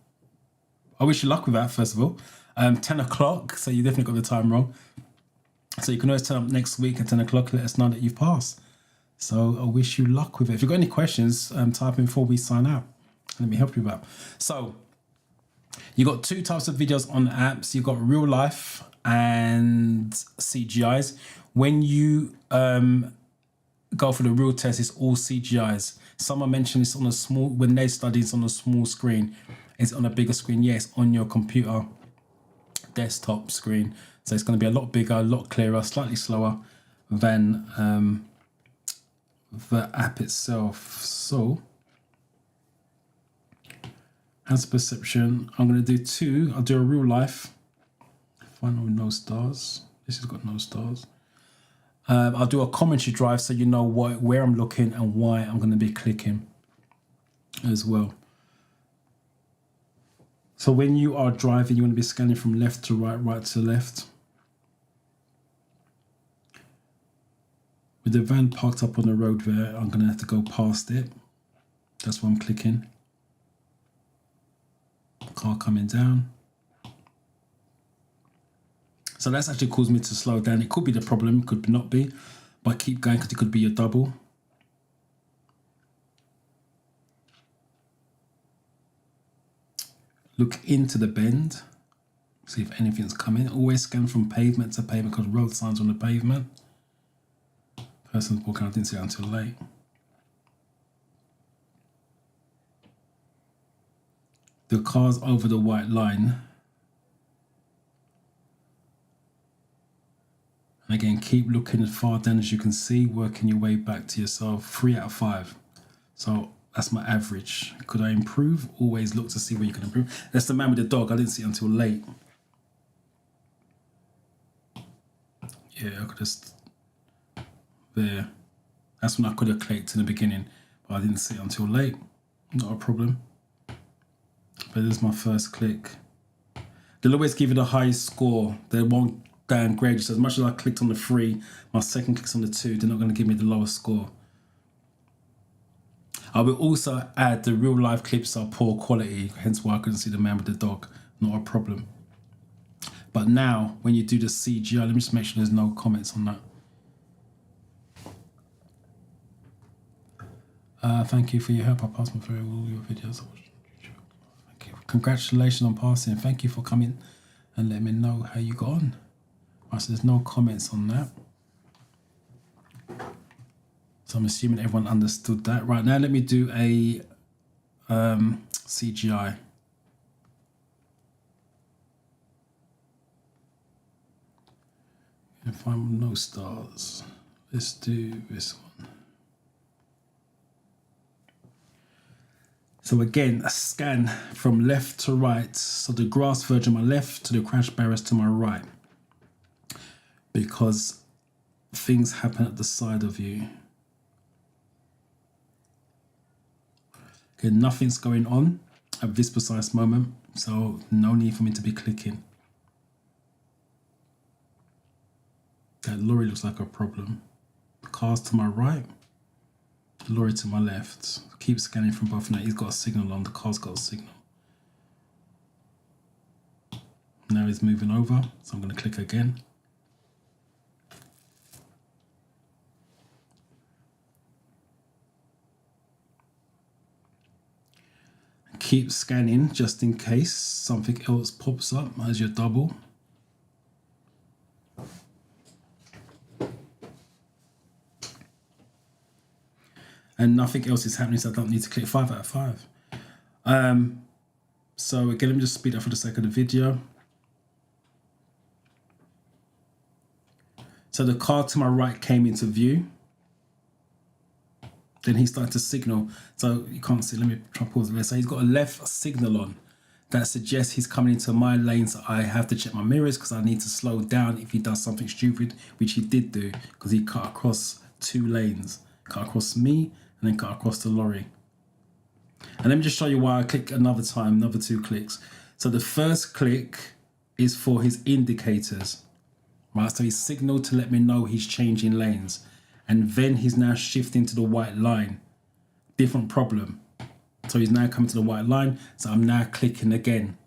A: I wish you luck with that, first of all. 10 o'clock, so you definitely got the time wrong. So you can always turn up next week at 10 o'clock, let us know that you've passed. So I wish you luck with it. If you've got any questions, type in before we sign out. Let me help you out. So you got two types of videos on the apps. You've got real life and CGIs. When you go for the real test, it's all CGIs. Someone mentioned it's on a small, when they study, it's on a small screen. It's on a bigger screen. Yes, on your computer desktop screen. So it's going to be a lot bigger, a lot clearer, slightly slower than the app itself. So as perception, I'm going to do two. I'll do a real life. Final with no stars. This has got no stars. I'll do a commentary drive so you know where I'm looking and why I'm going to be clicking as well. So when you are driving, you want to be scanning from left to right, right to left. With the van parked up on the road there, I'm going to have to go past it. That's why I'm clicking. Car coming down. So that's actually caused me to slow down. It could be the problem, it could not be, but keep going because it could be a double. Look into the bend, see if anything's coming. Always scan from pavement to pavement because road signs on the pavement. Person's walking, I didn't see it until late. The car's over the white line. And again, keep looking as far down as you can see, working your way back to yourself. 3 out of 5. So that's my average. Could I improve? Always look to see where you can improve. That's the man with the dog. I didn't see it until late. Yeah, I could just... There. That's when I could have clicked in the beginning, but I didn't see it until late. Not a problem. But this is my first click. They'll always give you the highest score. They won't downgrade you. So as much as I clicked on the 3, my second click's on the 2, they're not going to give me the lowest score. I will also add the real life clips are poor quality, hence why I couldn't see the man with the dog. Not a problem. But now, when you do the CGI, let me just make sure there's no comments on that. Thank you for your help. I passed my through all your videos. Thank you. Congratulations on passing. Thank you for coming and letting me know how you got on. Right, so there's no comments on that. So I'm assuming everyone understood that. Right, now let me do a CGI. If I'm no stars, let's do this one. So again, a scan from left to right. So the grass verge on my left to the crash barriers to my right. Because things happen at the side of you. Okay, nothing's going on at this precise moment. So no need for me to be clicking. That lorry looks like a problem. The car's to my right. The lorry to my left. Keep scanning from both now. He's got a signal on. The car's got a signal. Now he's moving over. So I'm going to click again. Keep scanning just in case something else pops up as your double. And nothing else is happening, so I don't need to click 5 out of 5. So again, let me just speed up for the sake of the video. So the car to my right came into view. Then he started to signal. So you can't see, let me try to pause it there. So he's got a left signal on that suggests he's coming into my lane. So I have to check my mirrors because I need to slow down if he does something stupid, which he did do because he cut across 2 lanes. Cut across me and then cut across the lorry. And let me just show you why I click another time, another 2 clicks. So the first click is for his indicators, right? So he signaled to let me know he's changing lanes. And then he's now shifting to the white line. Different problem. So he's now coming to the white line. So I'm now clicking again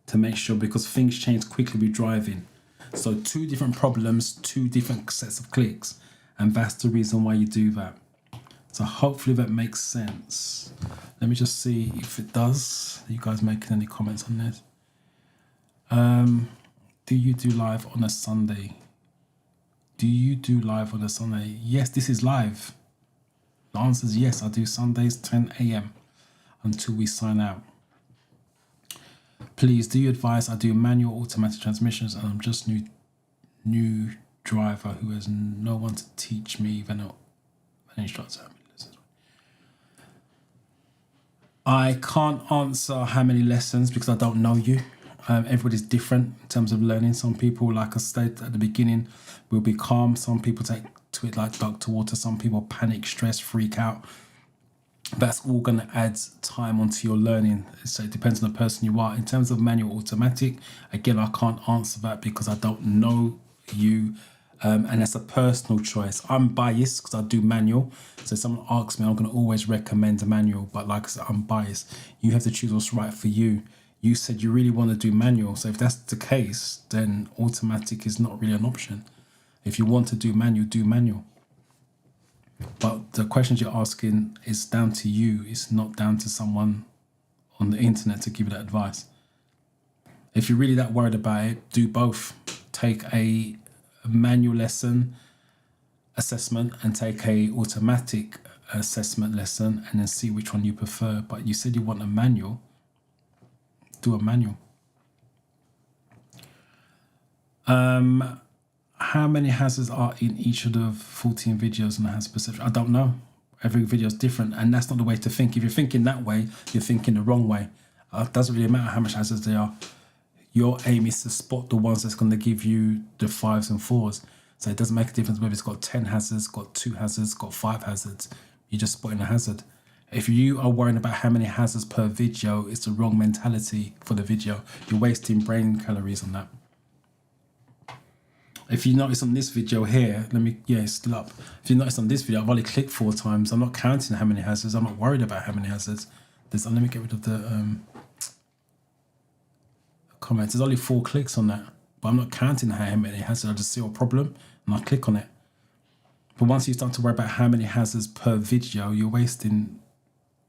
A: to make sure, because things change quickly with driving. So 2 different problems, 2 different sets of clicks. And that's the reason why you do that. So hopefully that makes sense. Let me just see if it does. Are you guys making any comments on this? Do you do live on a Sunday? Do you do live on a Sunday? Yes, this is live. The answer is yes, I do Sundays 10 a.m. until we sign out. Please, do you advise I do manual automatic transmissions and I'm just new driver who has no one to teach me even an instructor? I can't answer how many lessons because I don't know you. Everybody's different in terms of learning. Some people, like I said at the beginning, will be calm. Some people take to it like duck to water. Some people panic, stress, freak out. That's all going to add time onto your learning. So it depends on the person you are. In terms of manual automatic, again, I can't answer that because I don't know you. And that's a personal choice. I'm biased because I do manual. So if someone asks me, I'm going to always recommend a manual. But like I said, I'm biased. You have to choose what's right for you. You said you really want to do manual. So if that's the case, then automatic is not really an option. If you want to do manual, do manual. But the questions you're asking is down to you. It's not down to someone on the internet to give you that advice. If you're really that worried about it, do both. Take a manual lesson assessment and take a automatic assessment lesson and then see which one you prefer. But you said you want a manual. Do a manual. How many hazards are in each of the 14 videos on the hazard perception? I don't know. Every video is different, and that's not the way to think. If you're thinking that way, you're thinking the wrong way. It doesn't really matter how much hazards there are. Your aim is to spot the ones that's going to give you the 5s and 4s. So it doesn't make a difference whether it's got 10 hazards, got 2 hazards, got 5 hazards. You're just spotting a hazard. If you are worrying about how many hazards per video, it's the wrong mentality for the video. You're wasting brain calories on that. If you notice on this video here, it's still up. If you notice on this video, I've only clicked 4 times. I'm not counting how many hazards. I'm not worried about how many hazards. Let me get rid of the comments. There's only 4 clicks on that, but I'm not counting how many hazards. I just see a problem and I click on it. But once you start to worry about how many hazards per video, you're wasting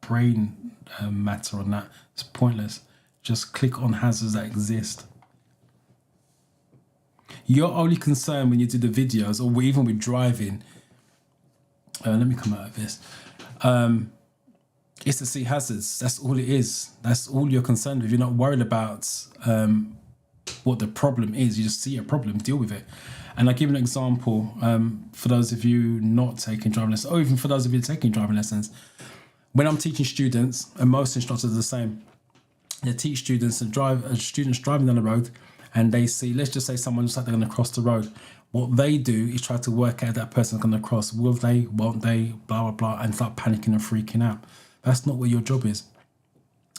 A: brain matter on that. It's pointless. Just click on hazards that exist. Your only concern when you do the videos, or even with driving, let me come out of this, is to see hazards. That's all it is. That's all you're concerned with. You're not worried about what the problem is. You just see a problem, deal with it. And I'll give you an example for those of you not taking driving lessons, or even for those of you taking driving lessons. When I'm teaching students, and most instructors are the same, they teach students and students driving down the road, and they see, let's just say someone looks like they're going to cross the road. What they do is try to work out that person's going to cross. Will they? Won't they? Blah, blah, blah, and start panicking and freaking out. That's not what your job is.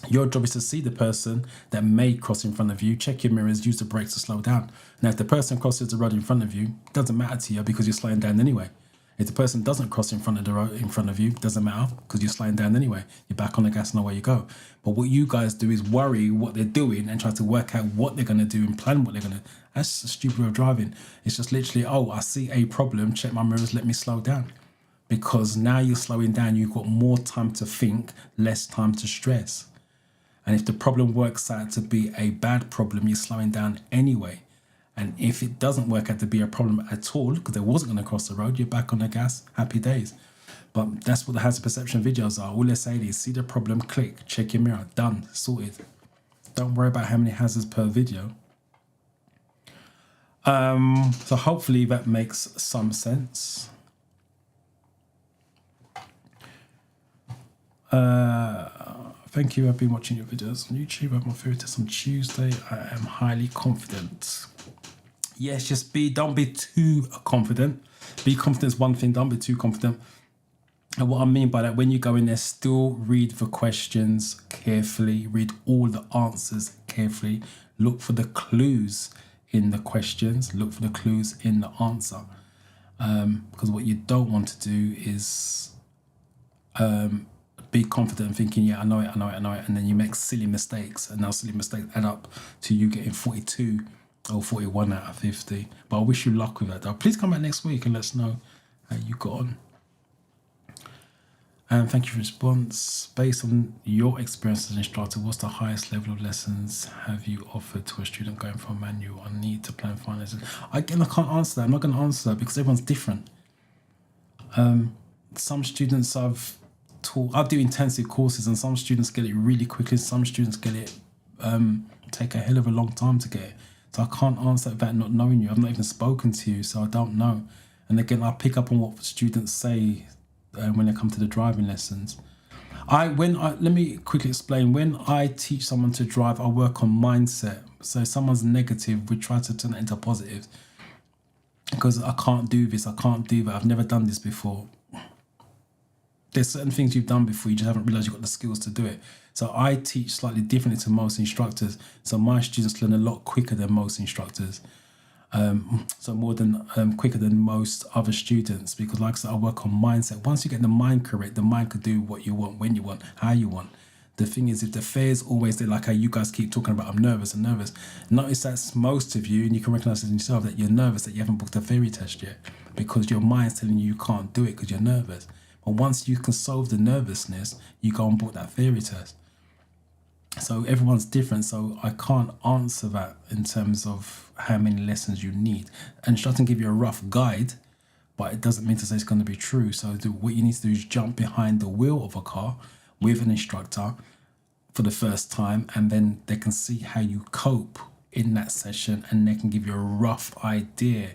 A: Your job is to see the person that may cross in front of you, check your mirrors, use the brakes to slow down. Now, if the person crosses the road in front of you, it doesn't matter to you because you're slowing down anyway. If the person doesn't cross in front of the road in front of you, it doesn't matter because you're slowing down anyway. You're back on the gas and away you go. But what you guys do is worry what they're doing and try to work out what they're going to do and plan what they're going to. That's a stupid way of driving. It's just literally, oh, I see a problem, check my mirrors, let me slow down. Because now you're slowing down, you've got more time to think, less time to stress. And if the problem works out to be a bad problem, you're slowing down anyway. And if it doesn't work out to be a problem at all, because they wasn't going to cross the road, you're back on the gas, happy days. But that's what the hazard perception videos are. All they're saying is see the problem, click, check your mirror, done, sorted. Don't worry about how many hazards per video. So hopefully that makes some sense. Thank you. I've been watching your videos on YouTube. I have my favorite test on Tuesday. I am highly confident. Yes, just don't be too confident. Be confident is one thing, don't be too confident. And what I mean by that, when you go in there, still read the questions carefully, read all the answers carefully, look for the clues in the questions, look for the clues in the answer. Because what you don't want to do is be confident and thinking, yeah, I know it, and then you make silly mistakes, and now silly mistakes add up to you getting 42 or 41 out of 50. But I wish you luck with that though. Please come back next week and let us know how you got on. And thank you for your response. Based on your experience as an instructor, what's the highest level of lessons have you offered to a student going from manual on need to plan final lessons? Again, I can't answer that. I'm not going to answer that because everyone's different. Some students I do intensive courses, and some students get it really quickly. Some students get it, take a hell of a long time to get it. So I can't answer that not knowing you. I've not even spoken to you, so I don't know. And again, I pick up on what students say when they come to the driving lessons. Let me quickly explain. When I teach someone to drive, I work on mindset. So if someone's negative, we try to turn it into positive. Because I can't do this, I can't do that, I've never done this before. There's certain things you've done before, you just haven't realised you've got the skills to do it. So I teach slightly differently to most instructors. So my students learn a lot quicker than most instructors. Quicker than most other students, because like I said, I work on mindset. Once you get the mind correct, the mind could do what you want, when you want, how you want. The thing is, if the fear's always there, like how you guys keep talking about, I'm nervous, notice that's most of you, and you can recognise it in yourself, that you're nervous, that you haven't booked a theory test yet, because your mind's telling you can't do it because you're nervous. But once you can solve the nervousness, you go and book that theory test. So everyone's different, so I can't answer that in terms of how many lessons you need. And it doesn't give you a rough guide, but it doesn't mean to say it's going to be true. So what you need to do is jump behind the wheel of a car with an instructor for the first time, and then they can see how you cope in that session, and they can give you a rough idea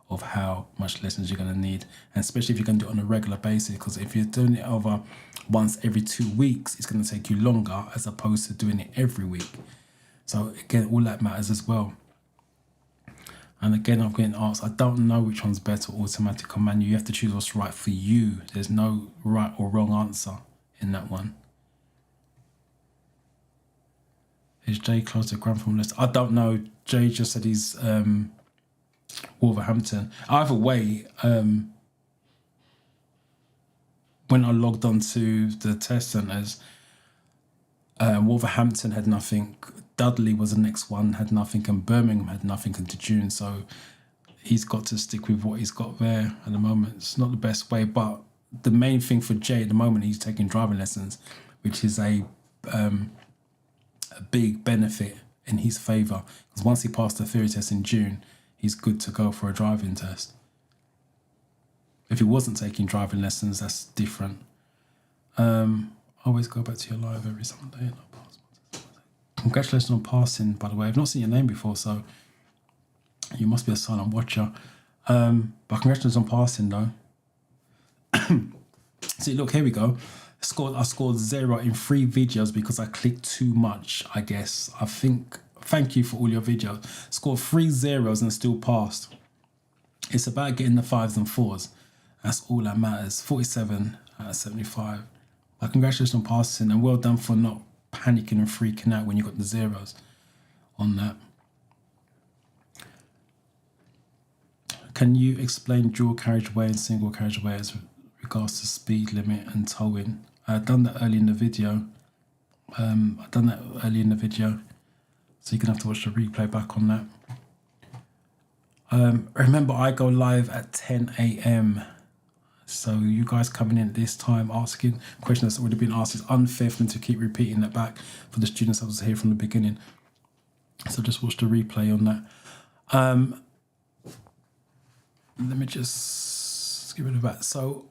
A: of how much lessons you're going to need, and especially if you're going to do it on a regular basis, because if you're doing it over once every 2 weeks, it's going to take you longer as opposed to doing it every week. So again, all that matters as well. And again, I'm getting asked, I don't know which one's better, automatic or manual. You have to choose what's right for you. There's no right or wrong answer in that one. Is Jay close to Grand from list? I don't know. Jay just said he's Wolverhampton. Either way, when I logged on to the test centres, Wolverhampton had nothing, Dudley was the next one, had nothing, and Birmingham had nothing until June. So he's got to stick with what he's got there at the moment. It's not the best way, but the main thing for Jay at the moment, he's taking driving lessons, which is a big benefit in his favour. Because once he passed the theory test in June, he's good to go for a driving test. If he wasn't taking driving lessons, that's different. Always go back to your live every Sunday. Congratulations on passing, by the way. I've not seen your name before, so you must be a silent watcher. But congratulations on passing, though. See, look, here we go. I scored 0 in 3 videos because I clicked too much, I guess. I think, thank you for all your videos. Scored 3 zeros and still passed. It's about getting the 5s and 4s. That's all that matters. 47 out of 75. But congratulations on passing, and well done for not panicking and freaking out when you got the zeros on that. Can you explain dual carriageway and single carriageway as regards to speed limit and towing? I've done that early in the video. So you're gonna have to watch the replay back on that. Remember, I go live at 10 a.m. So you guys coming in at this time asking questions that's already been asked, is unfair for me to keep repeating that back for the students that was here from the beginning. So just watch the replay on that. Let me just get rid of that. So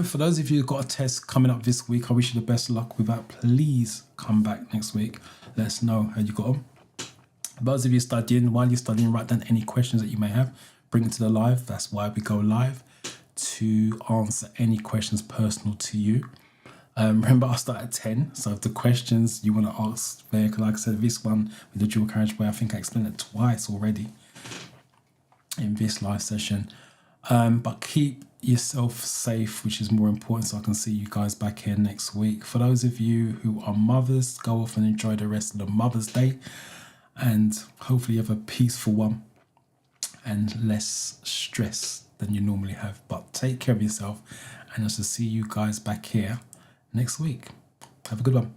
A: for those of you who've got a test coming up this week, I wish you the best of luck with that. Please come back next week. Let us know how you got on. For those of you studying, while you're studying, write down any questions that you may have. Bring it to the live. That's why we go live, to answer any questions personal to you. Remember, I start at 10. So if the questions you want to ask there, because like I said, this one with the dual carriageway, I think I explained it twice already in this live session. But keep yourself safe, which is more important, so I can see you guys back here next week. For those of you who are mothers, go off and enjoy the rest of the Mother's Day, and hopefully you have a peaceful one and less stress than you normally have. But take care of yourself, and I shall see you guys back here next week. Have a good one.